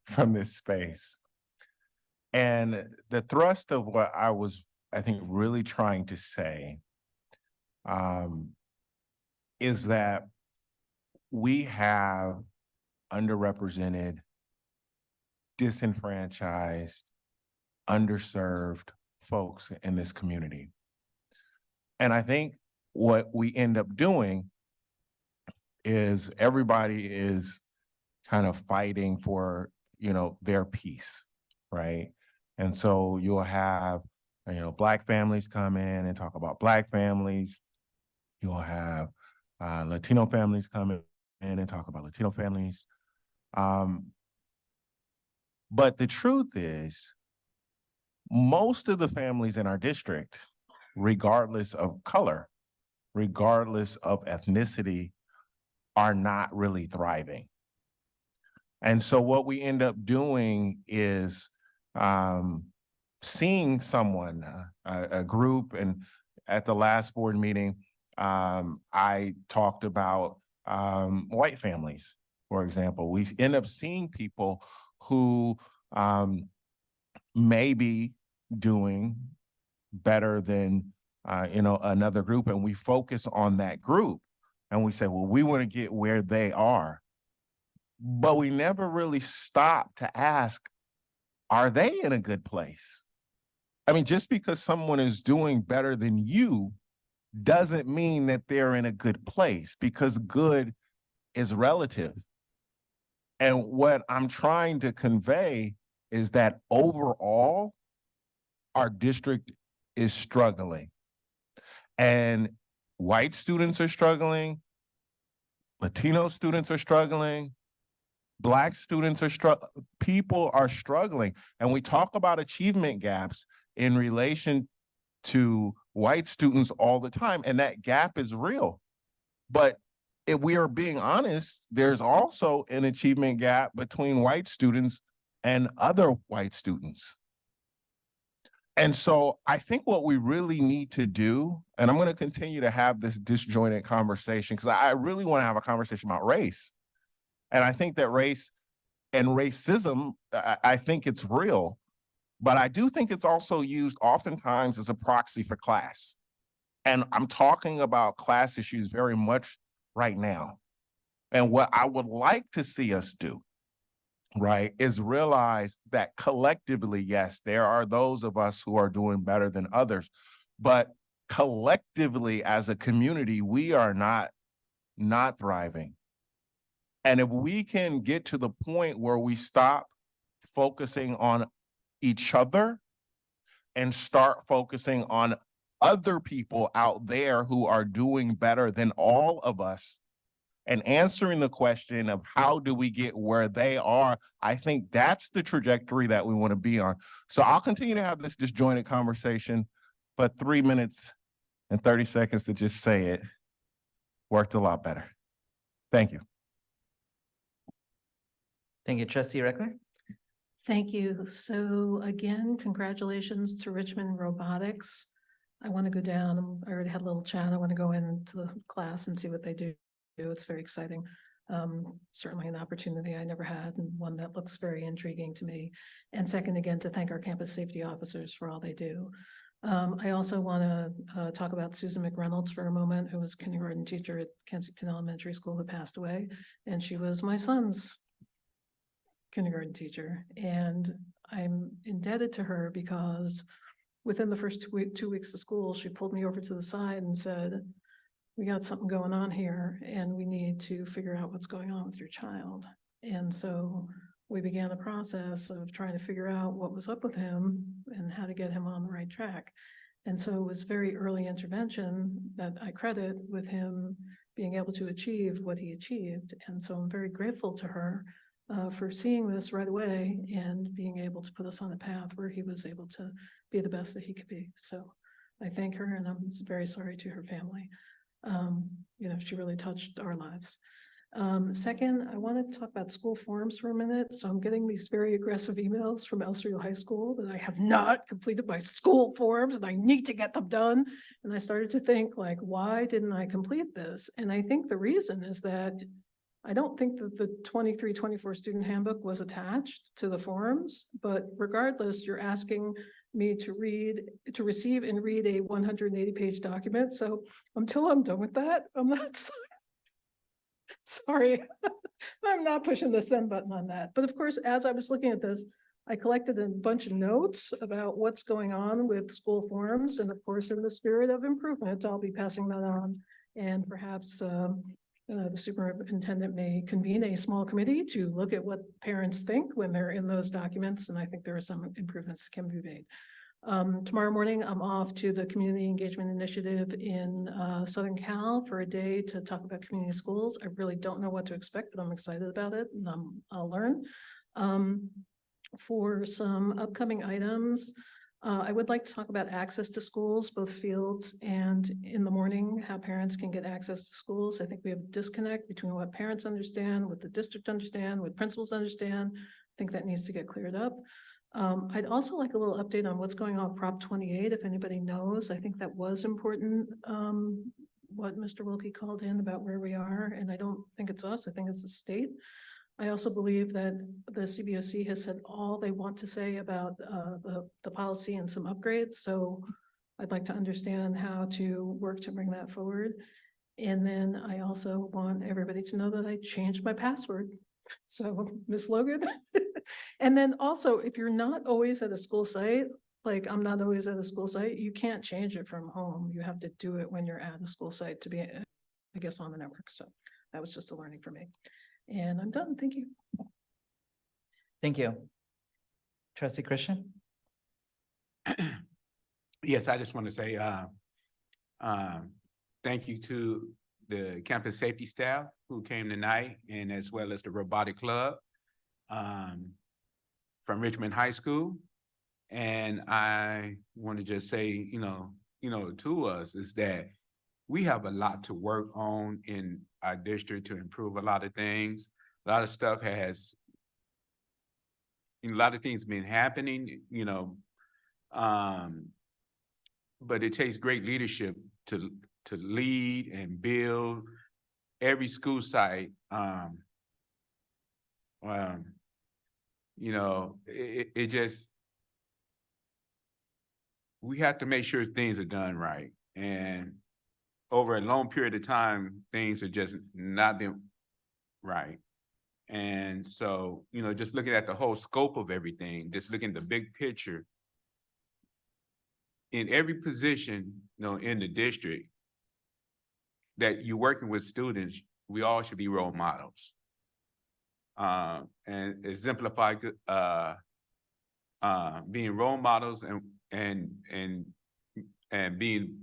from this space. And the thrust of what I was, I think, really trying to say is that we have underrepresented, disenfranchised, underserved folks in this community. And I think what we end up doing is everybody is kind of fighting for, their piece, right? And so you'll have, Black families come in and talk about Black families. You'll have Latino families come in and talk about Latino families. But the truth is, most of the families in our district, regardless of color, regardless of ethnicity, are not really thriving. And so what we end up doing is seeing someone, a group, and at the last board meeting, I talked about white families, for example. We end up seeing people who may be doing better than another group, and we focus on that group and we say, well, we want to get where they are. But we never really stop to ask, are they in a good place? I mean, just because someone is doing better than you doesn't mean that they're in a good place, because good is relative. And what I'm trying to convey is that overall, our district is struggling. And white students are struggling, Latino students are struggling, Black students are struggling, people are struggling. And we talk about achievement gaps in relation to white students all the time, and that gap is real. But if we are being honest, there's also an achievement gap between white students and other white students. And so I think what we really need to do, and I'm going to continue to have this disjointed conversation because I really want to have a conversation about race. And I think that race and racism, I think it's real, but I do think it's also used oftentimes as a proxy for class. And I'm talking about class issues very much right now. And what I would like to see us do, right, is realize that collectively, yes, there are those of us who are doing better than others, but collectively as a community, we are not thriving. And if we can get to the point where we stop focusing on each other and start focusing on other people out there who are doing better than all of us, and answering the question of how do we get where they are, I think that's the trajectory that we want to be on. So I'll continue to have this disjointed conversation, but 3 minutes and 30 seconds to just say it worked a lot better. Thank you. Thank you, Trustee Reckler. Thank you. So again, congratulations to Richmond Robotics. I want to go down. I already had a little chat. I want to go into the class and see what they do. It's very exciting. Certainly an opportunity I never had, and one that looks very intriguing to me. And second, again, to thank our campus safety officers for all they do. I also want to talk about Susan McReynolds for a moment, who was a kindergarten teacher at Kensington Elementary School, who passed away. And she was my son's kindergarten teacher. And I'm indebted to her because within the first 2 weeks of school, she pulled me over to the side and said, we got something going on here and we need to figure out what's going on with your child. And so we began the process of trying to figure out what was up with him and how to get him on the right track. And so it was very early intervention that I credit with him being able to achieve what he achieved. And so I'm very grateful to her for seeing this right away and being able to put us on a path where he was able to be the best that he could be. So I thank her, and I'm very sorry to her family. She really touched our lives. Second, I want to talk about school forums for a minute. So I'm getting these very aggressive emails from El Cerrito High School that I have not completed my school forums and I need to get them done. And I started to think, like, why didn't I complete this? And I think the reason is that I don't think that the 23-24 student handbook was attached to the forums, but regardless, you're asking me to receive and read a 180-page document. So until I'm done with that, I'm not sorry. I'm not pushing the send button on that. But of course, as I was looking at this, I collected a bunch of notes about what's going on with school forums. And of course, in the spirit of improvement, I'll be passing that on. And perhaps the superintendent may convene a small committee to look at what parents think when they're in those documents. And I think there are some improvements that can be made. Tomorrow morning, I'm off to the Community Engagement Initiative in Southern Cal for a day to talk about community schools. I really don't know what to expect, but I'm excited about it, and I'll learn. For some upcoming items, I would like to talk about access to schools, both fields and in the morning, how parents can get access to schools. I think we have a disconnect between what parents understand, what the district understand, what principals understand. I think that needs to get cleared up. I'd also like a little update on what's going on with Prop 28, if anybody knows. I think that was important, what Mr. Wilkie called in about where we are, and I don't think it's us, I think it's the state. I also believe that the CBOC has said all they want to say about the policy and some upgrades, so I'd like to understand how to work to bring that forward. And then I also want everybody to know that I changed my password. So, Ms. Logan. And then also, if you're not always at a school site, like I'm not always at a school site, you can't change it from home. You have to do it when you're at a school site to be, I guess, on the network. So that was just a learning for me. And I'm done. Thank you. Thank you. Trustee Christian? Yes, I just want to say, thank you to the campus safety staff who came tonight, and as well as the robotic club from Richmond High School. And I want to just say, to us is that we have a lot to work on in our district to improve a lot of things. A lot of stuff has, a lot of things been happening, but it takes great leadership to lead and build every school site. It just, we have to make sure things are done right. And over a long period of time, things are just not been right. And so, just looking at the whole scope of everything, just looking at the big picture, in every position, in the district that you're working with students, we all should be role models. And exemplify being role models and being,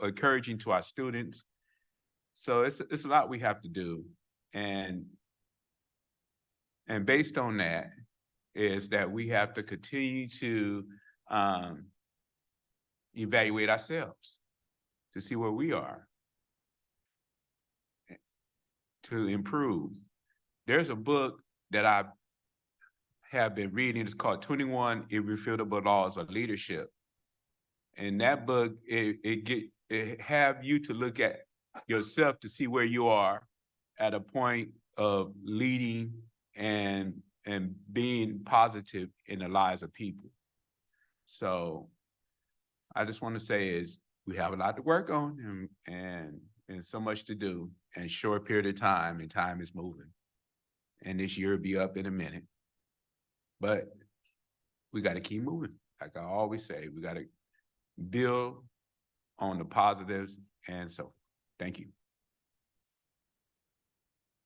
encouraging to our students. So it's a lot we have to do. And based on that is that we have to continue to evaluate ourselves to see where we are, to improve. There's a book that I have been reading. It's called 21 Irrefutable Laws of Leadership. And that book, it have you to look at yourself to see where you are at a point of leading and being positive in the lives of people. So I just want to say is we have a lot to work on and so much to do in a short period of time, and time is moving. And this year will be up in a minute. But we got to keep moving. Like I always say, we got to build on the positives. And so, thank you.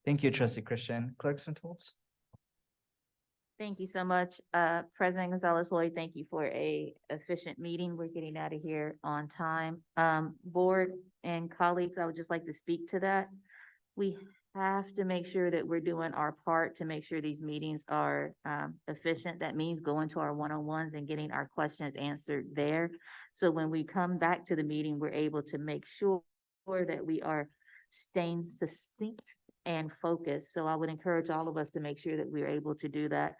Thank you, Trustee Christian. Clerk Swinton? Thank you so much, President Gonzalez-Lloyd. Thank you for a efficient meeting. We're getting out of here on time. Board and colleagues, I would just like to speak to that. We have to make sure that we're doing our part to make sure these meetings are efficient. That means going to our one-on-ones and getting our questions answered there. So when we come back to the meeting, we're able to make sure that we are staying succinct and focused. So I would encourage all of us to make sure that we're able to do that.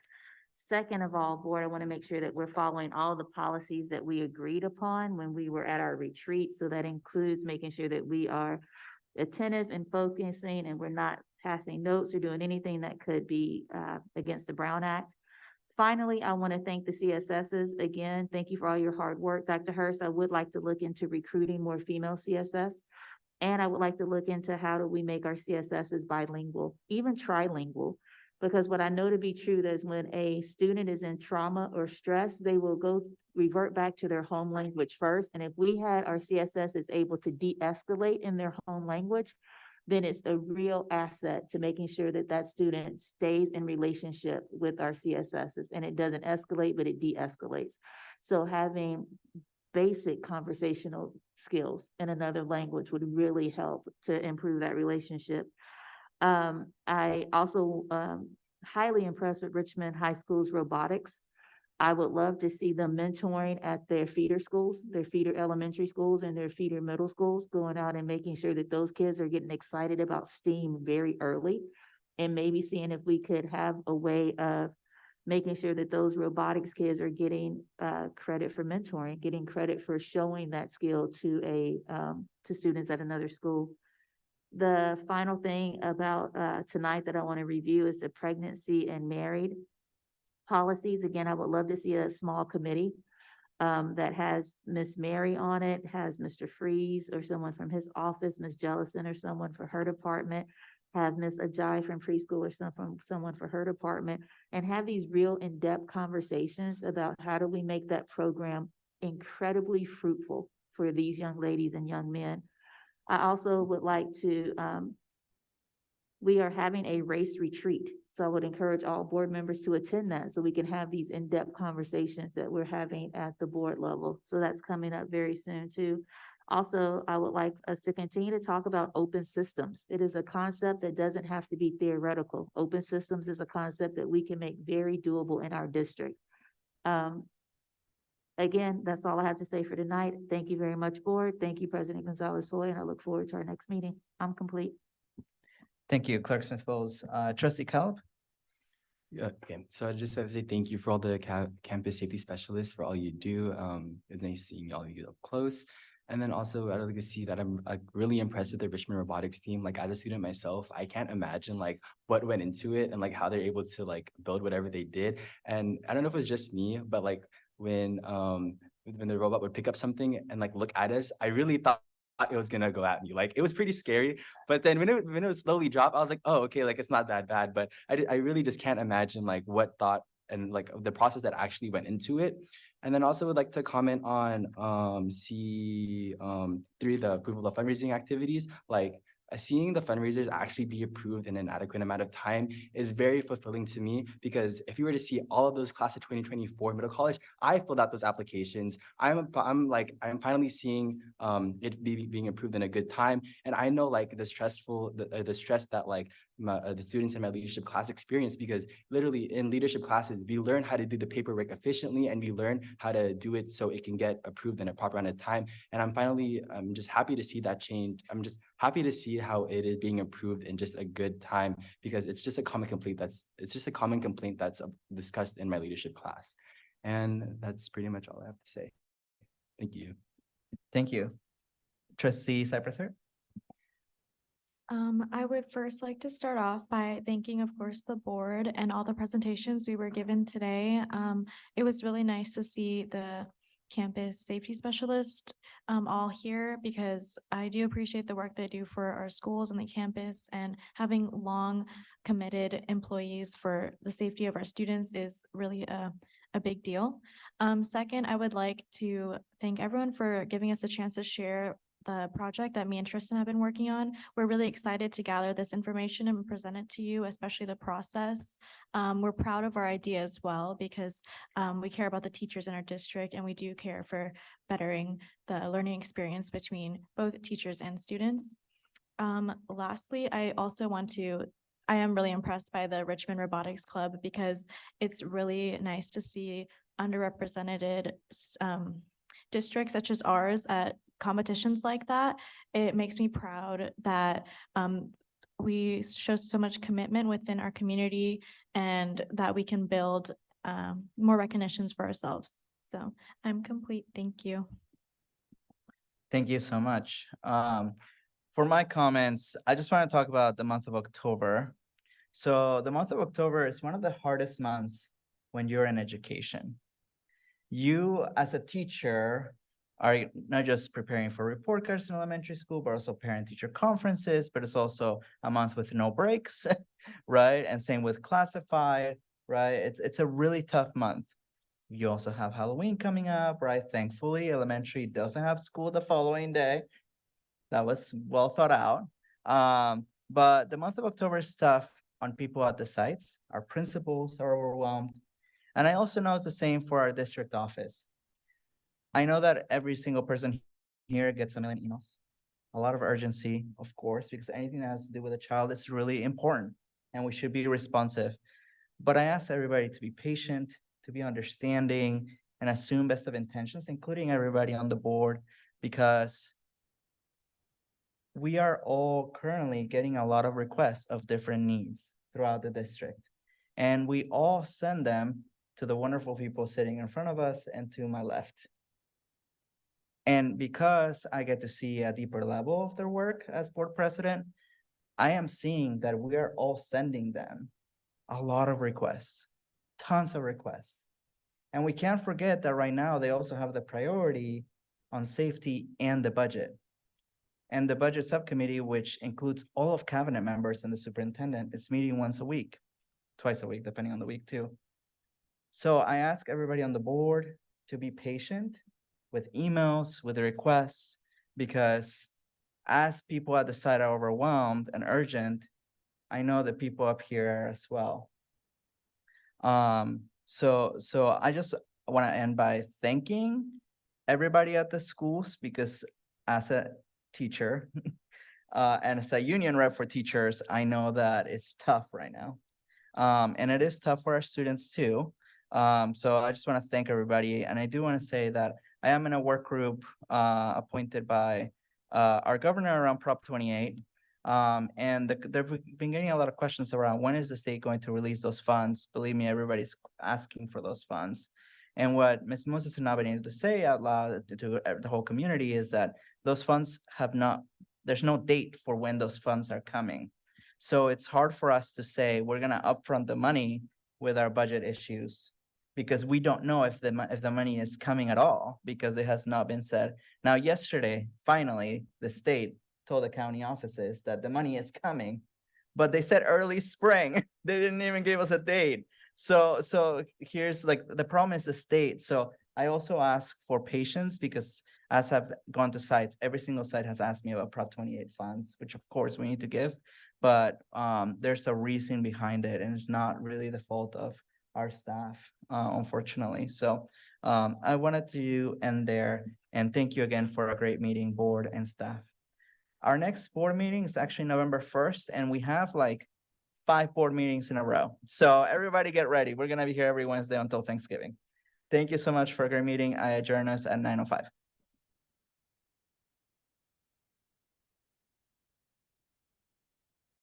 Second of all, board, I want to make sure that we're following all the policies that we agreed upon when we were at our retreat. So that includes making sure that we are attentive and focusing, and we're not passing notes or doing anything that could be against the Brown Act. Finally, I want to thank the CSSs again. Thank you for all your hard work. Dr. Hurst, I would like to look into recruiting more female CSS. And I would like to look into how do we make our CSSs bilingual, even trilingual, because what I know to be true is when a student is in trauma or stress, they will revert back to their home language first. And if we had our CSSs able to de-escalate in their home language, then it's a real asset to making sure that that student stays in relationship with our CSSs, and it doesn't escalate, but it de-escalates. So having basic conversational skills in another language would really help to improve that relationship. I also highly impressed with Richmond High School's robotics. I would love to see them mentoring at their feeder schools, their feeder elementary schools and their feeder middle schools, going out and making sure that those kids are getting excited about STEAM very early. And maybe seeing if we could have a way of making sure that those robotics kids are getting credit for mentoring, getting credit for showing that skill to to students at another school. The final thing about tonight that I want to review is the pregnancy and married policies. Again, I would love to see a small committee that has Miss Mary on it, has Mr. Freeze or someone from his office, Miss Jellison or someone for her department, have Miss Ajay from preschool or someone for her department, and have these real in-depth conversations about how do we make that program incredibly fruitful for these young ladies and young men. I also would like to, we are having a race retreat. So I would encourage all board members to attend that so we can have these in-depth conversations that we're having at the board level. So that's coming up very soon too. Also, I would like us to continue to talk about open systems. It is a concept that doesn't have to be theoretical. Open systems is a concept that we can make very doable in our district. Again, that's all I have to say for tonight. Thank you very much, board. Thank you, President Gonzalez-Hoy, and I look forward to our next meeting. I'm complete. Thank you, Clerk Smith-Bowles. Trustee Caleb? Yeah, okay, so I just have to say thank you for all the campus safety specialists for all you do. It's nice seeing all of you up close. And then also I'd like to see that I'm really impressed with the Richmond robotics team. Like as a student myself, I can't imagine like what went into it and like how they're able to like build whatever they did. And I don't know if it's just me, but like when the robot would pick up something and like look at us, I really thought it was gonna go at me. Like it was pretty scary. But then when it would slowly drop, I was like, oh, okay, like it's not that bad. But I really just can't imagine like what thought and like the process that actually went into it. And then also would like to comment on C3, the approval of fundraising activities. Like seeing the fundraisers actually be approved in an adequate amount of time is very fulfilling to me, because if you were to see all of those class of 2024 middle college, I filled out those applications. I'm finally seeing it being approved in a good time. And I know like the stress that like the students in my leadership class experience, because literally in leadership classes, we learn how to do the paperwork efficiently and we learn how to do it so it can get approved in a proper amount of time. And I'm just happy to see that change. I'm just happy to see how it is being approved in just a good time, because it's just a common complaint that's discussed in my leadership class. And that's pretty much all I have to say. Thank you. Thank you. Trustee Cypress, sir? I would first like to start off by thanking, of course, the board and all the presentations we were given today. It was really nice to see the campus safety specialist all here, because I do appreciate the work they do for our schools and the campus, and having long committed employees for the safety of our students is really a big deal. Second, I would like to thank everyone for giving us a chance to share the project that me and Tristan have been working on. We're really excited to gather this information and present it to you, especially the process. We're proud of our idea as well, because we care about the teachers in our district, and we do care for bettering the learning experience between both teachers and students. Lastly, I am really impressed by the Richmond Robotics Club, because it's really nice to see underrepresented districts such as ours at competitions like that. It makes me proud that we show so much commitment within our community, and that we can build more recognitions for ourselves. So I'm complete. Thank you. Thank you so much. For my comments, I just want to talk about the month of October. So the month of October is one of the hardest months when you're in education. You as a teacher are not just preparing for report cards in elementary school, but also parent-teacher conferences, but it's also a month with no breaks, right? And same with classified, right? It's a really tough month. You also have Halloween coming up, right? Thankfully, elementary doesn't have school the following day. That was well thought out. But the month of October is tough on people at the sites. Our principals are overwhelmed. And I also know it's the same for our district office. I know that every single person here gets a million emails, a lot of urgency, of course, because anything that has to do with a child is really important and we should be responsive. But I ask everybody to be patient, to be understanding and assume best of intentions, including everybody on the board, because we are all currently getting a lot of requests of different needs throughout the district. And we all send them to the wonderful people sitting in front of us and to my left. And because I get to see a deeper level of their work as board president, I am seeing that we are all sending them a lot of requests, tons of requests. And we can't forget that right now they also have the priority on safety and the budget. And the budget subcommittee, which includes all of cabinet members and the superintendent, is meeting once a week, twice a week, depending on the week too. So I ask everybody on the board to be patient with emails, with the requests, because as people at the site are overwhelmed and urgent, I know that people up here are as well. So I just want to end by thanking everybody at the schools, because as a teacher and as a union rep for teachers, I know that it's tough right now. And it is tough for our students too. So I just want to thank everybody. And I do want to say that I am in a work group appointed by our governor around Prop 28. And they've been getting a lot of questions around when is the state going to release those funds? Believe me, everybody's asking for those funds. And what Ms. Moses and I needed to say out loud to the whole community is that those funds there's no date for when those funds are coming. So it's hard for us to say we're gonna upfront the money with our budget issues, because we don't know if the money is coming at all, because it has not been said. Now, yesterday, finally, the state told the county offices that the money is coming, but they said early spring. They didn't even give us a date. So here's like, the problem is the state. So I also ask for patience, because as I've gone to sites, every single site has asked me about Prop 28 funds, which of course we need to give, but there's a reason behind it, and it's not really the fault of our staff, unfortunately. So I wanted to end there, and thank you again for a great meeting, board and staff. Our next board meeting is actually November 1st, and we have like 5 board meetings in a row. So everybody get ready. We're gonna be here every Wednesday until Thanksgiving. Thank you so much for a great meeting. I adjourn us at 9:05.